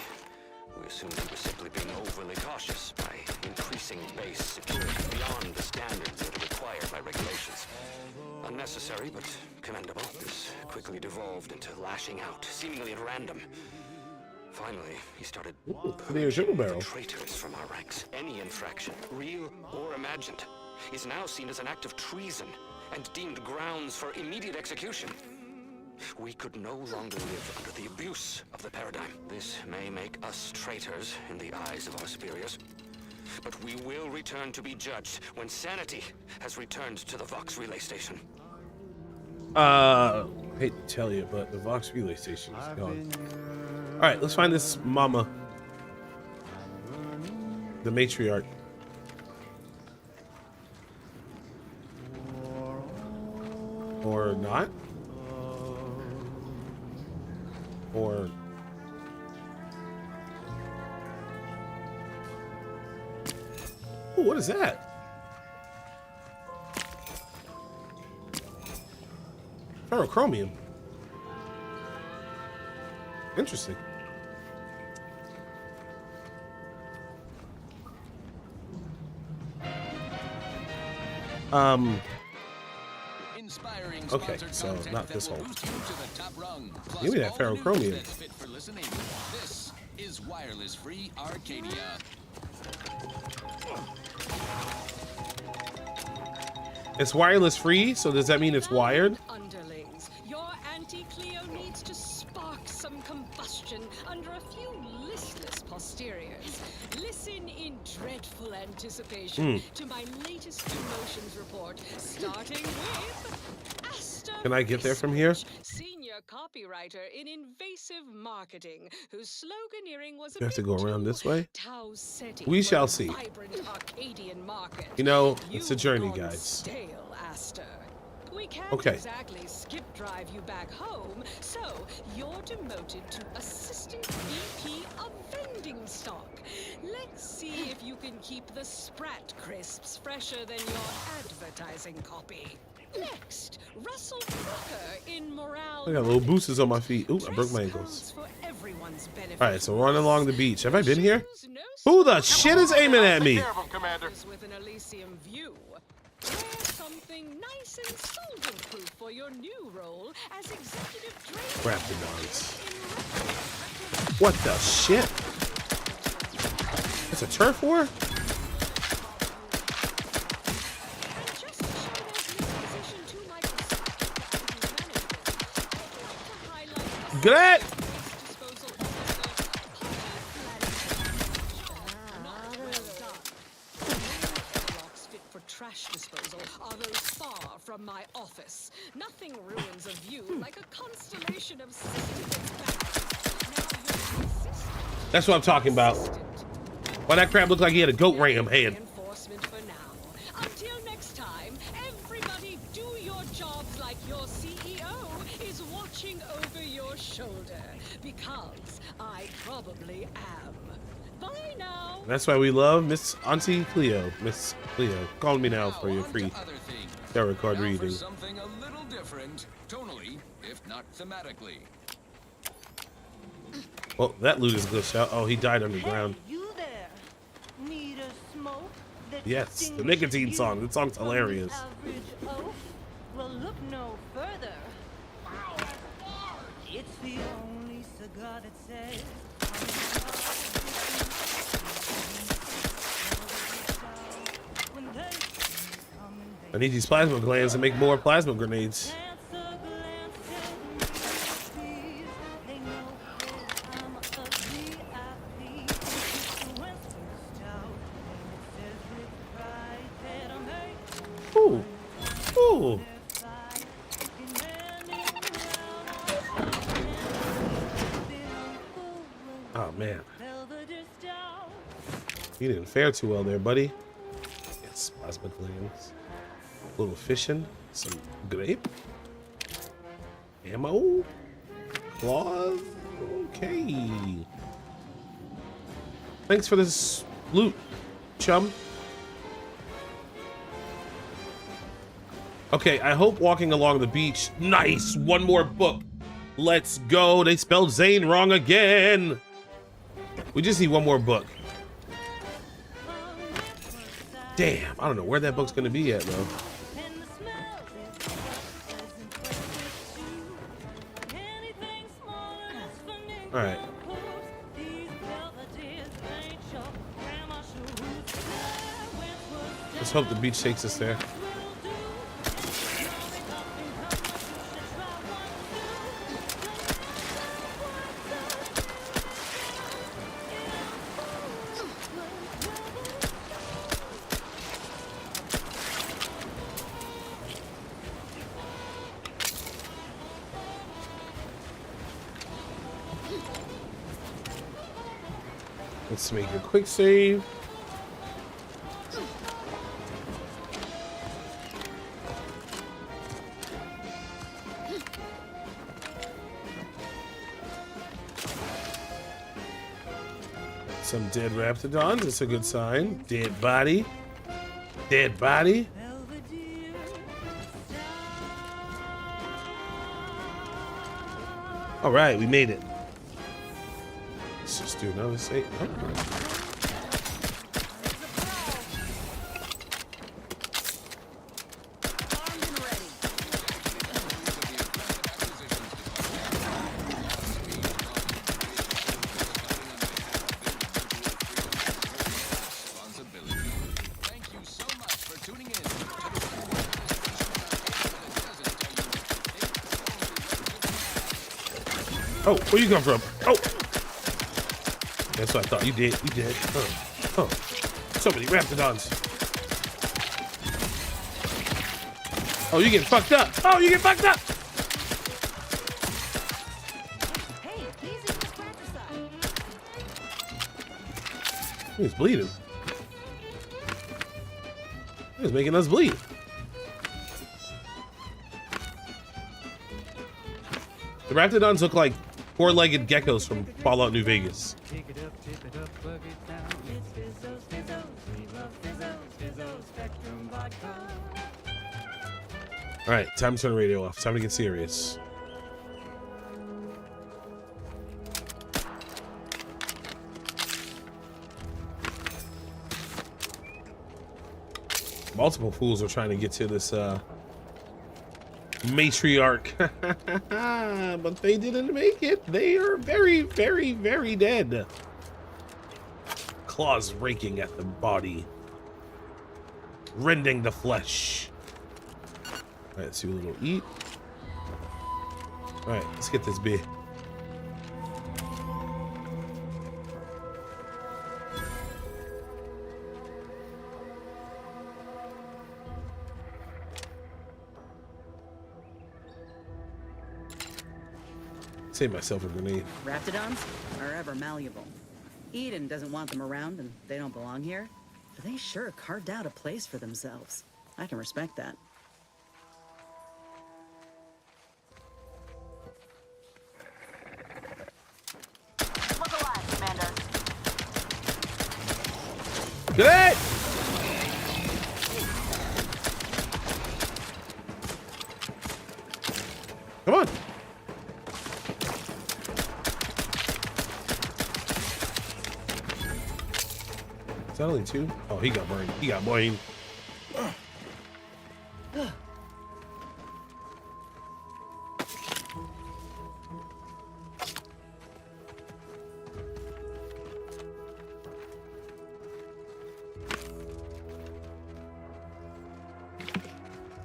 we assumed he was simply being overly cautious by increasing base security beyond the standards that are required by regulations. Unnecessary, but commendable. This quickly devolved into lashing out, seemingly at random. Finally, he started Triple barrel. traitors from our ranks. Any infraction, real or imagined, is now seen as an act of treason and deemed grounds for immediate execution. We could no longer live under the abuse of the paradigm. This may make us traitors in the eyes of our superiors, but we will return to be judged when sanity has returned to the Vox relay station. Hate to tell you, but the Vox relay station is gone. All right, let's find this mama, the matriarch. Or not? Or ooh, what is that? Ferrochromium. Interesting. Okay, so not this one. Give me that ferrochromium. This is wireless free Arcadia. It's wireless free, so does that mean it's wired? Underlings, your anti-Cleo needs to spark some combustion under a few listless posteriors. Listen in dreadful anticipation to my latest emotions report, starting with Asta. Can I get there from here? Senior copywriter in invasive marketing, whose sloganeering was You have to go around this way? Tau Ceti We for shall the see. vibrant Arcadian market. You know, it's a You've journey, gone guys. Stale, Asta. We can't Okay. exactly skip drive you back home, so you're demoted to assistant VP of vending stock. Let's see if you can keep the Sprat crisps fresher than your advertising copy. Next, Russell Crocker in morale. I got little boosters on my feet. Ooh, I broke my ankles. For everyone's benefit. All right, so running along the beach. Have I been here? Who the shit is aiming at me? With an Elysium view. Wear something nice and solvent-proof for your new role as executive trainer. Raptidons. What the shit? It's a turf war? Good. from my office. Nothing ruins a view like a constellation of systems. That's what I'm talking about. Why that crab looked like he had a goat ram head? Enforcement for now. Until next time, everybody do your jobs like your CEO is watching over your shoulder. Because I probably am. Bye now. That's why we love Miss Auntie Cleo. Miss Cleo, call me now for your free tarot card reading. Something a little different, tonally, if not thematically. Well, that loot is glitched out. Oh, he died underground. You there? Need a smoke? That Yes, the nicotine song. That song's hilarious. average oaf? Well, look no further. It's the only cigar that says. I need these plasma glands to make more plasma grenades. Ooh. Ooh. Oh man. You didn't fare too well there, buddy. Yes, plasma glands. A little fishing, some grape, ammo, claws. Okay. Thanks for this loot, chum. Okay, I hope walking along the beach. Nice, one more book. Let's go. They spelled Zane wrong again. We just need one more book. Damn, I don't know where that book's gonna be at though. All right. Let's hope the beach takes us there. Let's make a quick save. Some dead raptidons, that's a good sign. Dead body. Dead body. All right, we made it. Let's just do another save. Oh. Oh, where you come from? Oh, that's what I thought. You did. You did. Oh, so many raptidons. Oh, you getting fucked up. Oh, you get fucked up. He's bleeding. He's making us bleed. The raptidons look like four-legged geckos from Fallout New Vegas. All right, time to turn the radio off. Time to get serious. Multiple fools are trying to get to this matriarch, but they didn't make it. They are very, very, very dead. Claws raking at the body, rending the flesh. All right, let's see what we'll eat. All right, let's get this bit. Save myself a grenade. Raptidons are ever malleable. Eden doesn't want them around and they don't belong here, but they sure carved out a place for themselves. I can respect that. Look alive, Commander. Good! Come on. Is that only 2? Oh, he got burned. He got burned.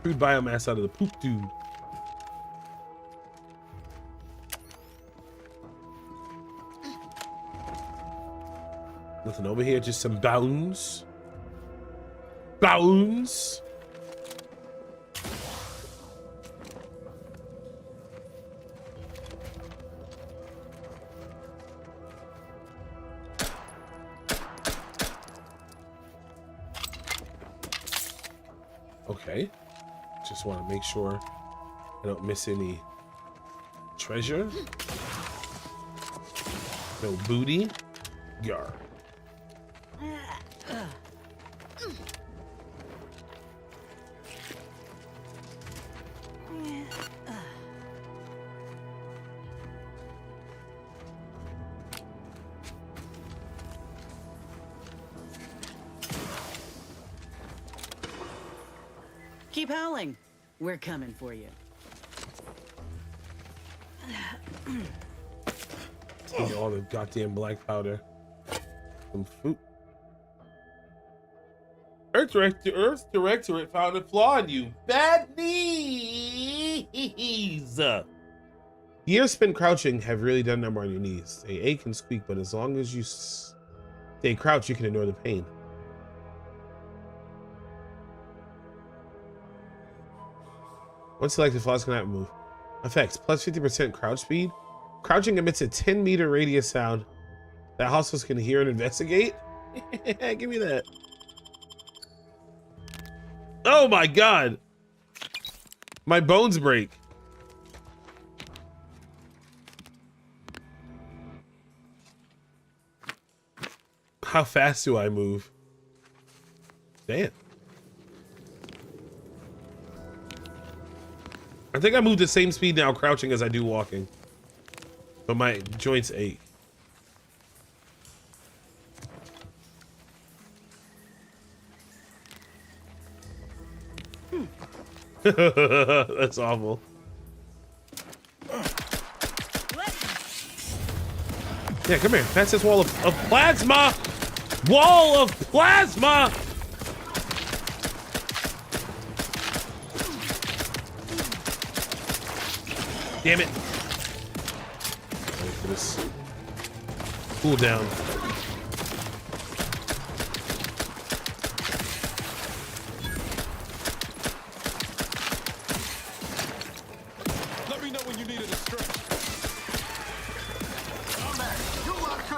Food biomass out of the poop dude. Nothing over here, just some bones. Bones. Okay. Just want to make sure I don't miss any treasure. No booty. Yar. Keep howling. We're coming for you. All the goddamn black powder. Some food. Earth Directorate found a flaw in you. Bad knees. Years spent crouching have really done a number on your knees. They ache and squeak, but as long as you stay crouched, you can ignore the pain. Once selected, flaws cannot move. Effects: plus 50% crouch speed. Crouching emits a 10-meter radius sound that hostiles can hear and investigate. Give me that. Oh my god! My bones break. How fast do I move? Damn. I think I move the same speed now crouching as I do walking. But my joints ache. That's awful. Yeah, come here. That's this wall of plasma! Wall of plasma! Damn it. Wait for this. Cool down. Let me know when you needed a stretch.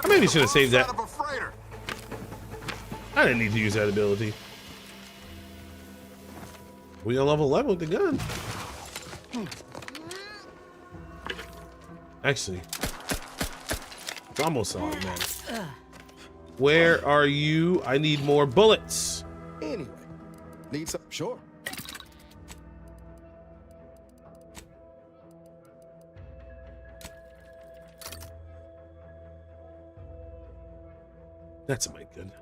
I maybe should have saved that. I didn't need to use that ability. We on level 11 with the gun. Actually, it's almost automatic. Where are you? I need more bullets. Anyway, need some? Sure. That's a mic gun.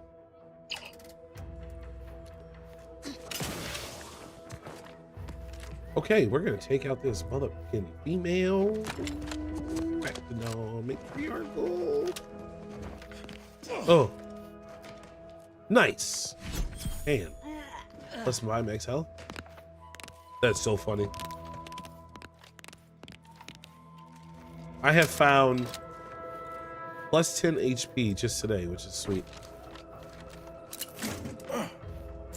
Okay, we're gonna take out this motherfucking female. No, matriarchal. Oh, nice. And plus my max health. That's so funny. I have found plus 10 HP just today, which is sweet.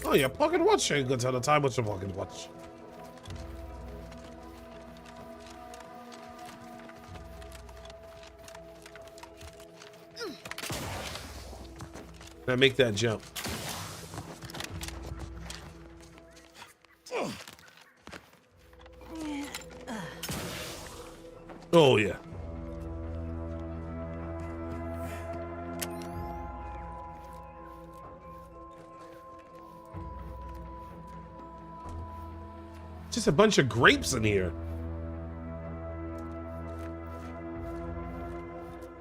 Oh, your pocket watch ain't good all the time. What's your pocket watch? Can I make that jump? Oh, yeah. Just a bunch of grapes in here.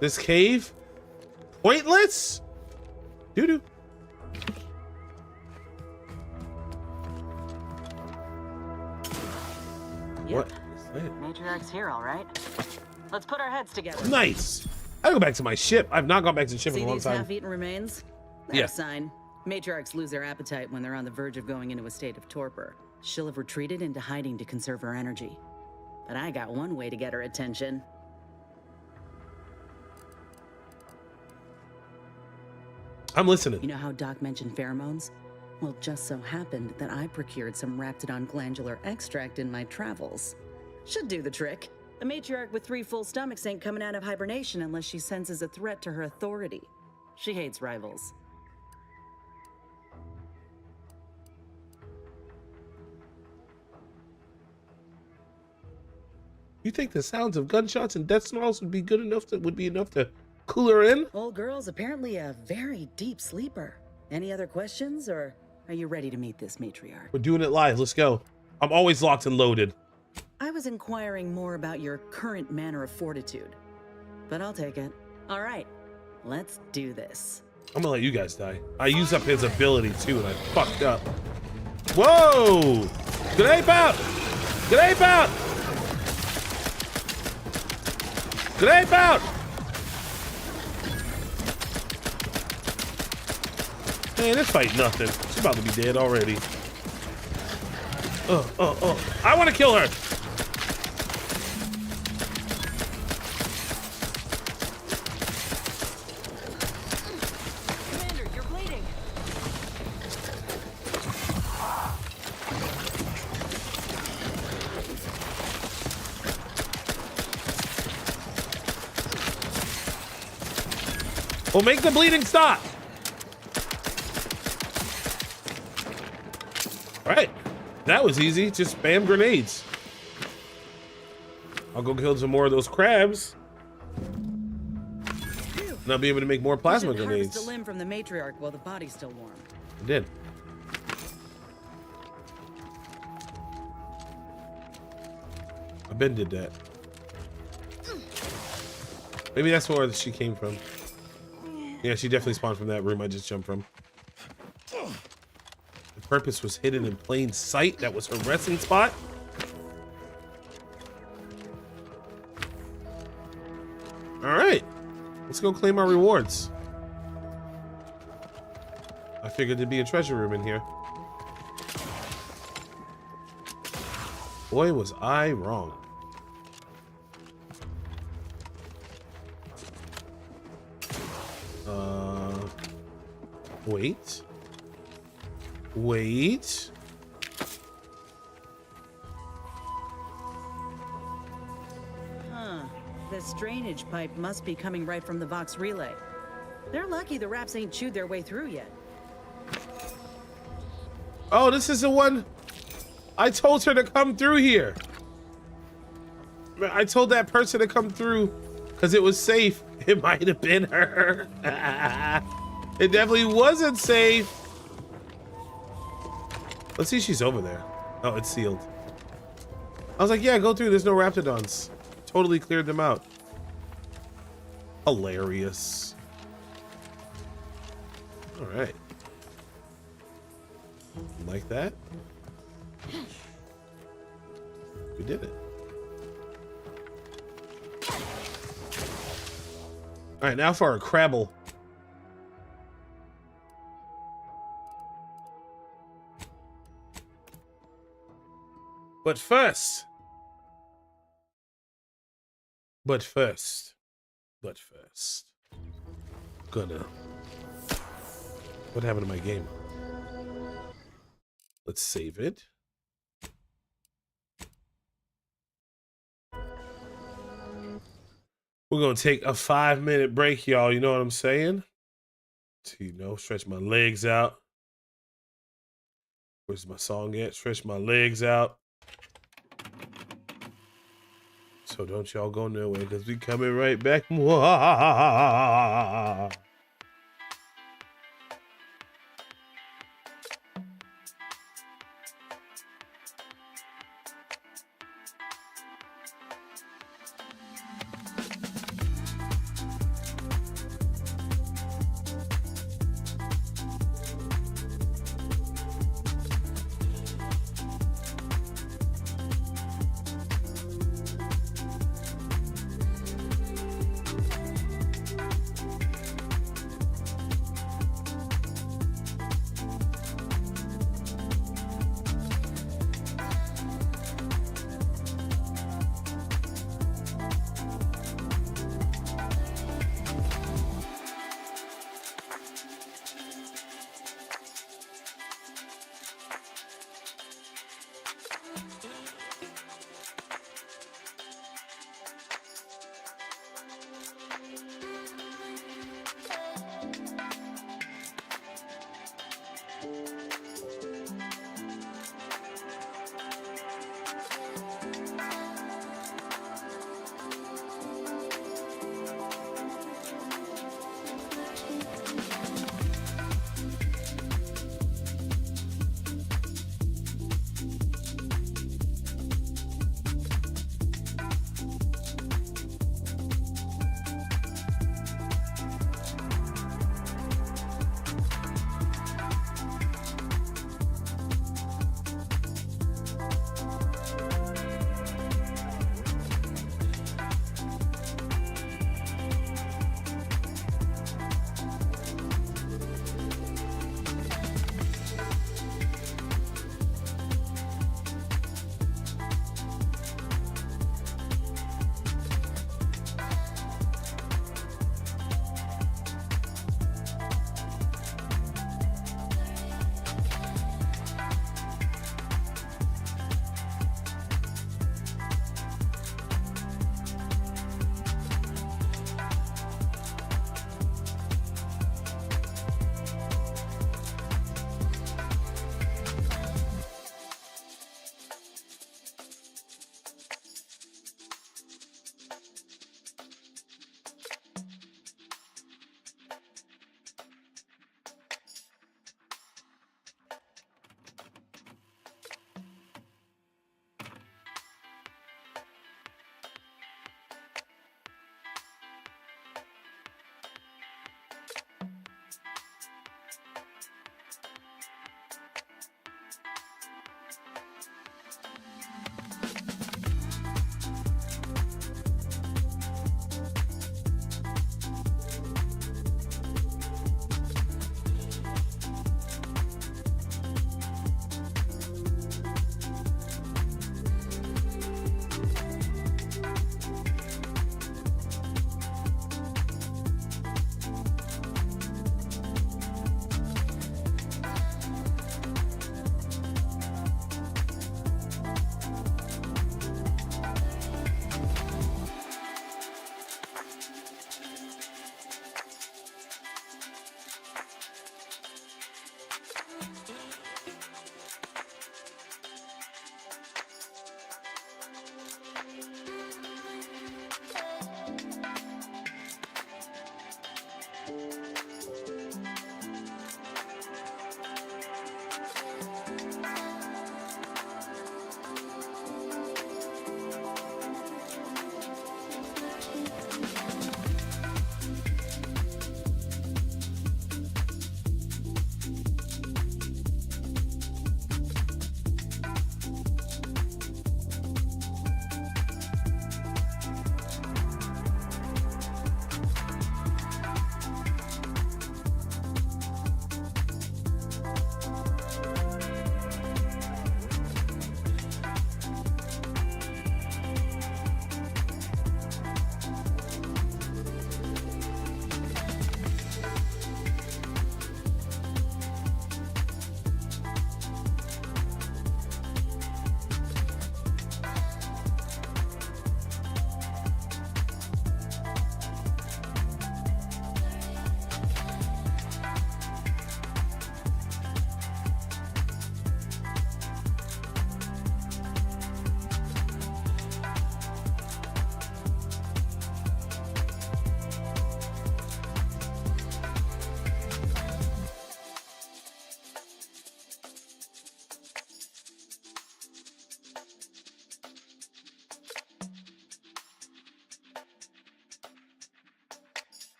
This cave? Pointless? Doo-doo. What? Matriarch's here, all right. Let's put our heads together. Nice. I go back to my ship. I've not gone back to the ship See in a long these time. half-eaten remains? That's Yeah. a sign. Matriarchs lose their appetite when they're on the verge of going into a state of torpor. She'll have retreated into hiding to conserve her energy. But I got one way to get her attention. I'm listening. You know how Doc mentioned pheromones? Well, it just so happened that I procured some Raptidon glandular extract in my travels. Should do the trick. A matriarch with 3 full stomachs ain't coming out of hibernation unless she senses a threat to her authority. She hates rivals. You think the sounds of gunshots and death snarls would be enough to cool her in? Old girl's apparently a very deep sleeper. Any other questions, or are you ready to meet this matriarch? We're doing it live. Let's go. I'm always locked and loaded. I was inquiring more about your current manner of fortitude, but I'll take it. All right, let's do this. I'm gonna let you guys die. I used up his ability too, and I fucked up. Whoa! Good ape out! Good ape out! Good ape out! Man, this fight nothing. She's about to be dead already. I want to kill her! Commander, you're bleeding. Well, make the bleeding stop! Alright. That was easy. Just spam grenades. I'll go kill some more of those crabs. And I'll be able to make more plasma grenades. Harvest a limb from the matriarch while the body's still warm. I did. I Ben did that. Maybe that's where she came from. Yeah, she definitely spawned from that room I just jumped from. The purpose was hidden in plain sight. That was her resting spot. All right, let's go claim our rewards. I figured there'd be a treasure room in here. Boy, was I wrong. Wait. Wait. Huh. This drainage pipe must be coming right from the Vox relay. They're lucky the Raps ain't chewed their way through yet. Oh, this is the one. I told her to come through here. I told that person to come through because it was safe. It might have been her. It definitely wasn't safe. Let's see if she's over there. Oh, it's sealed. I was like, yeah, go through. There's no Raptidons. Totally cleared them out. Hilarious. All right. Like that? We did it. All right, now for our Crabble. But first, gonna. What happened to my game? Let's save it. We're gonna take a 5-minute break, y'all. You know what I'm saying? You know, stretch my legs out. Where's my song at? Stretch my legs out. So don't y'all go nowhere, because we coming right back.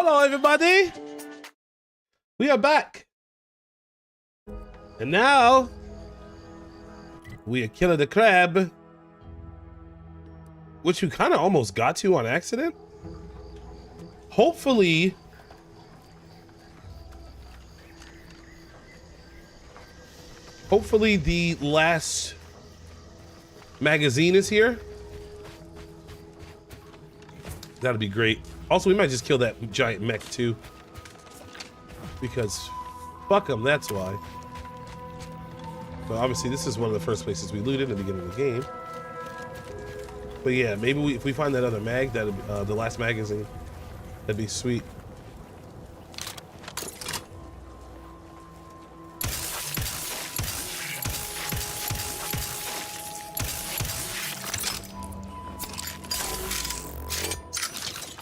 Hello, everybody. We are back. And now, we are killing the crab, which we kind of almost got to on accident. Hopefully, the last magazine is here. That'd be great. Also, we might just kill that giant mech too, because fuck them, that's why. But obviously this is one of the first places we looted in the beginning of the game. But yeah, maybe if we find that other mag, that the last magazine, that'd be sweet.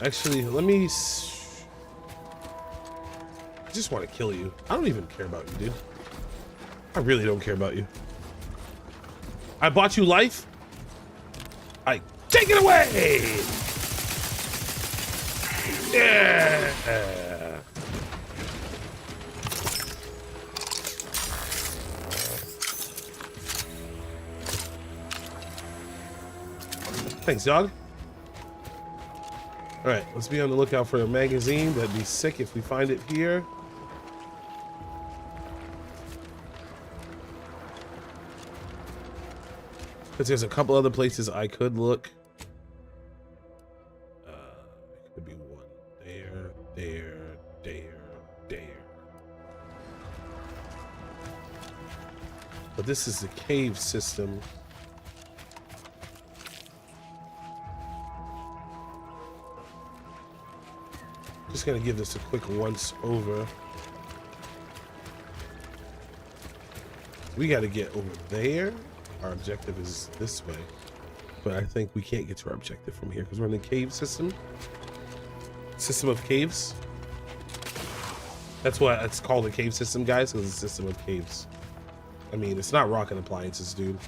Actually, let me... I just want to kill you. I don't even care about you, dude. I really don't care about you. I bought you life. I take it away! Yeah! Thanks, dog. All right, let's be on the lookout for a magazine. That'd be sick if we find it here. Because there's a couple other places I could look. Could be one there, there. But this is the cave system. Just gonna give this a quick once over. We gotta get over there. Our objective is this way, but I think we can't get to our objective from here because we're in the cave system. System of caves. That's why it's called a cave system, guys, because it's a system of caves. I mean, it's not rocket appliances, dude.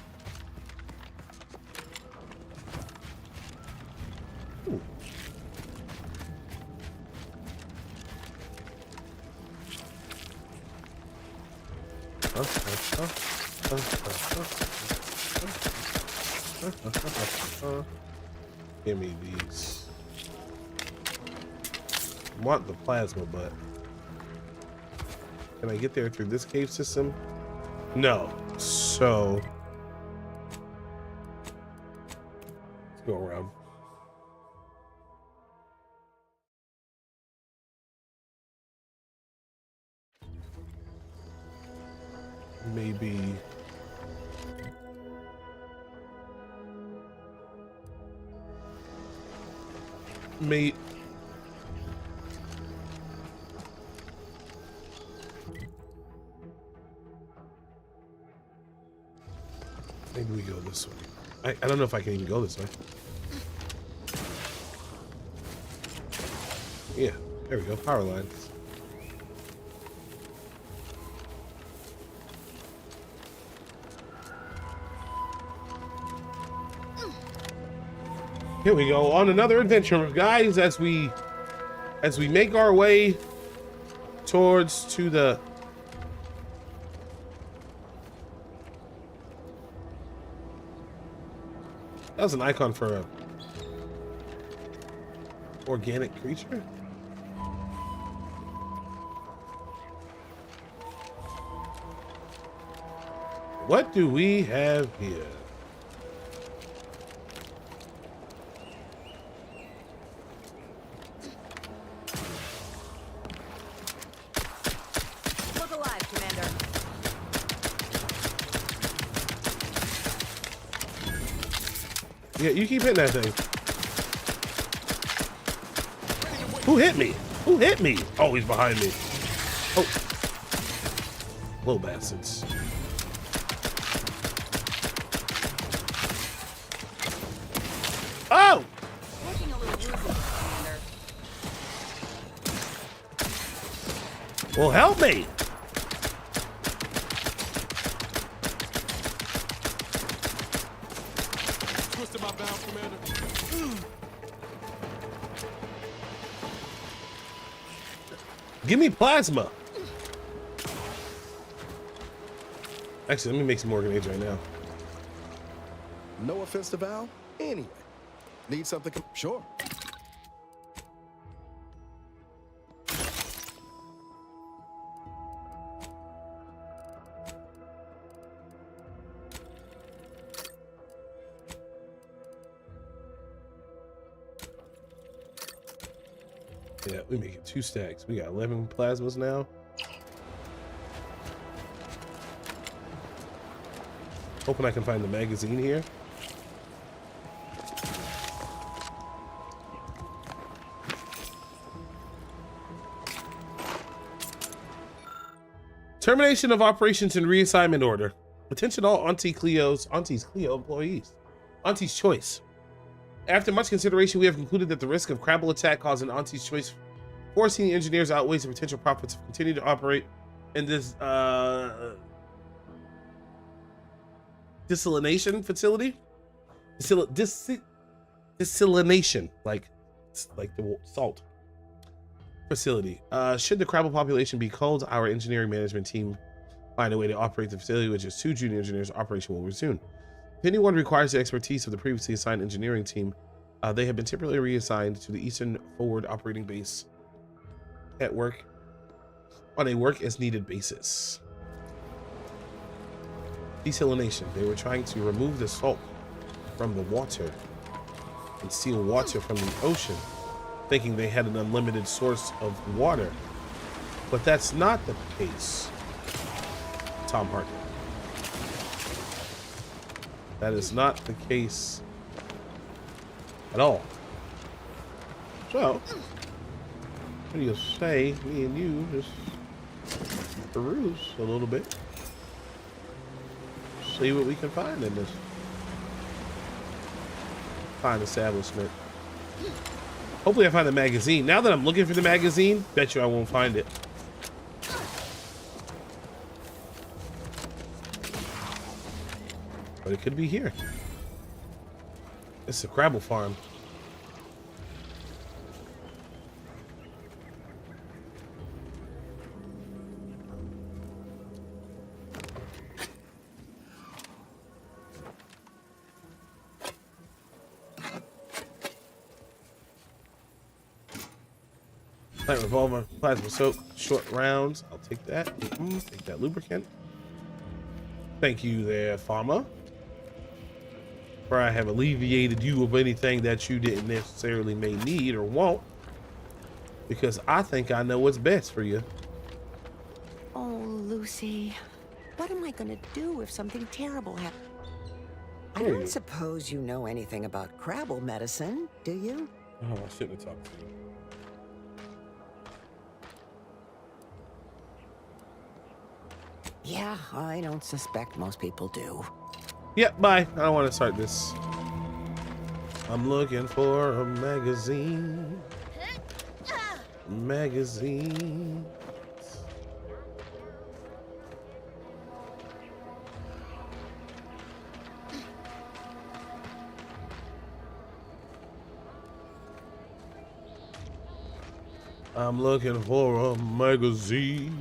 Ooh. Give me these. I want the plasma, but can I get there through this cave system? No. So let's go around. Maybe maybe we go this way. I don't know if I can even go this way. Yeah, there we go. Power lines. Here we go on another adventure, guys, as we make our way to the that was an icon for a organic creature. What do we have here? Yeah, you keep hitting that thing. Who hit me? Who hit me? Oh, he's behind me. Oh. Little bastards. Oh! Looking a little woozy, Commander. Well, help me. Twisted my bound, Commander. Give me plasma. Actually, let me make some more grenades right now. No offense to Val. Anyway, need something? Sure. Yeah, we make it 2 stacks. We got 11 plasmas now. Hoping I can find the magazine here. Termination of operations and reassignment order. Attention all Auntie's Cleo employees. Auntie's Choice. After much consideration, we have concluded that the risk of Crabble attack causing Auntie's Choice 4 senior engineers outweighs the potential profits of continuing to operate in this desalination facility. Desalination, like the salt facility. Should the Crabble population be culled, our engineering management team find a way to operate the facility, which is 2 junior engineers. Operation will resume. If anyone requires the expertise of the previously assigned engineering team, they have been temporarily reassigned to the Eastern Forward Operating Base at work on a work as needed basis. Desalination. They were trying to remove the salt from the water and steal water from the ocean, thinking they had an unlimited source of water. But that's not the case, Tom Hartman. That is not the case at all. So, what do you say me and you just peruse a little bit? See what we can find in this fine establishment. Hopefully I find the magazine. Now that I'm looking for the magazine, bet you I won't find it. But it could be here. It's a Crabble farm. Plant revolver, plasma soap, short rounds. I'll take that. Take that lubricant. Thank you there, farmer. For I have alleviated you of anything that you didn't necessarily may need or want. Because I think I know what's best for you. Oh, Lucy. What am I gonna do if something terrible happens? I don't suppose you know anything about Crabble medicine, do you? Oh, I shouldn't have talked to you. Yeah, I don't suspect most people do. Yep, bye. I don't want to start this. I'm looking for a magazine. Magazine. I'm looking for a magazine.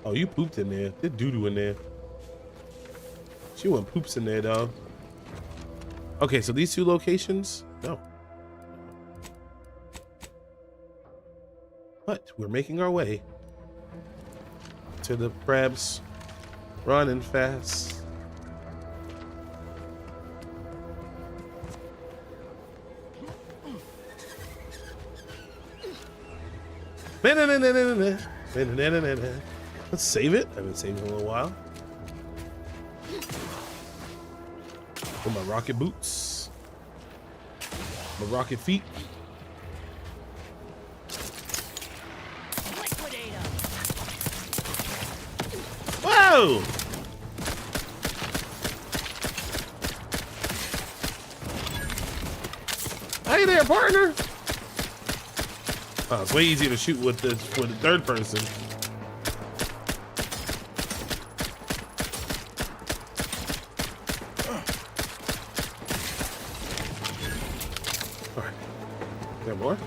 Oh, you pooped in there. There's doo-doo in there. She went poops in there, dog. Okay, so these 2 locations? No. But we're making our way to the crabs running fast. Let's save it. I've been saving it a little while. With my rocket boots. My rocket feet. Whoa! Hey there, partner. Oh, it's way easier to shoot with the third person. All right, is there more?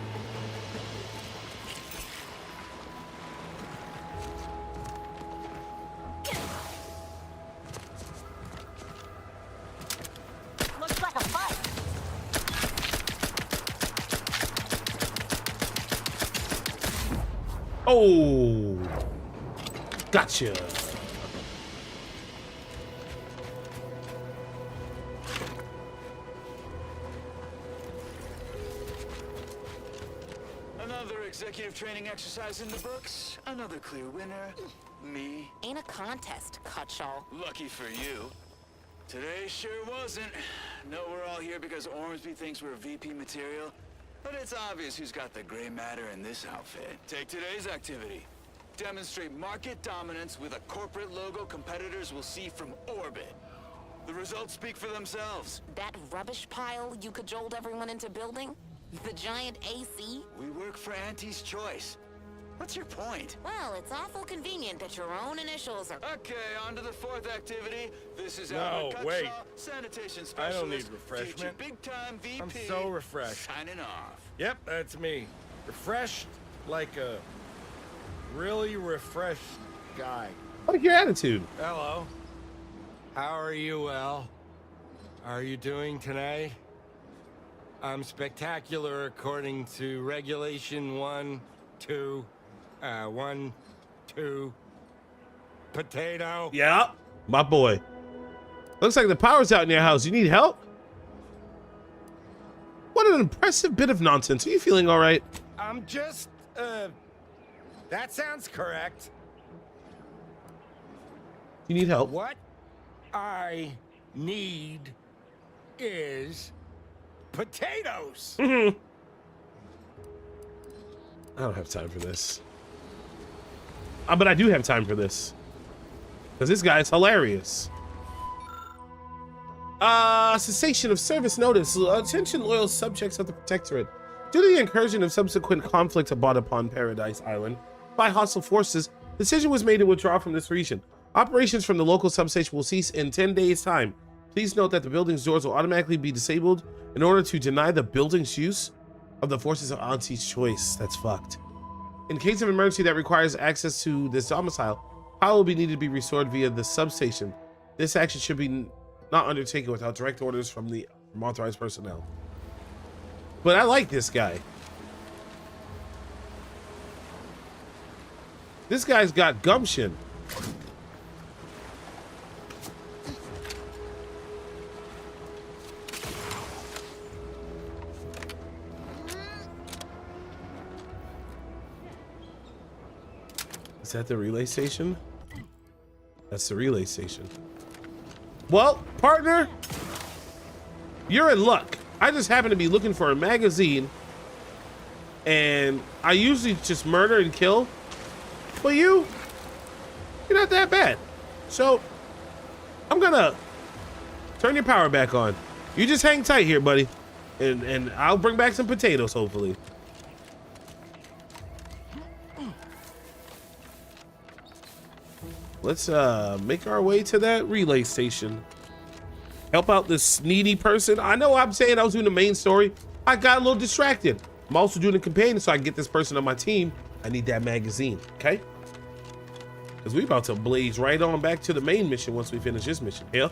Oh, gotcha. Another executive training exercise in the books. Another clear winner. Me. Ain't a contest, Cutshall. Lucky for you. Today sure wasn't. No, we're all here because Ormsby thinks we're VP material. But it's obvious who's got the gray matter in this outfit. Take today's activity. Demonstrate market dominance with a corporate logo competitors will see from orbit. The results speak for themselves. That rubbish pile you cajoled everyone into building? The giant AC? We work for Auntie's Choice. What's your point? Well, it's awful convenient that your own initials are... Okay, on to the fourth activity. This is No, Albert Cutshaw, wait. sanitation specialist. I don't need refreshment. Future big-time VP. I'm so refreshed. Signing off. Yep, that's me. Refreshed like a really refreshed guy. I like your attitude. Hello. How are you, Al? How are you doing tonight? I'm spectacular according to regulation 1, 2, potato. Yeah, my boy. Looks like the power's out in your house. You need help? What an impressive bit of nonsense. Are you feeling all right? I'm just, that sounds correct. You need help? What I need is potatoes. I don't have time for this. But I do have time for this. Because this guy is hilarious. Cessation of service notice. Attention loyal subjects of the Protectorate. Due to the incursion of subsequent conflict brought upon Paradise Island by hostile forces, decision was made to withdraw from this region. Operations from the local substation will cease in 10 days' time. Please note that the building's doors will automatically be disabled in order to deny the building's use of the forces of Auntie's Choice. That's fucked. In case of emergency that requires access to this domicile, power will be needed to be restored via the substation. This action should be not undertaken without direct orders from authorized personnel. But I like this guy. This guy's got gumption. Is that the relay station? That's the relay station. Well, partner, you're in luck. I just happen to be looking for a magazine, and I usually just murder and kill. But you're not that bad. So I'm gonna turn your power back on. You just hang tight here, buddy, and I'll bring back some potatoes, hopefully. Let's make our way to that relay station. Help out this needy person. I know I'm saying I was doing the main story. I got a little distracted. I'm also doing a companion so I can get this person on my team. I need that magazine, okay? Because we're about to blaze right on back to the main mission once we finish this mission. Yeah?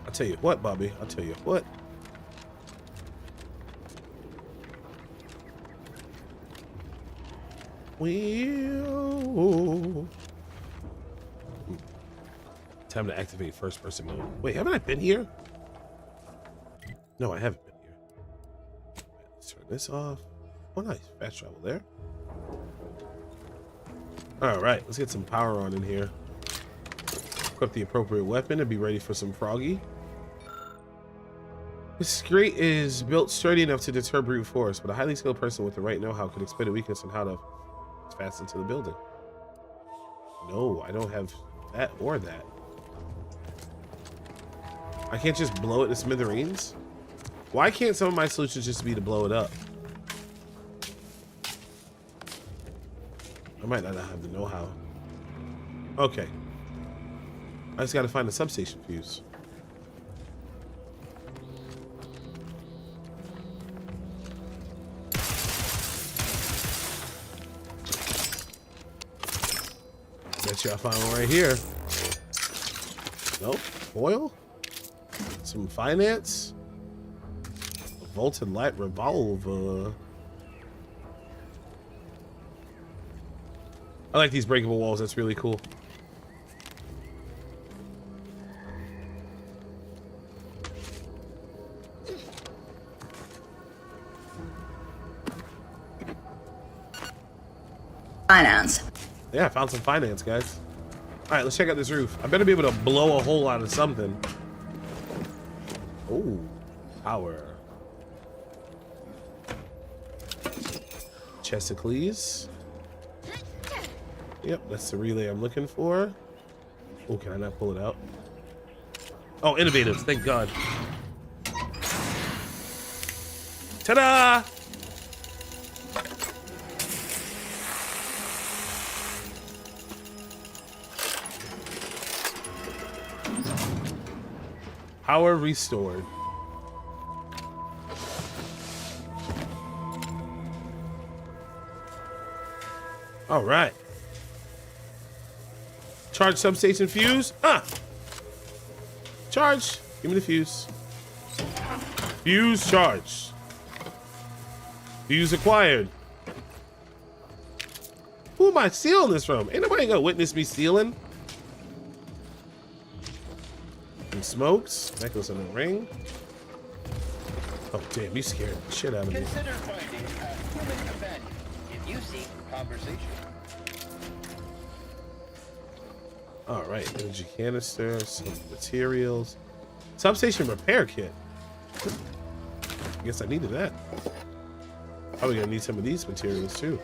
I'll tell you what, Bobby. I'll tell you what. Time to activate first person mode. Wait, haven't I been here? No, I haven't been here. Let's turn this off. Oh, nice. Fast travel there. All right, let's get some power on in here. Equip the appropriate weapon and be ready for some froggy. This grate is built sturdy enough to deter brute force, but a highly skilled person with the right know-how could exploit a weakness on how to fast into the building. No, I don't have that or that. I can't just blow it to smithereens? Why can't some of my solutions just be to blow it up? I might not have the know-how. Okay. I just gotta find a substation fuse. Bet you I found one right here. Nope. Oil? Some finance? A Volton light revolver. I like these breakable walls. That's really cool. Finance. Yeah, I found some finance, guys. All right, let's check out this roof. I better be able to blow a hole out of something. Oh, power. Chesticles. Yep, that's the relay I'm looking for. Oh, can I not pull it out? Oh, innovative. Thank God. Ta-da! Power restored. All right. Charge substation fuse. Charge. Give me the fuse. Fuse charge. Fuse acquired. Who am I stealing this from? Ain't nobody gonna witness me stealing. Some smokes. Necklace on the ring. Oh damn, you scared the shit out of me. Consider finding a human companion if you seek conversation. All right, energy canister, some materials, substation repair kit. I guess I needed that. Probably gonna need some of these materials too.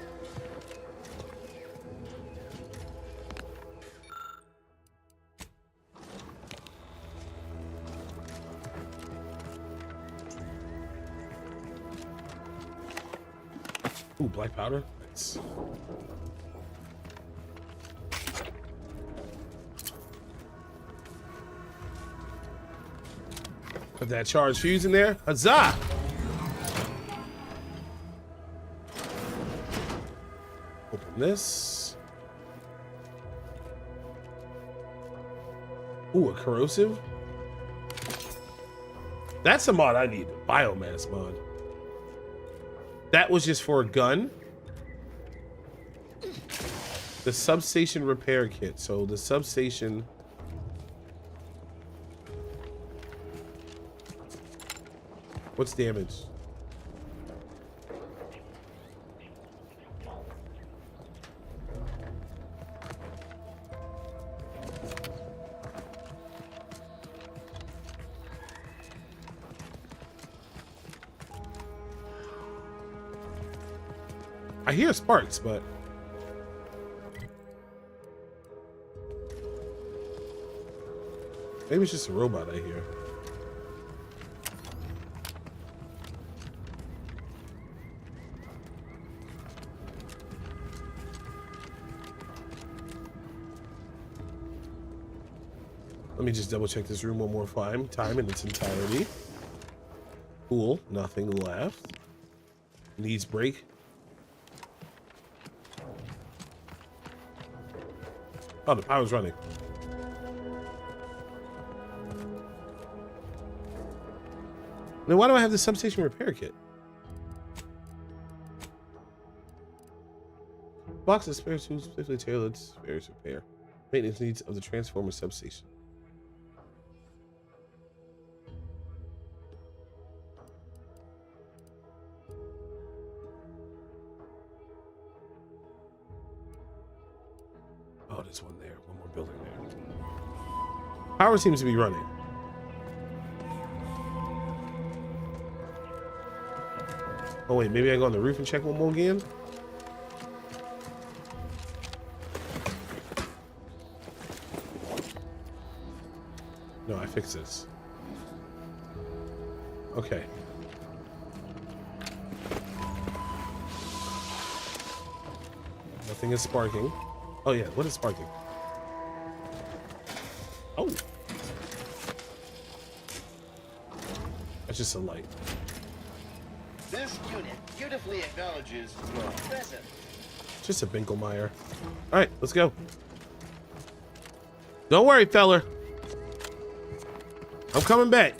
Ooh, black powder. Nice. Put that charge fuse in there. Huzzah! Open this. Ooh, a corrosive. That's a mod I need. Biomass mod. That was just for a gun. The substation repair kit. So the substation. What's damage? I hear sparks, but maybe it's just a robot I hear. Let me just double check this room one more time in its entirety. Cool, nothing left. Needs break. Oh, the power's running. Then why do I have the substation repair kit? Box of spare tools specifically tailored to spares repair. Maintenance needs of the transformer substation. Oh, there's one there. One more building there. Power seems to be running. Oh wait, maybe I go on the roof and check one more again? No, I fixed this. Okay. Nothing is sparking. Oh yeah, what is sparking? Oh. That's just a light. This unit beautifully acknowledges your presence. Just a Binkelmeyer. Alright, let's go. Don't worry, feller. I'm coming back.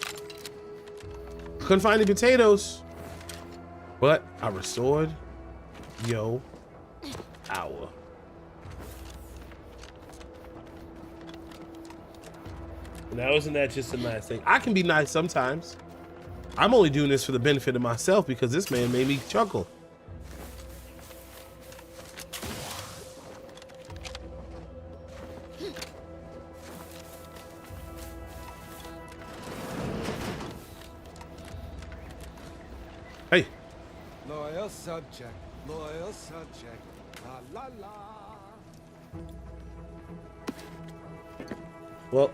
Couldn't find any potatoes. But I restored yo power. Now, isn't that just a nice thing? I can be nice sometimes. I'm only doing this for the benefit of myself because this man made me chuckle. Hey. Loyal subject, loyal subject, la la la. Well,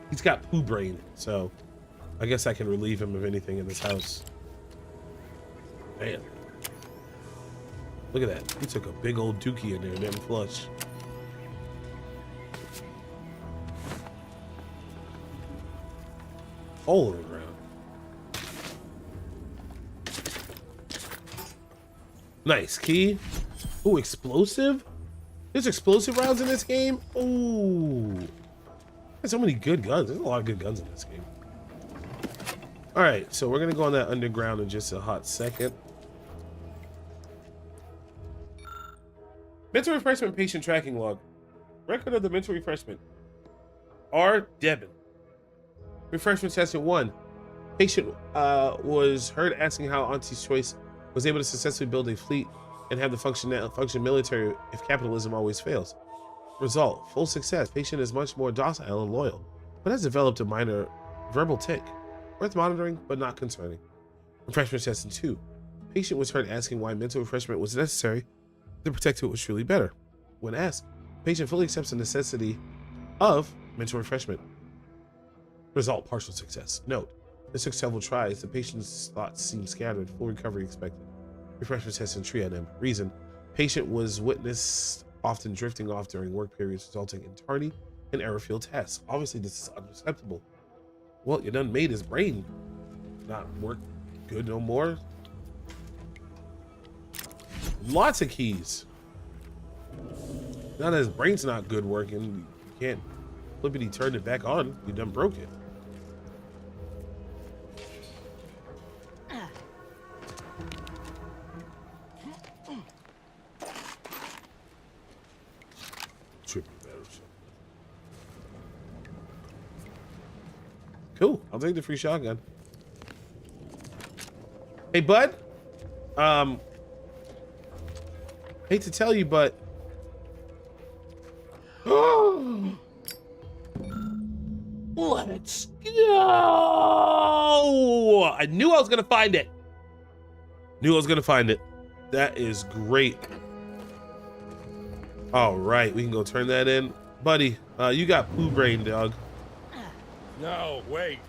he's got poo brain, so I guess I can relieve him of anything in this house. Man. Look at that. He took a big old dookie in there and didn't flush. Hole in the ground. Nice. Key. Ooh, explosive? There's explosive rounds in this game? Ooh. There's so many good guns. There's a lot of good guns in this game. All right, so we're gonna go on that underground in just a hot second. Mental refreshment patient tracking log. Record of the mental refreshment. R. Devin. Refreshment session 1. Patient was heard asking how Auntie's Choice was able to successfully build a fleet and have the function military if capitalism always fails. Result, full success. Patient is much more docile and loyal, but has developed a minor verbal tick. Worth monitoring, but not concerning. Refreshment session 2. Patient was heard asking why mental refreshment was necessary. The protectorate was truly better. When asked, patient fully accepts the necessity of mental refreshment. Result, partial success. Note, this took several tries. The patient's thoughts seemed scattered. Full recovery expected. Refreshment session 3 on him. Reason, patient was witnessed often drifting off during work periods, resulting in tardy and error-filled tasks. Obviously, this is unacceptable. Well, you done made his brain not work good no more. Lots of keys. Now that his brain's not good working, you can't flippity turn it back on. You done broke it. Cool. I'll take the free shotgun. Hey, bud. Hate to tell you, but let's go. I knew I was gonna find it. That is great. All right, we can go turn that in, buddy. You got poo brain, dog. No, wait.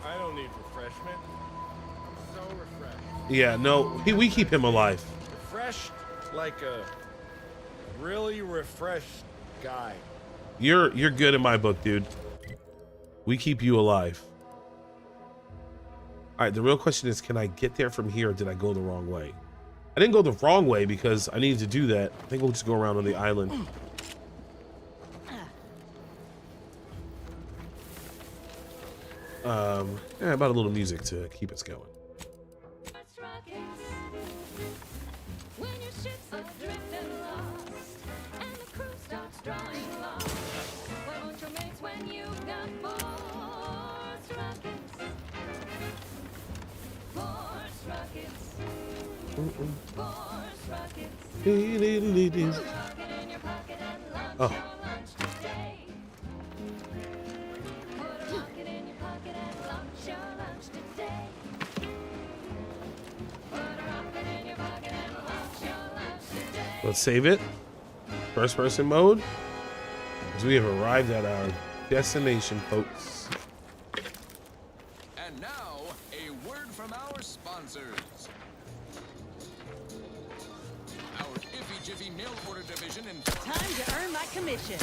I don't need refreshment. I'm so refreshed. Yeah, no, we keep him alive. Refreshed like a really refreshed guy. You're good in my book, dude. We keep you alive. All right, the real question is, can I get there from here or did I go the wrong way? I didn't go the wrong way because I needed to do that. I think we'll just go around on the island. Yeah, about a little music to keep us going. When your ships are drifting lost and the crew starts drawing lost, why won't your mates when you've got force rockets? Force rockets. Force rockets. Put a rocket in your pocket and launch your lunch today. Put a rocket in your pocket and launch your lunch today. Put a rocket in your pocket and launch your lunch today. Let's save it. First person mode. As we have arrived at our destination, folks. And now, a word from our sponsors. Our Iffy Jiffy Mail Order Division in... Time to earn my commission.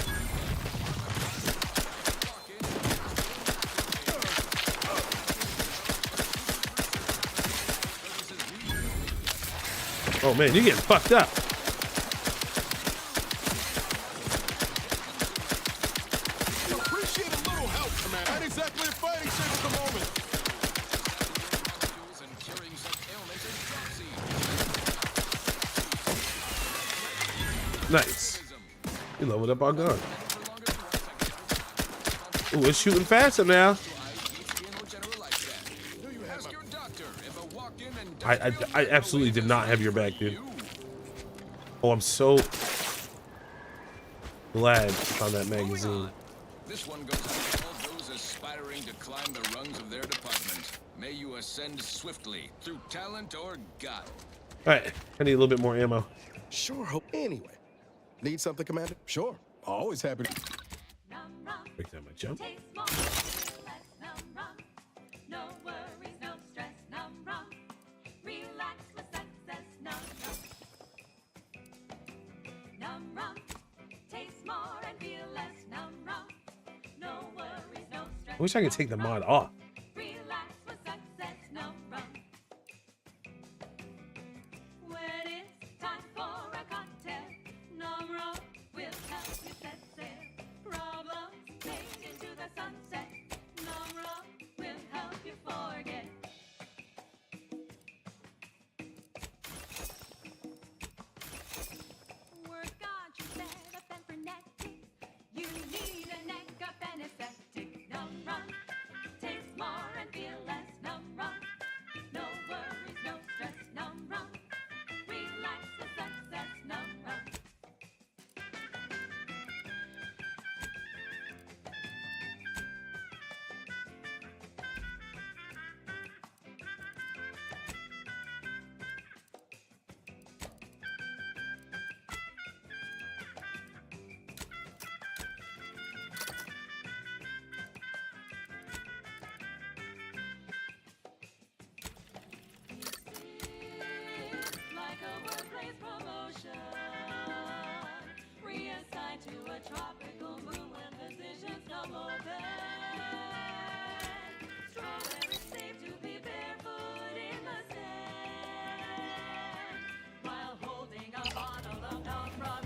Oh man, you're getting fucked up. Appreciate a little help, Commander. Not exactly a fighting shape at the moment. Nice. We leveled up our gun. Ooh, it's shooting faster now. I absolutely did not have your back, dude. Oh, I'm so glad I found that magazine. This one goes out to all those aspiring to climb the rungs of their department. May you ascend swiftly through talent or guile. All right, I need a little bit more ammo. Sure hope. Anyway, need something, Commander? Sure. Always happy to. Break down my jump. I wish I could take the mod off.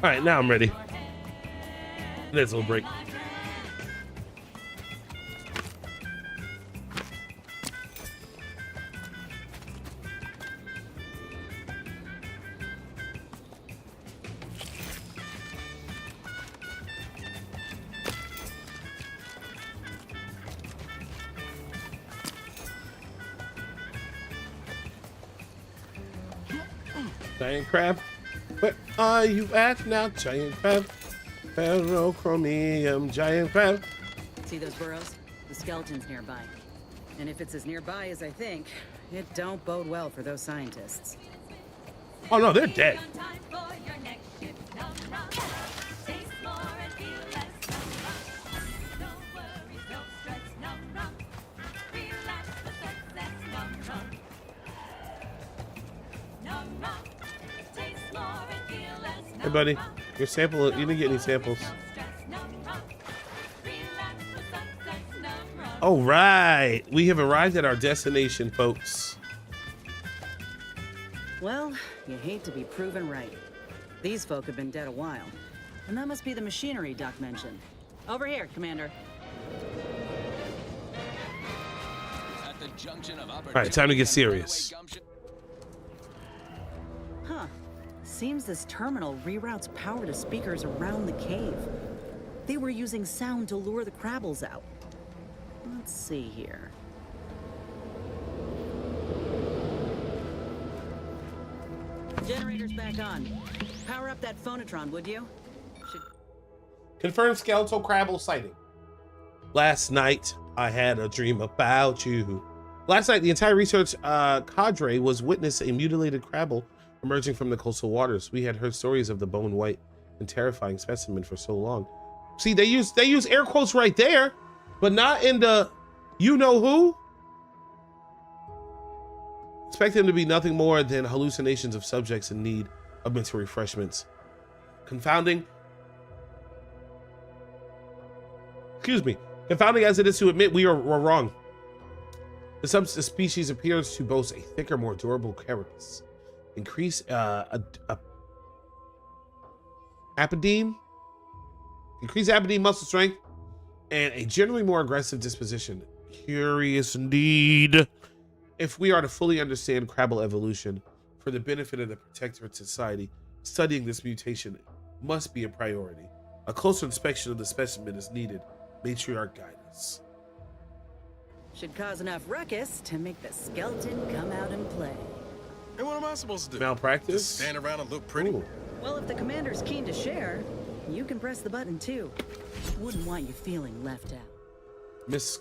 All right, now I'm ready. Let's little break. Giant crab. Where are you at now, giant crab? Ferrochromium, giant crab. See those burrows? The skeleton's nearby. And if it's as nearby as I think, it don't bode well for those scientists. Oh no, they're dead. Hey buddy, your sample, you didn't get any samples. All right, we have arrived at our destination, folks. Well, you hate to be proven right. These folk have been dead a while. And that must be the machinery Duck mentioned. Over here, Commander. At the junction of All right, time to get serious. Huh. Seems this terminal reroutes power to speakers around the cave. They were using sound to lure the Crabbles out. Let's see here. Generator's back on. Power up that phonotron, would you? Confirmed skeletal Crabble sighting. Last night, I had a dream about you. Last night, the entire research cadre was witness a mutilated Crabble emerging from the coastal waters. We had heard stories of the bone white and terrifying specimen for so long. See, they use air quotes right there, but not in the you know who. Expect them to be nothing more than hallucinations of subjects in need of mental refreshments. Confounding as it is to admit we're wrong. The subspecies appears to boast a thicker, more durable carapace. Increase apodeme muscle strength, and a generally more aggressive disposition. Curious indeed. If we are to fully understand Crabble evolution for the benefit of the Protectorate Society, studying this mutation must be a priority. A closer inspection of the specimen is needed. Matriarch guidance. Should cause enough ruckus to make the skeleton come out and play. And what am I supposed to do? Malpractice? Just stand around and look pretty? Ooh. Well, if the commander's keen to share, you can press the button too. Wouldn't want you feeling left out. Miss.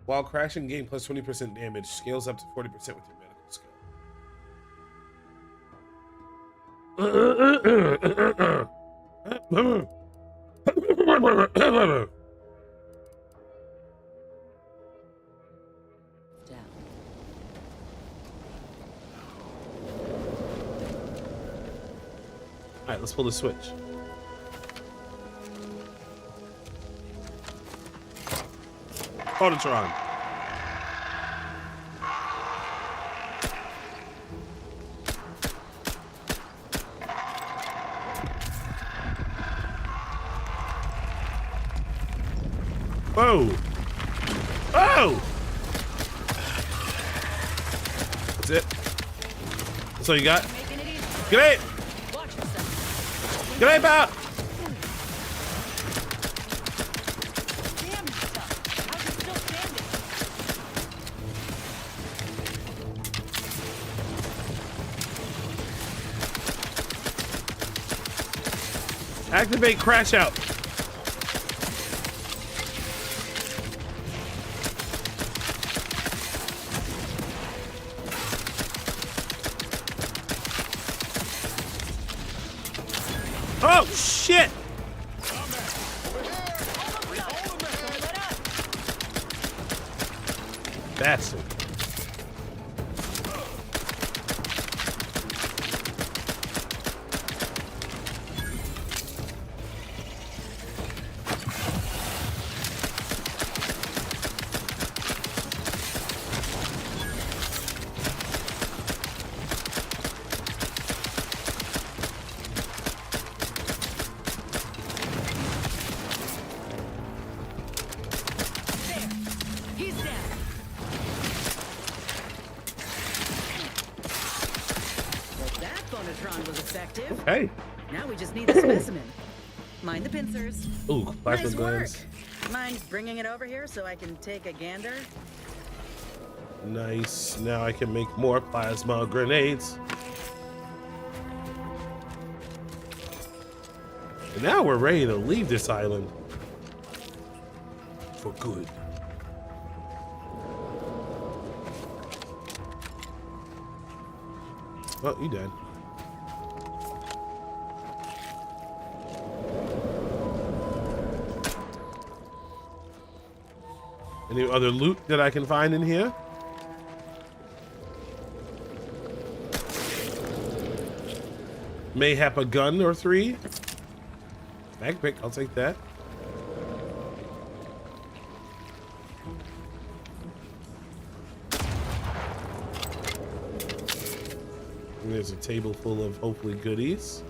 While crashing, gain plus 20% damage. Scales up to 40% with your medical skill. All right, let's pull the switch. Phototron. Whoa! Oh! That's it. That's all you got? Great! Great, pal! Activate crash out. Oh shit! Bastard. He's down. Well, that phonotron was effective. Hey. Now we just need the specimen. Mind the pincers. Ooh, plasma nice work. glands. Mind bringing it over here so I can take a gander? Nice. Now I can make more plasma grenades. And now we're ready to leave this island. For good. Oh, you dead. Any other loot that I can find in here? Mayhap a gun or three. Mag pick, I'll take that. And there's a table full of hopefully goodies.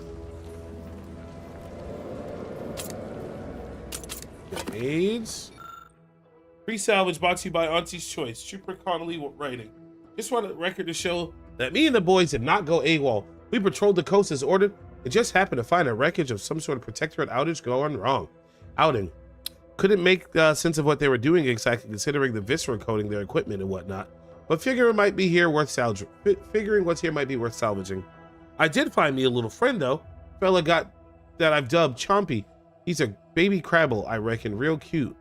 Grenades. Free salvage brought to you by Auntie's Choice. Trooper Connolly writing. Just want a record to show that me and the boys did not go AWOL. We patrolled the coast as ordered and just happened to find a wreckage of some sort of protectorate outage going wrong. Outing. Couldn't make sense of what they were doing exactly, considering the viscera coating their equipment and whatnot. But figuring it might be here worth salvaging. Figuring what's here might be worth salvaging. I did find me a little friend though. Fella got that I've dubbed Chompy. He's a baby Crabble, I reckon, real cute.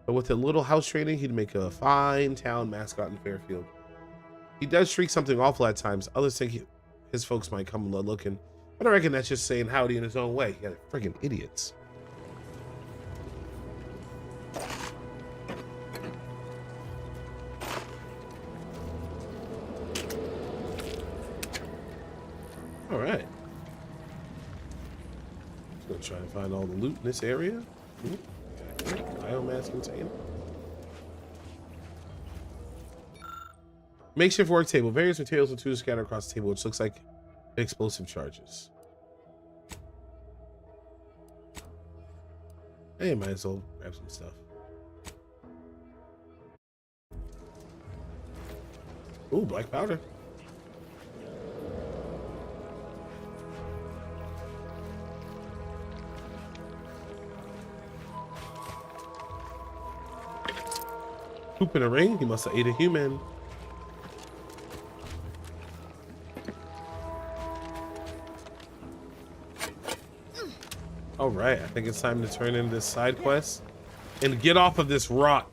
But with a little house training, he'd make a fine town mascot in Fairfield. He does shriek something awful at times. Others think his folks might come looking. But I reckon that's just saying howdy in his own way. Yeah, friggin' idiots. All right. Just gonna try and find all the loot in this area. Biomass container. Makeshift work table. Various materials and tools scattered across the table, which looks like explosive charges. Hey, might as well grab some stuff. Ooh, black powder. Poop in a ring? He must have ate a human. All right, I think it's time to turn in this side quest and get off of this rock.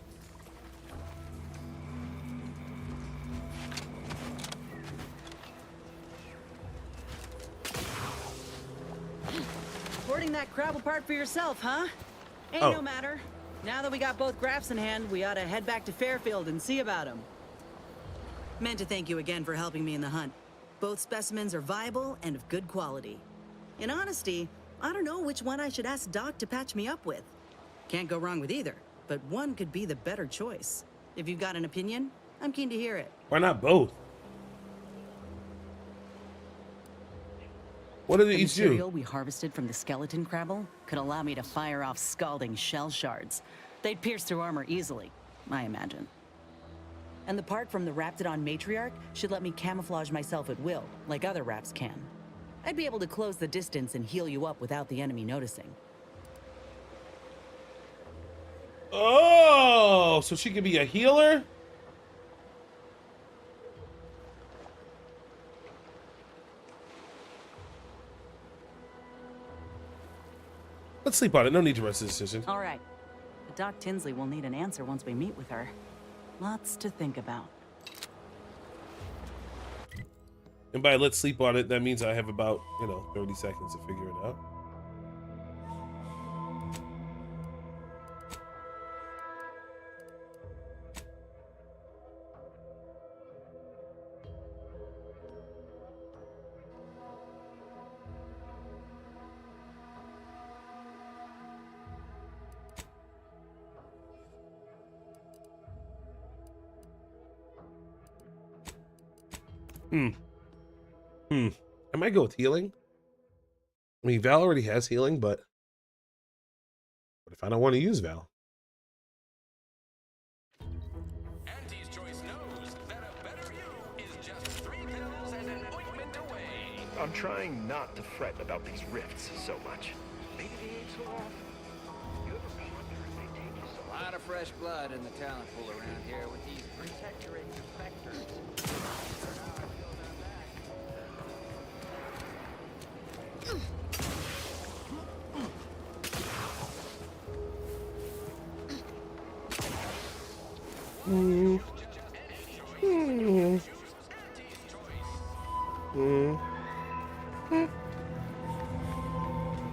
Hoarding that Crabble part for yourself, huh? Ain't Oh. no matter. Now that we got both graphs in hand, we ought to head back to Fairfield and see about them. Meant to thank you again for helping me in the hunt. Both specimens are viable and of good quality. In honesty, I don't know which one I should ask Doc to patch me up with. Can't go wrong with either, but one could be the better choice. If you've got an opinion, I'm keen to hear it. Why not both? What did The each material do? we harvested from the skeleton Crabble could allow me to fire off scalding shell shards. They'd pierce through armor easily, I imagine. And the part from the Raptidon Matriarch should let me camouflage myself at will, like other Raps can. I'd be able to close the distance and heal you up without the enemy noticing. Oh, so she could be a healer? Let's sleep on it. No need to rush the decision. All right. But Doc Tinsley will need an answer once we meet with her. Lots to think about. And by let's sleep on it, that means I have about, 30 seconds to figure it out. I might go with healing. I mean, Val already has healing, but what if I don't want to use Val? Auntie's Choice knows that a better you is just 3 pills and an ointment away. I'm trying not to fret about these rifts so much. Maybe they ain't so awful. You ever ponder if they take you so A lot of fresh blood in the talent pool around here with these protectorate defectors.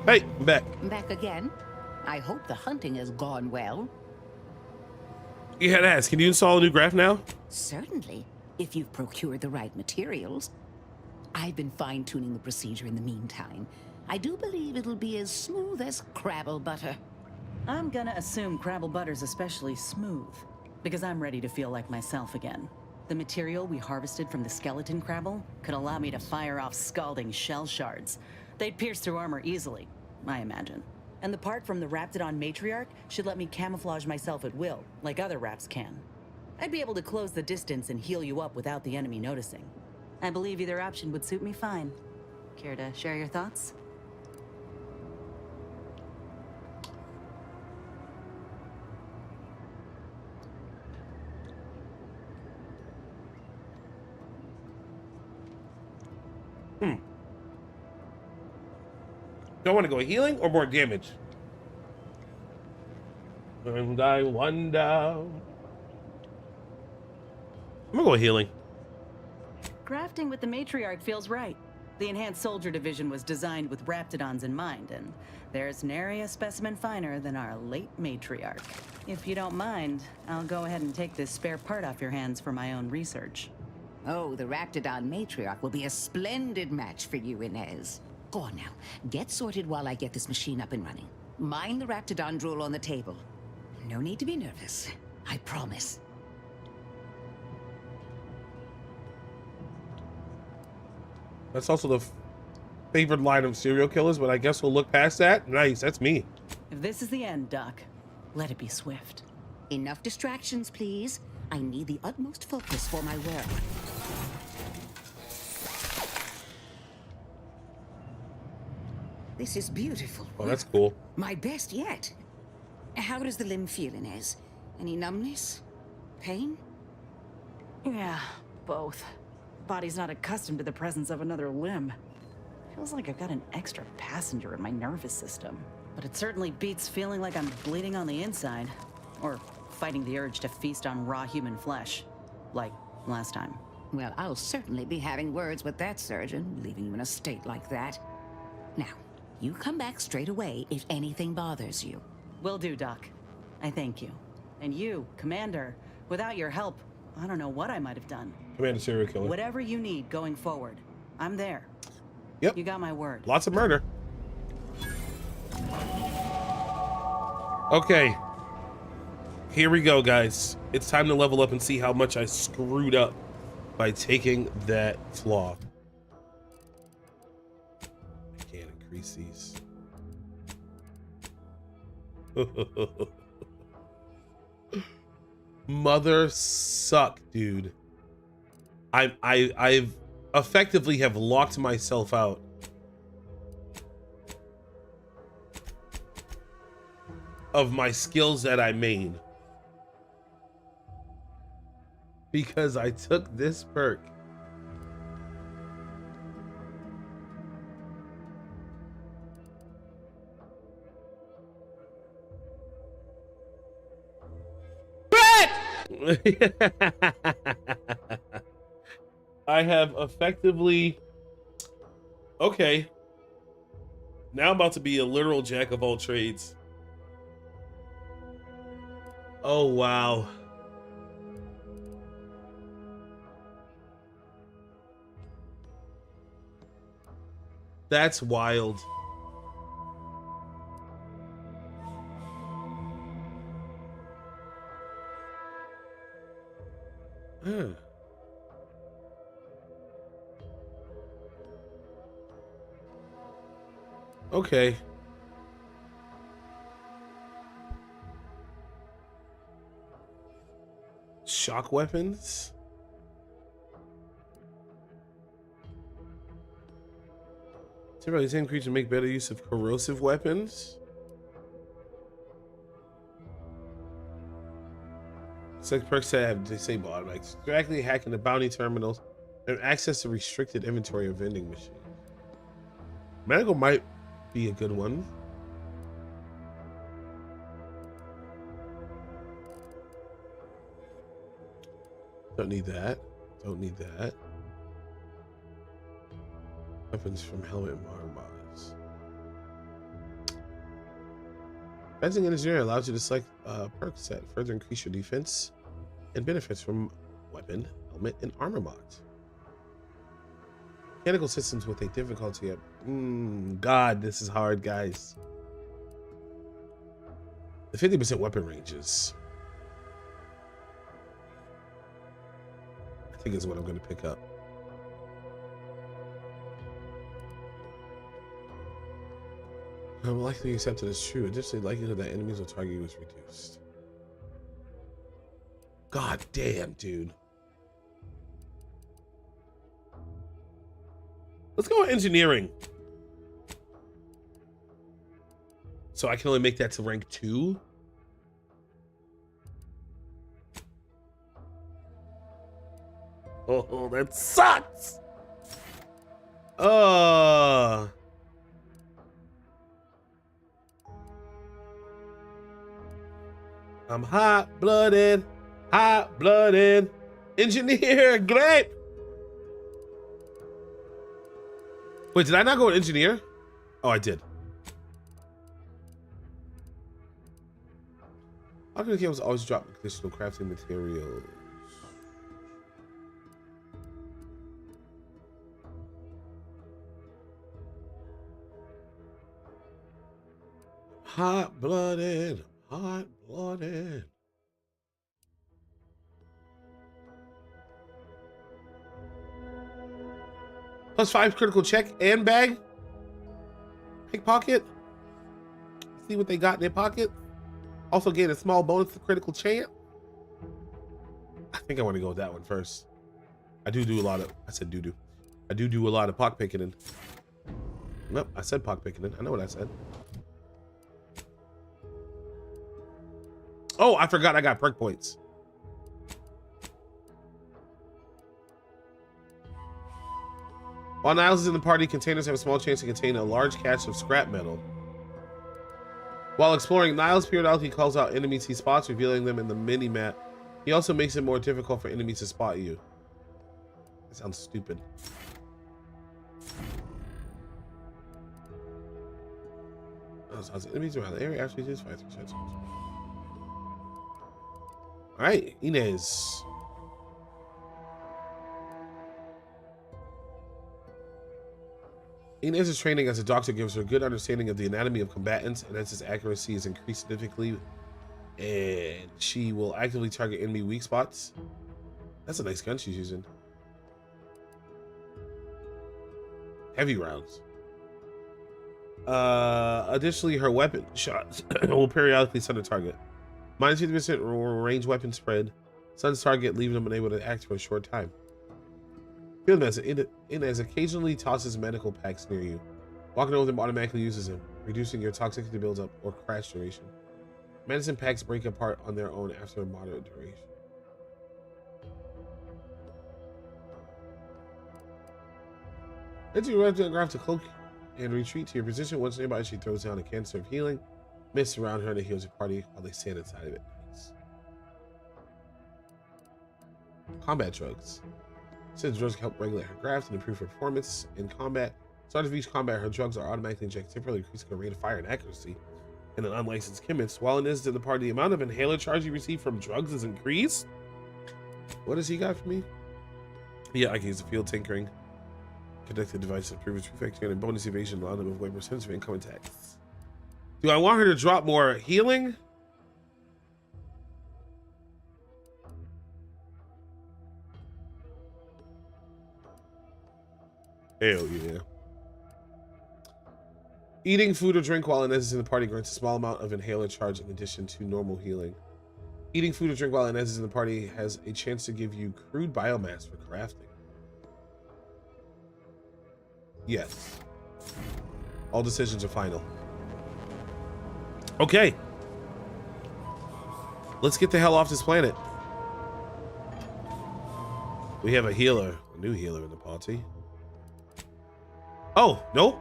Hey, I'm back. Back again? I hope the hunting has gone well. You had to ask, can you install a new graph now? Certainly, if you've procured the right materials. I've been fine-tuning the procedure in the meantime. I do believe it'll be as smooth as Crabble butter. I'm gonna assume Crabble butter's especially smooth, because I'm ready to feel like myself again. The material we harvested from the skeleton Crabble could allow me to fire off scalding shell shards. They'd pierce through armor easily, I imagine. And the part from the Raptidon Matriarch should let me camouflage myself at will, like other Raps can. I'd be able to close the distance and heal you up without the enemy noticing. I believe either option would suit me fine. Care to share your thoughts? Do I want to go healing or more damage? And I wonder. I'm gonna go healing. Grafting with the Matriarch feels right. The Enhanced Soldier Division was designed with Raptidons in mind, and there's nary a specimen finer than our late Matriarch. If you don't mind, I'll go ahead and take this spare part off your hands for my own research. Oh, the Raptidon Matriarch will be a splendid match for you, Inez. Go on now. Get sorted while I get this machine up and running. Mind the Raptidon drool on the table. No need to be nervous. I promise. That's also the favorite line of serial killers, but I guess we'll look past that. Nice, that's me. If this is the end, Doc, let it be swift. Enough distractions, please. I need the utmost focus for my work. This is beautiful. Oh, that's cool. My best yet. How does the limb feel, Inez? Any numbness? Pain? Yeah, both. Body's not accustomed to the presence of another limb. Feels like I've got an extra passenger in my nervous system. But it certainly beats feeling like I'm bleeding on the inside. Or fighting the urge to feast on raw human flesh. Like last time. Well, I'll certainly be having words with that surgeon, leaving you in a state like that. Now, you come back straight away if anything bothers you. Will do, Doc. I thank you. And you, Commander, without your help, I don't know what I might have done. Commander Serial Killer. Whatever you need going forward, I'm there. Yep. You got my word. Lots of murder. Okay. Here we go, guys. It's time to level up and see how much I screwed up by taking that flaw. I can't increase these. Mother suck, dude. I've effectively have locked myself out. Of my skills that I main. Because I took this perk. I have effectively... Okay. Now I'm about to be a literal jack of all trades. Oh, wow. That's wild. Huh. Okay. Shock weapons? Temporarily same creature make better use of corrosive weapons? Select perks that have disabled automatics. Directly hacking the bounty terminals and access to restricted inventory of vending machines. Medical might be a good one. Don't need that. Don't need that. Weapons from helmet and mods. Fencing engineer allows you to select a perk set, further increase your defense and benefits from weapon, helmet, and armor mods. Mechanical systems with a difficulty of God, this is hard, guys. The 50% weapon ranges, I think, is what I'm going to pick up. I'm likely accepted as true. Additionally, likelihood that enemies will target you is reduced. God damn, dude. Let's go with engineering. So I can only make that to rank 2. Oh, that sucks. I'm hot-blooded, hot-blooded. Engineer, great. Wait, did I not go with engineer? Oh, I did. Alchemy cables always drop additional crafting materials. Hot-blooded, hot-blooded. +5 critical check and bag. Pickpocket. See what they got in their pocket. Also gain a small bonus to critical chance. I think I want to go with that one first. I do a lot of, I said do. I do a lot of pock picking. Nope, I said pock picking. I know what I said. Oh, I forgot I got perk points. While Niles is in the party, containers have a small chance to contain a large cache of scrap metal. While exploring, Niles periodically calls out enemies he spots, revealing them in the mini-map. He also makes it more difficult for enemies to spot you. That sounds stupid. Enemies around the area actually just fight through shots. Alright, Inez. Inez's training as a doctor gives her a good understanding of the anatomy of combatants, and as his accuracy is increased significantly, and she will actively target enemy weak spots. That's a nice gun she's using. Heavy rounds. Additionally, her weapon shots will periodically stun a target. Minus 50% range weapon spread. Stuns target, leaving them unable to act for a short time. Field medicine. Inez occasionally tosses medical packs near you. Walking over them automatically uses them, reducing your toxicity buildup or crash duration. Medicine packs break apart on their own after a moderate duration. As you run to the ground to cloak and retreat to your position, once nearby, she throws down a canister of healing. Mists around her and it heals your party while they stand inside of it. Nice. Combat drugs. Since drugs help regulate her grafts and improve her performance in combat, start of each combat, her drugs are automatically injected, temporarily increasing her rate of fire and accuracy. And an unlicensed chemist, while it is in the party, the amount of inhaler charge you receive from drugs is increased. What does he got for me? Yeah, I can use the field tinkering. Connected device improves reflection and bonus evasion, allow them to avoid percentage of incoming attacks. Do I want her to drop more healing? Hell yeah. Eating food or drink while Inez is in the party grants a small amount of inhaler charge in addition to normal healing. Eating food or drink while Inez is in the party has a chance to give you crude biomass for crafting. Yes. All decisions are final. Okay. Let's get the hell off this planet. We have a healer, a new healer in the party. Oh, no.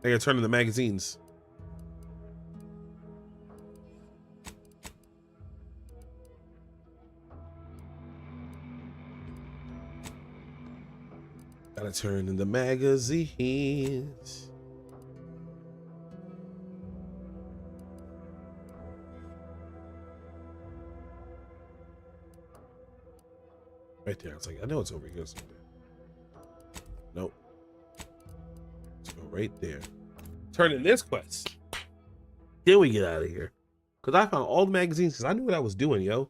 I gotta turn in the magazines. Gotta turn in the magazines. Right there. It's like, I know it's over here somewhere. Nope. Let's go right there. Turn in this quest. Then we get out of here. Because I found all the magazines because I knew what I was doing, yo.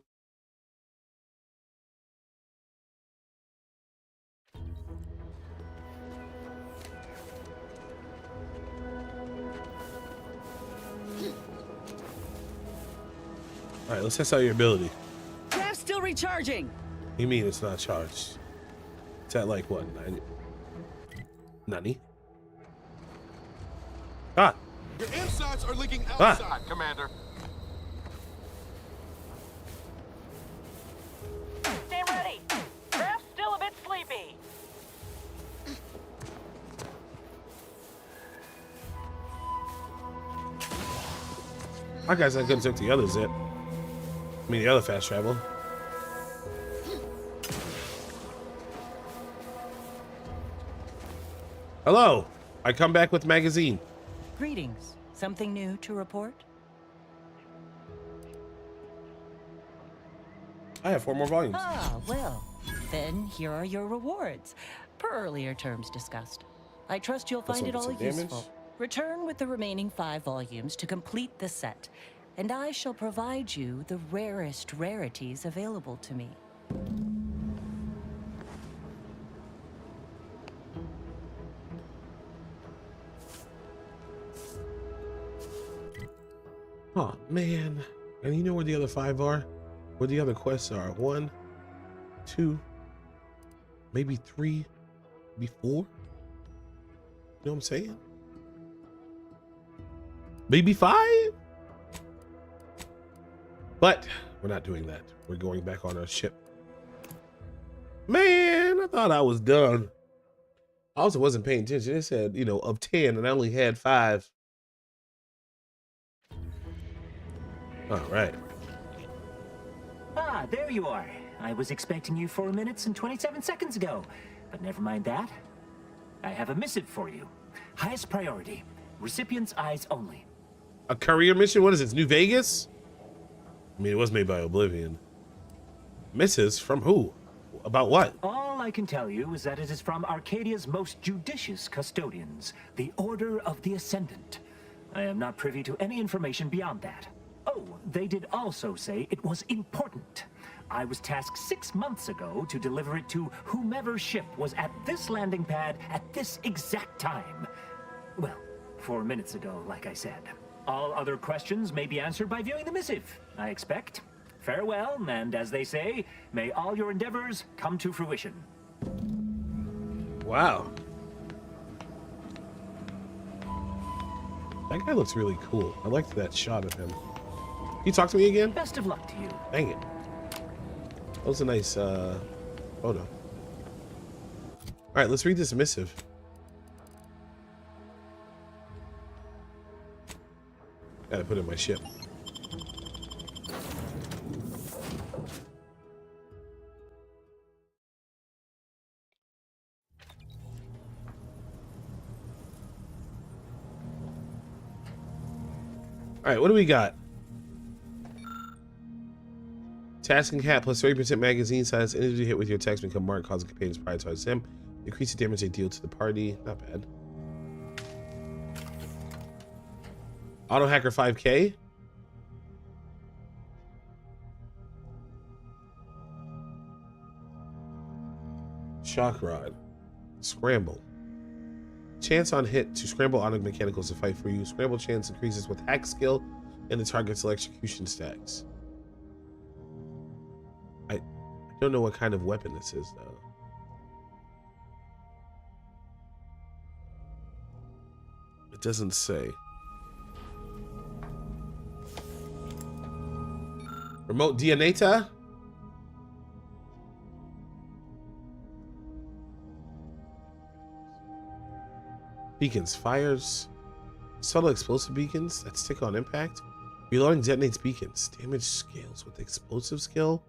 All right, let's test out your ability. Craft's still recharging. You mean it's not charged? It's at like what? 90? Nani? Ah! Your insides are leaking outside, Commander. Stay ready. Craft's still a bit sleepy. I guess I couldn't took the other zip. I mean, the other fast travel. Hello. I come back with magazine. Greetings. Something new to report? I have 4 more volumes. Ah, well, then here are your rewards, per earlier terms discussed. I trust you'll find it all useful. Return with the remaining 5 volumes to complete the set, and I shall provide you the rarest rarities available to me. Oh, man. And you know where the other 5 are? Where the other quests are? 1, 2, maybe 3, maybe 4? You know what I'm saying? Maybe 5? But we're not doing that. We're going back on our ship. Man, I thought I was done. I also wasn't paying attention. It said, you know, of 10, and I only had 5. All right. Ah, there you are. I was expecting you 4 minutes and 27 seconds ago, but never mind that. I have a missive for you. Highest priority. Recipient's eyes only. A courier mission? What is this, New Vegas? I mean, it was made by Oblivion. Misses from who? About what? All I can tell you is that it is from Arcadia's most judicious custodians, the Order of the Ascendant. I am not privy to any information beyond that. Oh, they did also say it was important. I was tasked 6 months ago to deliver it to whomever ship was at this landing pad at this exact time. Well, 4 minutes ago, like I said. All other questions may be answered by viewing the missive, I expect. Farewell, and as they say, may all your endeavors come to fruition. Wow. That guy looks really cool. I liked that shot of him. Can you talk to me again? Best of luck to you. Dang it. That was a nice photo. All right, let's read this missive. Gotta put it in my ship. All right, what do we got? Tasking Hat plus 30% magazine size. Individually hit with your text become marked, causing companions to prioritize him. Increase the damage they deal to the party. Not bad. Auto Hacker 5K. Shock Rod. Scramble. Chance on hit to scramble auto mechanicals to fight for you. Scramble chance increases with hack skill and the target's execution stacks. I don't know what kind of weapon this is though. It doesn't say. Remote Detonator. Beacons. Fires. Subtle explosive beacons that stick on impact. Reloading detonates beacons. Damage scales with explosive skill.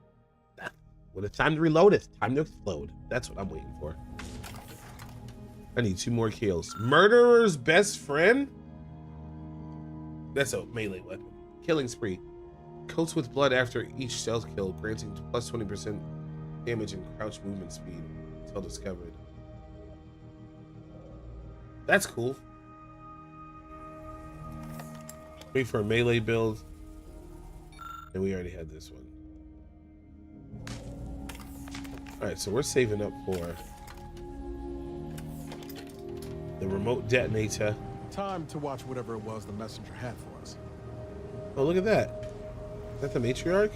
When it's time to reload, it's time to explode. That's what I'm waiting for. I need 2 more kills. Murderer's best friend? That's a melee weapon. Killing spree. Coats with blood after each stealth kill, granting plus 20% damage and crouch movement speed until discovered. That's cool. Wait for a melee build. And we already had this one. Alright, so we're saving up for the remote detonator. Time to watch whatever it was the messenger had for us. Oh, look at that. Is that the matriarch?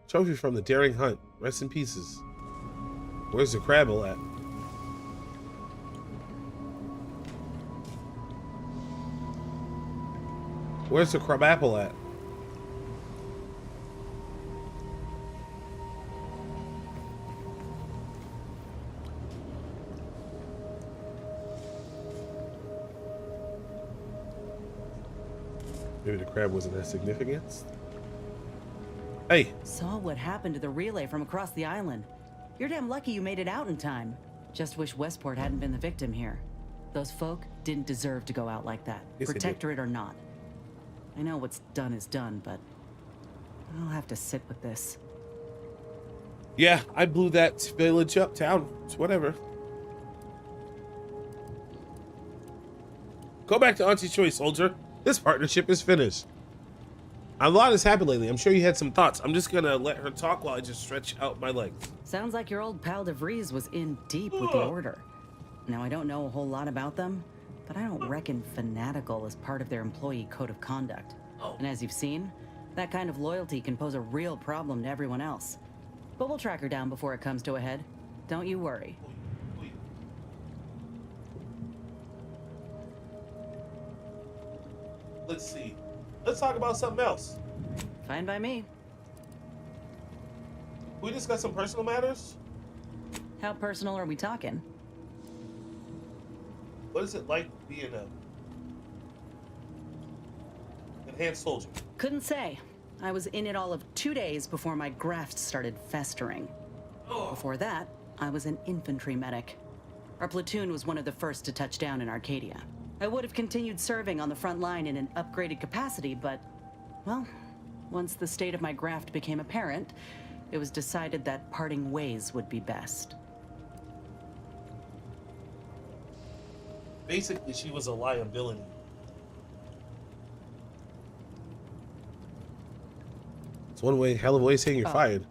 Trophy from the daring hunt. Rest in pieces. Where's the Crabble at? Where's the Crabapple at? Maybe the crab wasn't as significant. Hey. Saw what happened to the relay from across the island. You're damn lucky you made it out in time. Just wish Westport hadn't been the victim here. Those folk didn't deserve to go out like that, Yes, Protectorate or not. I know what's done is done, but I'll have to sit with this. Yeah, I blew that village up, town. It's whatever. Go back to Auntie's Choice, soldier. This partnership is finished. A lot has happened lately. I'm sure you had some thoughts. I'm just gonna let her talk while I just stretch out my legs. Sounds like your old pal DeVries was in deep with the Order. Now, I don't know a whole lot about them, but I don't reckon fanatical is part of their employee code of conduct. And as you've seen, that kind of loyalty can pose a real problem to everyone else. But we'll track her down before it comes to a head. Don't you worry. Let's see. Let's talk about something else. Fine by me. Can we discuss some personal matters? How personal are we talking? What is it like being a enhanced soldier? Couldn't say. I was in it all of 2 days before my graft started festering. Before that, I was an infantry medic. Our platoon was one of the first to touch down in Arcadia. I would have continued serving on the front line in an upgraded capacity, but, well, once the state of my graft became apparent, it was decided that parting ways would be best. Basically, she was a liability. It's one way, hell of a way of saying you're fired.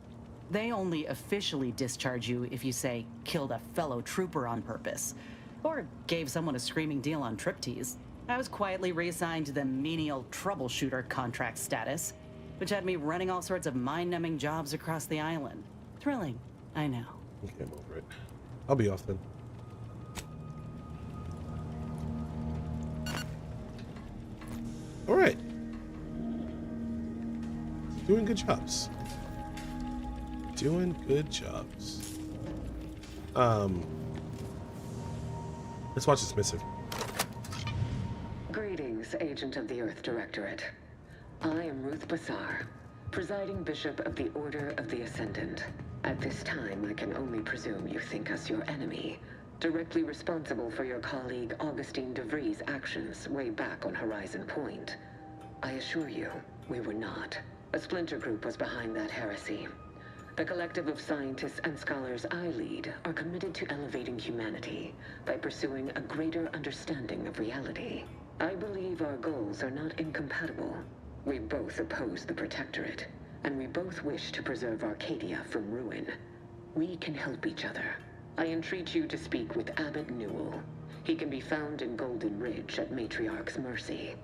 They only officially discharge you if you, say, killed a fellow trooper on purpose, or gave someone a screaming deal on triptease. I was quietly reassigned to the menial troubleshooter contract status, which had me running all sorts of mind-numbing jobs across the island. Thrilling, I know. Okay, I'm over it. I'll be off then. All right. Doing good jobs. Doing good jobs. Let's watch this missive. Greetings, Agent of the Earth Directorate. I am Ruth Bassar, presiding Bishop of the Order of the Ascendant. At this time, I can only presume you think us your enemy, directly responsible for your colleague Augustine DeVries' actions way back on Horizon Point. I assure you, we were not. A splinter group was behind that heresy. The collective of scientists and scholars I lead are committed to elevating humanity by pursuing a greater understanding of reality. I believe our goals are not incompatible. We both oppose the Protectorate, and we both wish to preserve Arcadia from ruin. We can help each other. I entreat you to speak with Abbot Newell. He can be found in Golden Ridge at Matriarch's Mercy.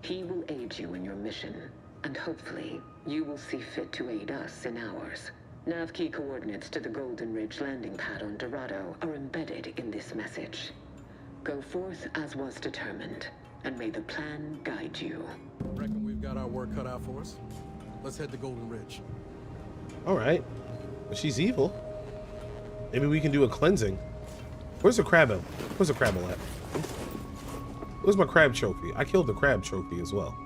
He will aid you in your mission, and hopefully, you will see fit to aid us in ours. Nav key coordinates to the Golden Ridge landing pad on Dorado are embedded in this message. Go forth as was determined, and may the plan guide you. Reckon we've got our work cut out for us. Let's head to Golden Ridge. All right. But she's evil. Maybe we can do a cleansing. Where's the crab at? Where's the crab at? Where's my crab trophy? I killed the crab trophy as well.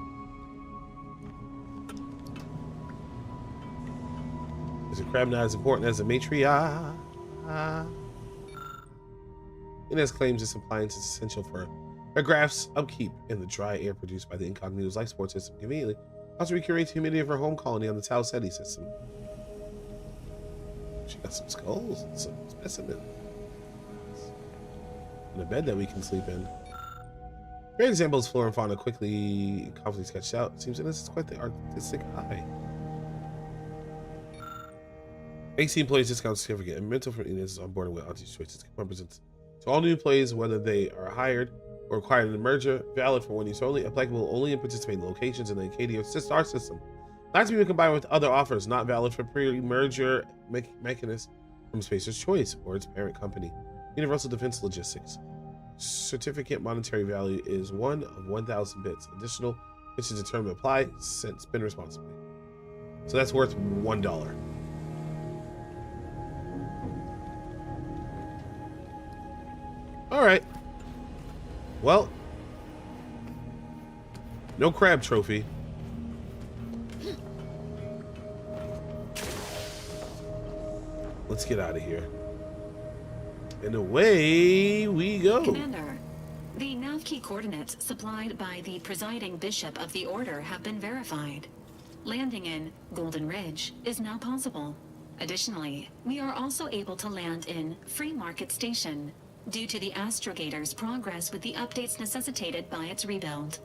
Is a crab not as important as a matriarch? It has claims this appliance is essential for a graft's upkeep in the dry air produced by the Incognito's life support system. Conveniently, also recreates the humidity of her home colony on the Tau Ceti system. She got some skulls and some specimens. And a bed that we can sleep in. Great examples, flora and fauna quickly and confidently sketched out. Seems that this is quite the artistic eye. AC employees discount certificate and mental fitness is on board with Auntie's choices. Represents to all new employees, whether they are hired or acquired in a merger, valid for 1 use only, applicable only in participating locations in the Arcadia star system. Not to be combined with other offers, not valid for pre-merger mechanisms from Spacer's Choice or its parent company, Universal Defense Logistics. Certificate monetary value is 1 of 1,000 bits. Additional conditions determined apply. Spend responsibly. So that's worth $1. All right. Well, no crab trophy. Let's get out of here. And away we go. Commander, the nav key coordinates supplied by the presiding bishop of the order have been verified. Landing in Golden Ridge is now possible. Additionally, we are also able to land in Free Market Station due to the Astrogator's progress with the updates necessitated by its rebuild.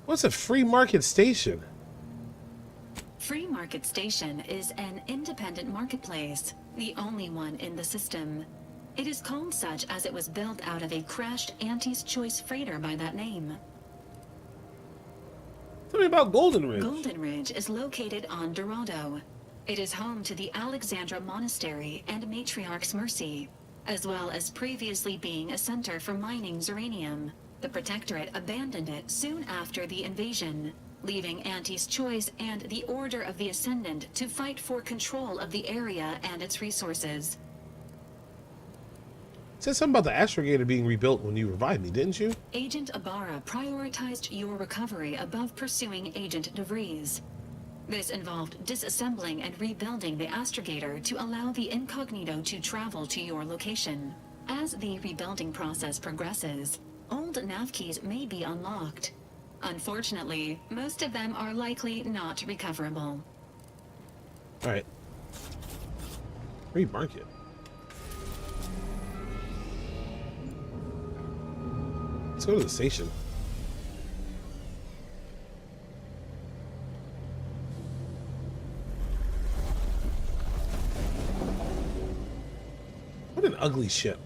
What's a Free Market Station? Free Market Station is an independent marketplace, the only one in the system. It is called such as it was built out of a crashed Auntie's Choice freighter by that name. Tell me about Golden Ridge. Golden Ridge is located on Dorado. It is home to the Alexandra Monastery and Matriarch's Mercy, as well as previously being a center for mining Zeranium. The Protectorate abandoned it soon after the invasion, leaving Auntie's Choice and the Order of the Ascendant to fight for control of the area and its resources. Said something about the astrogator being rebuilt when you revived me, didn't you? Agent Ibarra prioritized your recovery above pursuing Agent DeVries. This involved disassembling and rebuilding the astrogator to allow the incognito to travel to your location. As the rebuilding process progresses, old nav keys may be unlocked. Unfortunately, most of them are likely not recoverable. All right. Remark it. Let's go to the station. What an ugly ship.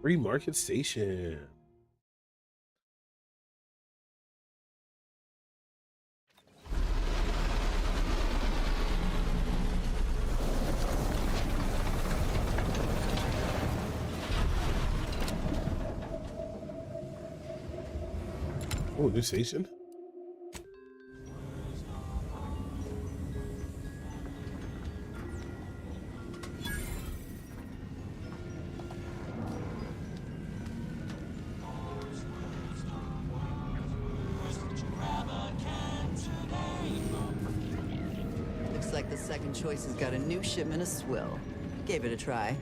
Free Market Station. Oh, new station. Looks like the second choice has got a new shipment of swill. Gave it a try.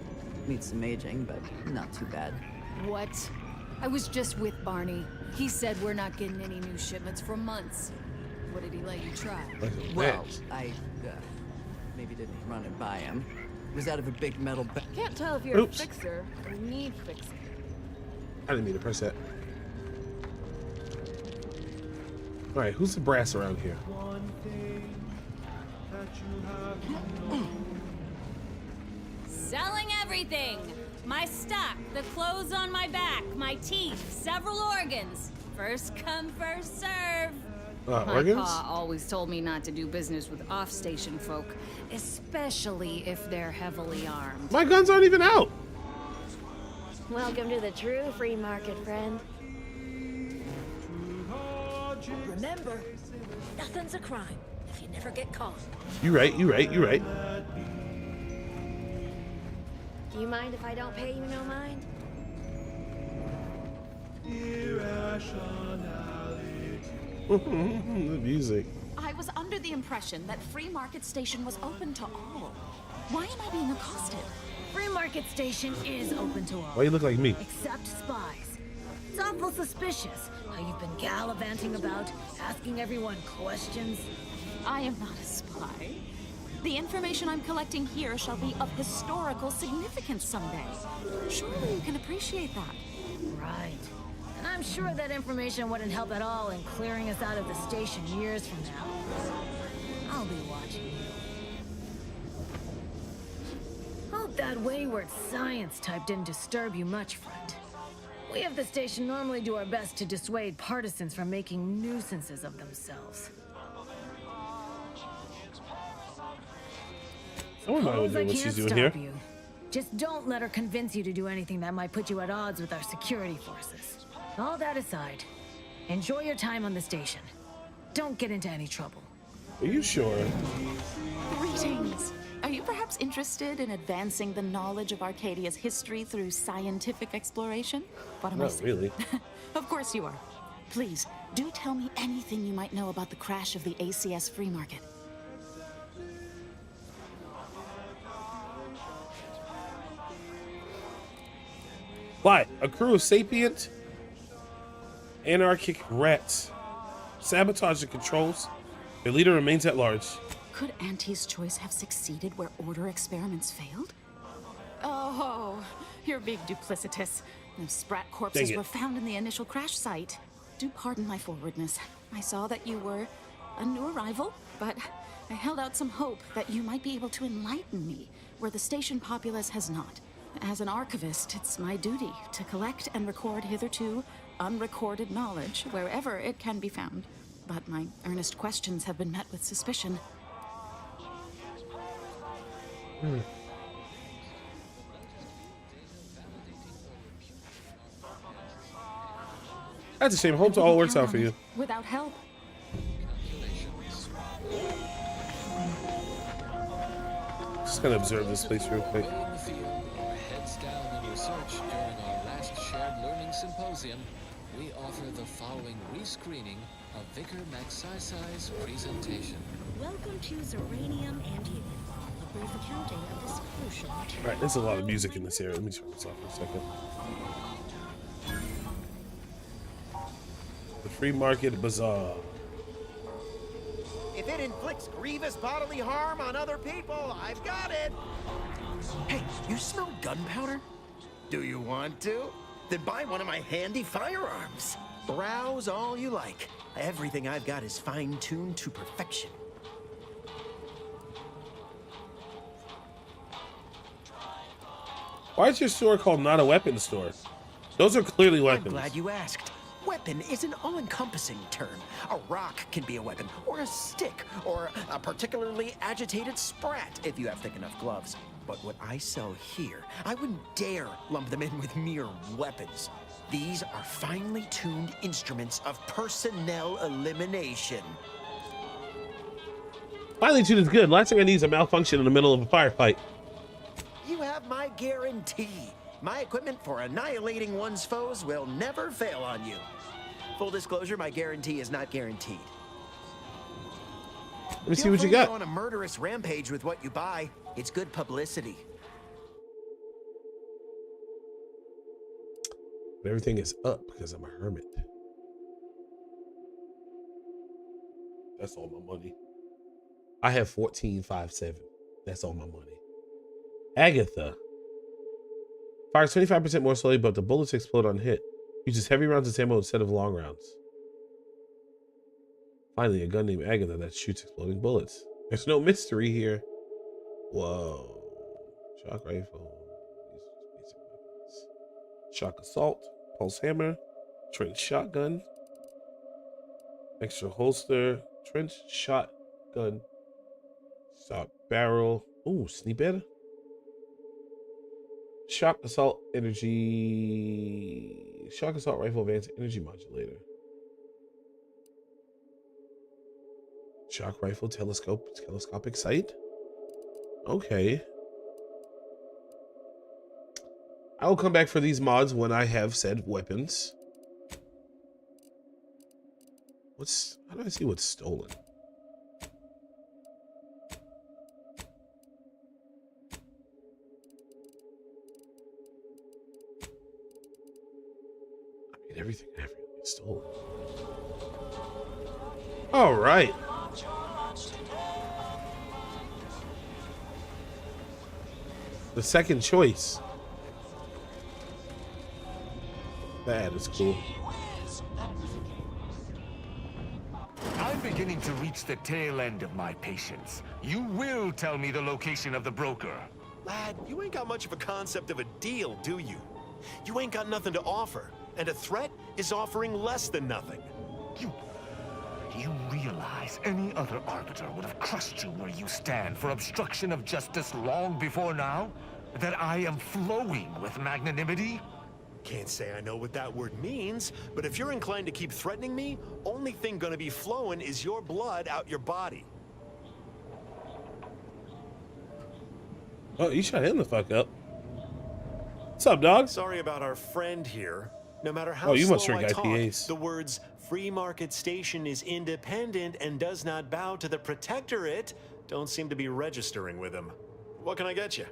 Needs some aging, but not too bad. What? I was just with Barney. He said we're not getting any new shipments for months. What did he let you try? Well, I maybe didn't run it by him. It was out of a big metal bag. Can't tell if you're a fixer or need fixing. I didn't mean to press that. All right, who's the brass around here? Selling everything. My stock, the clothes on my back, my teeth, several organs. First come, first serve. My organs? pa always told me not to do business with off-station folk, especially if they're heavily armed. My guns aren't even out. Welcome to the true free market, friend. Remember, nothing's a crime if you never get caught. You right, you right, you right. Do you mind if I don't pay you no mind? The music. I was under the impression that Free Market Station was open to all. Why am I being accosted? Free Market Station is open to all. Why you look like me? Except spies. It's awful suspicious how you've been gallivanting about, asking everyone questions. I am not a spy. The information I'm collecting here shall be of historical significance someday. Surely you can appreciate that. Right. And I'm sure that information wouldn't help at all in clearing us out of the station years from now. I'll be watching you. Hope that wayward science type didn't disturb you much, friend. We of the station normally do our best to dissuade partisans from making nuisances of themselves. I don't know what she's doing here. You. Just don't let her convince you to do anything that might put you at odds with our security forces. All that aside, enjoy your time on the station. Don't get into any trouble. Are you sure? Greetings. Are you perhaps interested in advancing the knowledge of Arcadia's history through scientific exploration? What am I Not saying? really. Of course you are. Please, do tell me anything you might know about the crash of the ACS Free Market. Why? A crew of sapient, anarchic rats sabotage the controls. Their leader remains at large. Could Auntie's Choice have succeeded where Order experiments failed? Oh, you're being duplicitous. Those Sprat corpses were found in the initial crash site. Do pardon my forwardness. I saw that you were a new arrival, but I held out some hope that you might be able to enlighten me where the station populace has not. As an archivist, it's my duty to collect and record hitherto unrecorded knowledge wherever it can be found. but my earnest questions have been met with suspicion. That's a shame. Hope all works out for you. Without help. Just gonna observe this place real quick. Heads down in research during our last shared learning symposium, we offer the following rescreening of Vicar Maxisai's presentation. Welcome to Zeranium and you. A brief accounting of this crucial material. Alright, there's a lot of music in this area. Let me turn this off for a second. The Free Market Bazaar. If it inflicts grievous bodily harm on other people, I've got it. Hey, you smell gunpowder? Do you want to? Then buy one of my handy firearms. Browse all you like. Everything I've got is fine-tuned to perfection. Why is your store called Not a Weapon Store? Those are clearly weapons. I'm glad you asked. Weapon is an all-encompassing term. A rock can be a weapon, or a stick, or a particularly agitated sprat if you have thick enough gloves. But what I sell here, I wouldn't dare lump them in with mere weapons. These are finely tuned instruments of personnel elimination. Finely tuned is good. Last thing I need is a malfunction in the middle of a firefight. You have my guarantee. My equipment for annihilating one's foes will never fail on you. Full disclosure, my guarantee is not guaranteed. Let me see what you got. Go on a murderous rampage with what you buy. It's good publicity. But everything is up because I'm a hermit. That's all my money. I have 14.57. That's all my money. Agatha. Fires 25% more slowly, but the bullets explode on hit. Uses heavy rounds as ammo instead of long rounds. Finally, a gun named Agatha that shoots exploding bullets. There's no mystery here. Whoa. Shock rifle. These are basic weapons. Shock assault. Pulse hammer. Trench shotgun. Extra holster. Trench shotgun. Stock barrel. Ooh, sniper. Shock assault energy. Shock assault rifle advanced energy modulator. Shock rifle telescopic sight. Okay. I will come back for these mods when I have said weapons. How do I see what's stolen? Everything gets stolen. All right. The second choice. That is cool. I'm beginning to reach the tail end of my patience. You will tell me the location of the broker. Lad, you ain't got much of a concept of a deal, do you? You ain't got nothing to offer. And a threat is offering less than nothing. You realize any other arbiter would have crushed you where you stand for obstruction of justice long before now? That I am flowing with magnanimity? Can't say I know what that word means, but if you're inclined to keep threatening me, only thing gonna be flowing is your blood out your body. Oh, you shot him the fuck up. What's up, dog? Sorry about our friend here. No matter how you must slow drink I talk, IPAs. the words "Free Market Station is independent and does not bow to the Protectorate" don't seem to be registering with him. What can I get you?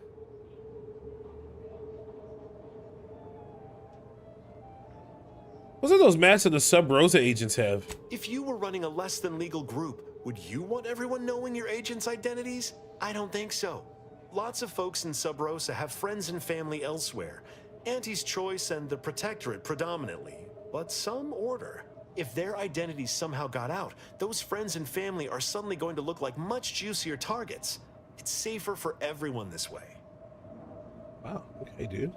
What's are those masks that the Sub Rosa agents have? If you were running a less than legal group, would you want everyone knowing your agents' identities? I don't think so. Lots of folks in Sub Rosa have friends and family elsewhere. Auntie's Choice and the Protectorate predominantly, but some order. If their identities somehow got out, those friends and family are suddenly going to look like much juicier targets. It's safer for everyone this way. Wow, okay, dude.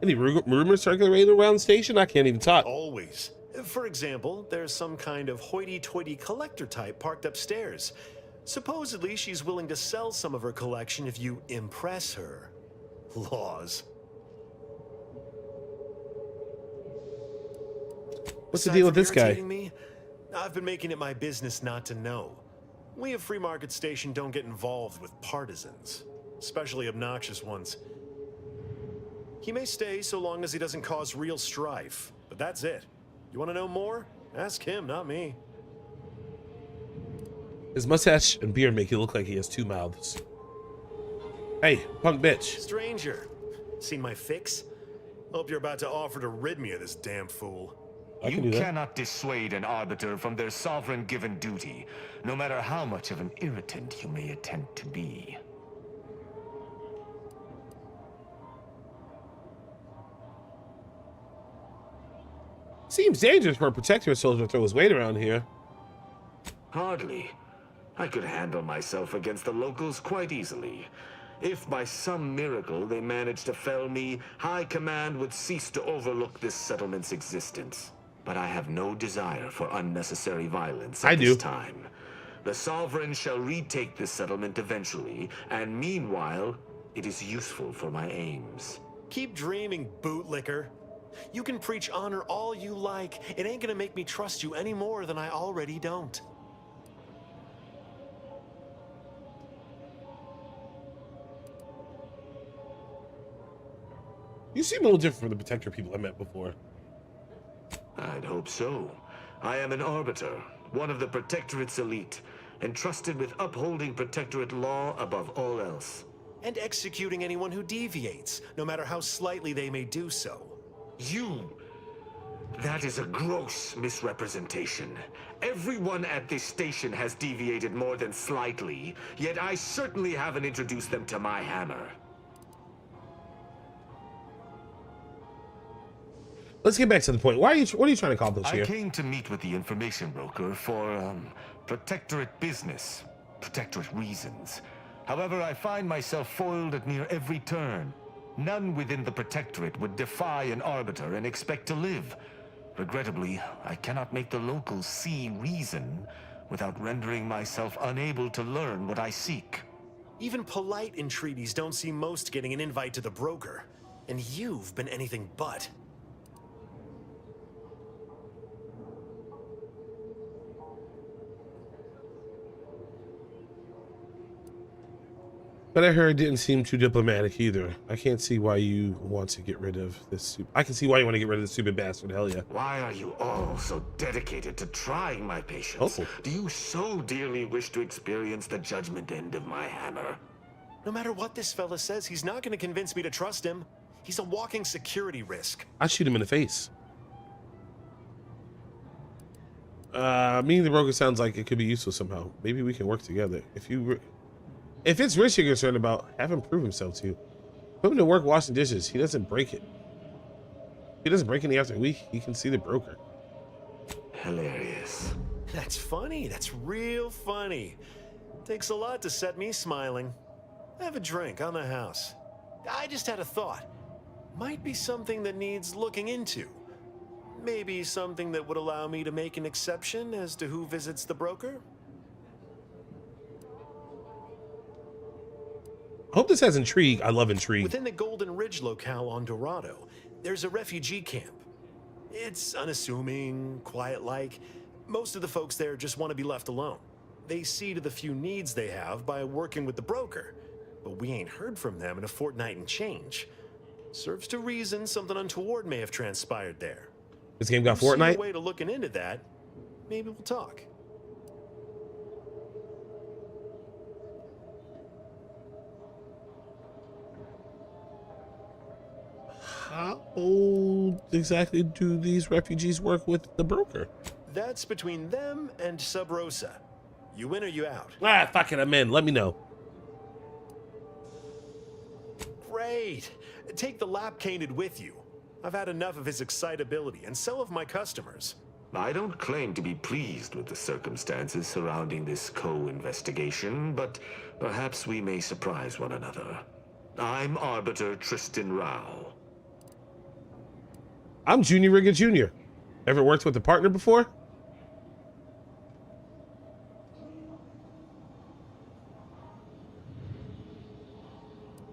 Any rumors circulating around the station? I can't even talk. Always. For example, there's some kind of hoity-toity collector type parked upstairs. Supposedly, she's willing to sell some of her collection if you impress her. Laws. What's the deal with this guy? Me, I've been making it my business not to know. We of Free Market Station don't get involved with partisans, especially obnoxious ones. He may stay so long as he doesn't cause real strife, but that's it. You want to know more? Ask him, not me. His mustache and beard make it look like he has two mouths. Hey, punk bitch. Stranger, seen my fix? Hope you're about to offer to rid me of this damn fool. You cannot dissuade an arbiter from their sovereign given duty, no matter how much of an irritant you may attempt to be. Seems dangerous for a protectorate soldier to throw his weight around here. Hardly. I could handle myself against the locals quite easily. If by some miracle they managed to fell me, High Command would cease to overlook this settlement's existence. But I have no desire for unnecessary violence at this time. The Sovereign shall retake this settlement eventually, and meanwhile, it is useful for my aims. Keep dreaming, bootlicker. You can preach honor all you like. It ain't gonna make me trust you any more than I already don't. You seem a little different from the Protector people I met before. I'd hope so. I am an arbiter, one of the Protectorate's elite, entrusted with upholding Protectorate law above all else. And executing anyone who deviates, no matter how slightly they may do so. That is a gross misrepresentation. Everyone at this station has deviated more than slightly, yet I certainly haven't introduced them to my hammer. Let's get back to the point. What are you trying to accomplish here? I came to meet with the information broker for, Protectorate business. Protectorate reasons. However, I find myself foiled at near every turn. None within the Protectorate would defy an arbiter and expect to live. Regrettably, I cannot make the locals see reason without rendering myself unable to learn what I seek. Even polite entreaties don't see most getting an invite to the broker. And you've been anything but. But I heard it didn't seem too diplomatic either. I can't see why you want to get rid of this. I can see why you want to get rid of this stupid bastard. Hell yeah. Why are you all so dedicated to trying my patience? Do you so dearly wish to experience the judgment end of my hammer? No matter what this fella says, he's not going to convince me to trust him. He's a walking security risk. I'd shoot him in the face. Me and the broker sounds like it could be useful somehow. Maybe we can work together. If it's Rich you're concerned about, have him prove himself to you. Put him to work washing dishes. He doesn't break it. If he doesn't break any after a week, he can see the broker. Hilarious. That's funny. That's real funny. Takes a lot to set me smiling. Have a drink on the house. I just had a thought. Might be something that needs looking into. Maybe something that would allow me to make an exception as to who visits the broker? I hope this has intrigue. I love intrigue. Within the Golden Ridge locale on Dorado, there's a refugee camp. It's unassuming, quiet-like. Most of the folks there just want to be left alone. They see to the few needs they have by working with the broker. But we ain't heard from them in a fortnight and change. Serves to reason something untoward may have transpired there. This game got See Fortnite? a way to looking into that. Maybe we'll talk. How exactly do these refugees work with the broker? That's between them and Sub Rosa. You in or you out? Ah, fuck it, I'm in. Let me know. Great. Take the lap canid with you. I've had enough of his excitability, and so have my customers. I don't claim to be pleased with the circumstances surrounding this co-investigation, but perhaps we may surprise one another. I'm Arbiter Tristan Rao. I'm Junior Rigger Jr. Ever worked with a partner before?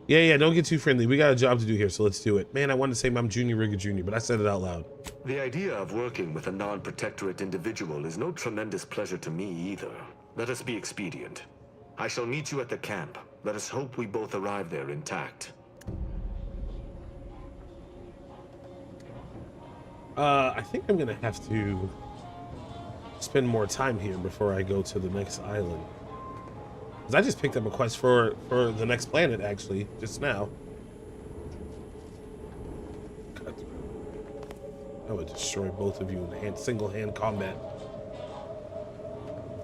Yeah, don't get too friendly. We got a job to do here, so let's do it. Man, I wanted to say I'm Junior Rigger Jr., but I said it out loud. The idea of working with a non-protectorate individual is no tremendous pleasure to me either. Let us be expedient. I shall meet you at the camp. Let us hope we both arrive there intact. I think I'm gonna have to spend more time here before I go to the next island. Because I just picked up a quest for the next planet, actually, just now. God. I would destroy both of you in single-hand combat.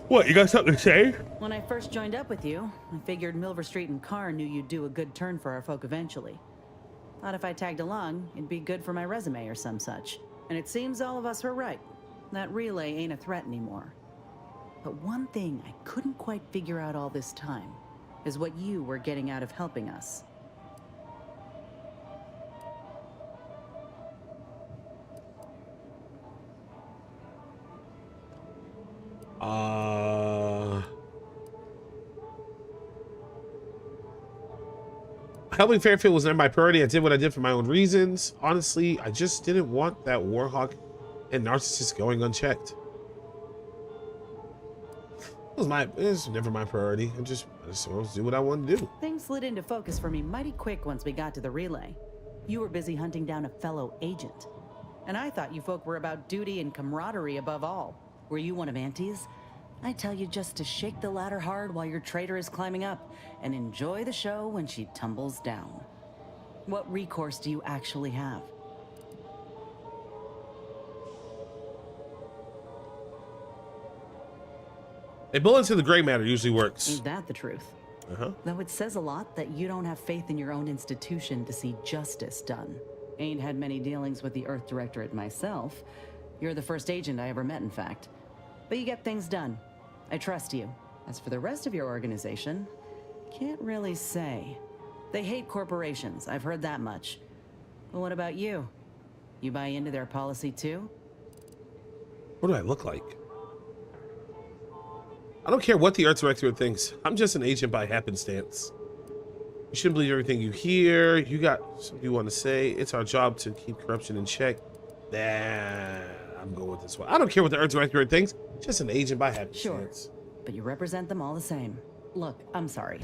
What, you got something to say? When I first joined up with you, I figured Milver Street and Carr knew you'd do a good turn for our folk eventually. Thought if I tagged along, it'd be good for my resume or some such. And it seems all of us were right. That relay ain't a threat anymore. But one thing I couldn't quite figure out all this time is what you were getting out of helping us. Helping Fairfield was never my priority. I did what I did for my own reasons. Honestly, I just didn't want that Warhawk and Narcissist going unchecked. It was never my priority. I just wanted to do what I wanted to do. Things slid into focus for me mighty quick once we got to the relay. You were busy hunting down a fellow agent. And I thought you folk were about duty and camaraderie above all. Were you one of Auntie's? I tell you just to shake the ladder hard while your traitor is climbing up, and enjoy the show when she tumbles down. What recourse do you actually have? A bullet to the gray matter usually works. Ain't that the truth? Uh-huh. Though it says a lot that you don't have faith in your own institution to see justice done. Ain't had many dealings with the Earth Directorate myself. You're the first agent I ever met, in fact. But you get things done. I trust you. As for the rest of your organization, can't really say. They hate corporations, I've heard that much. But what about you? You buy into their policy too? What do I look like? I don't care what the Art Directorate thinks. I'm just an agent by happenstance. You shouldn't believe everything you hear. You got something you want to say. It's our job to keep corruption in check. Nah, I'm going with this one. I don't care what the Art Directorate thinks. Just an agent by happenstance. Sure, but you represent them all the same. Look, I'm sorry.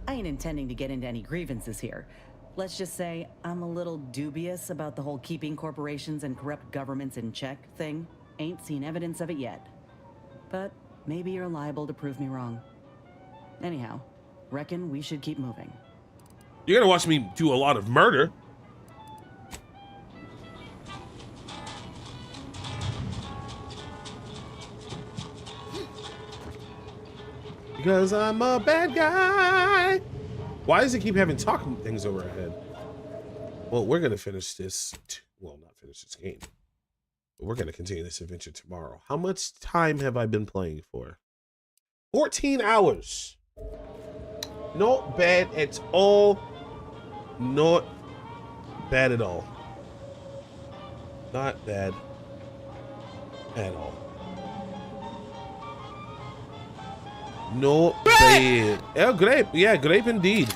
I ain't intending to get into any grievances here. Let's just say I'm a little dubious about the whole keeping corporations and corrupt governments in check thing. Ain't seen evidence of it yet. But maybe you're liable to prove me wrong. Anyhow, reckon we should keep moving. You're gonna watch me do a lot of murder. Because I'm a bad guy. Why does it keep having talking things over our head? Well, we're gonna finish this. Well, not finish this game. But we're gonna continue this adventure tomorrow. How much time have I been playing for? 14 hours. Not bad at all. Not bad at all. Not bad at all. No bad. Oh, grape. Yeah, grape indeed.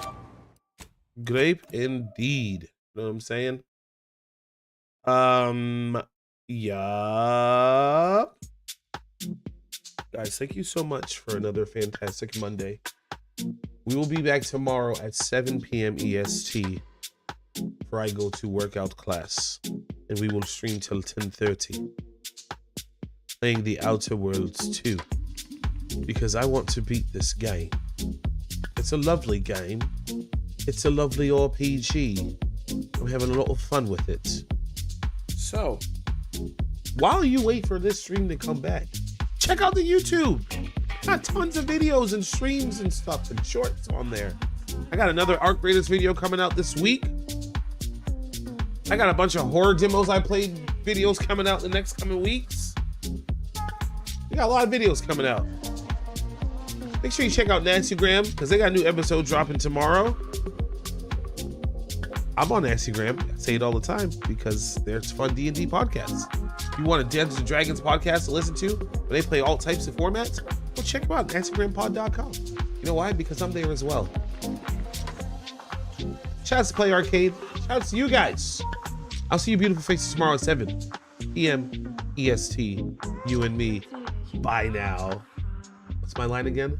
Grape indeed. You know what I'm saying? Yeah. Guys, thank you so much for another fantastic Monday. We will be back tomorrow at 7 p.m. EST before I go to workout class. And we will stream till 10:30. Playing the Outer Worlds 2. Because I want to beat this game. It's a lovely game. It's a lovely RPG. I'm having a lot of fun with it. So, while you wait for this stream to come back, check out the YouTube. Got tons of videos and streams and stuff and shorts on there. I got another Arc Raiders video coming out this week. I got a bunch of horror demos I played videos coming out in the next coming weeks. We got a lot of videos coming out. Make sure you check out Nancygram because they got a new episode dropping tomorrow. I'm on Instagram. I say it all the time because there's fun D&D podcasts. If you want a Dungeons and Dragons podcast to listen to, where they play all types of formats, well, check them out, InstagramPod.com. You know why? Because I'm there as well. Shout out to Play Arcade. Shout out to you guys. I'll see you beautiful faces tomorrow at 7 p.m. EST. You and me. Bye now. What's my line again?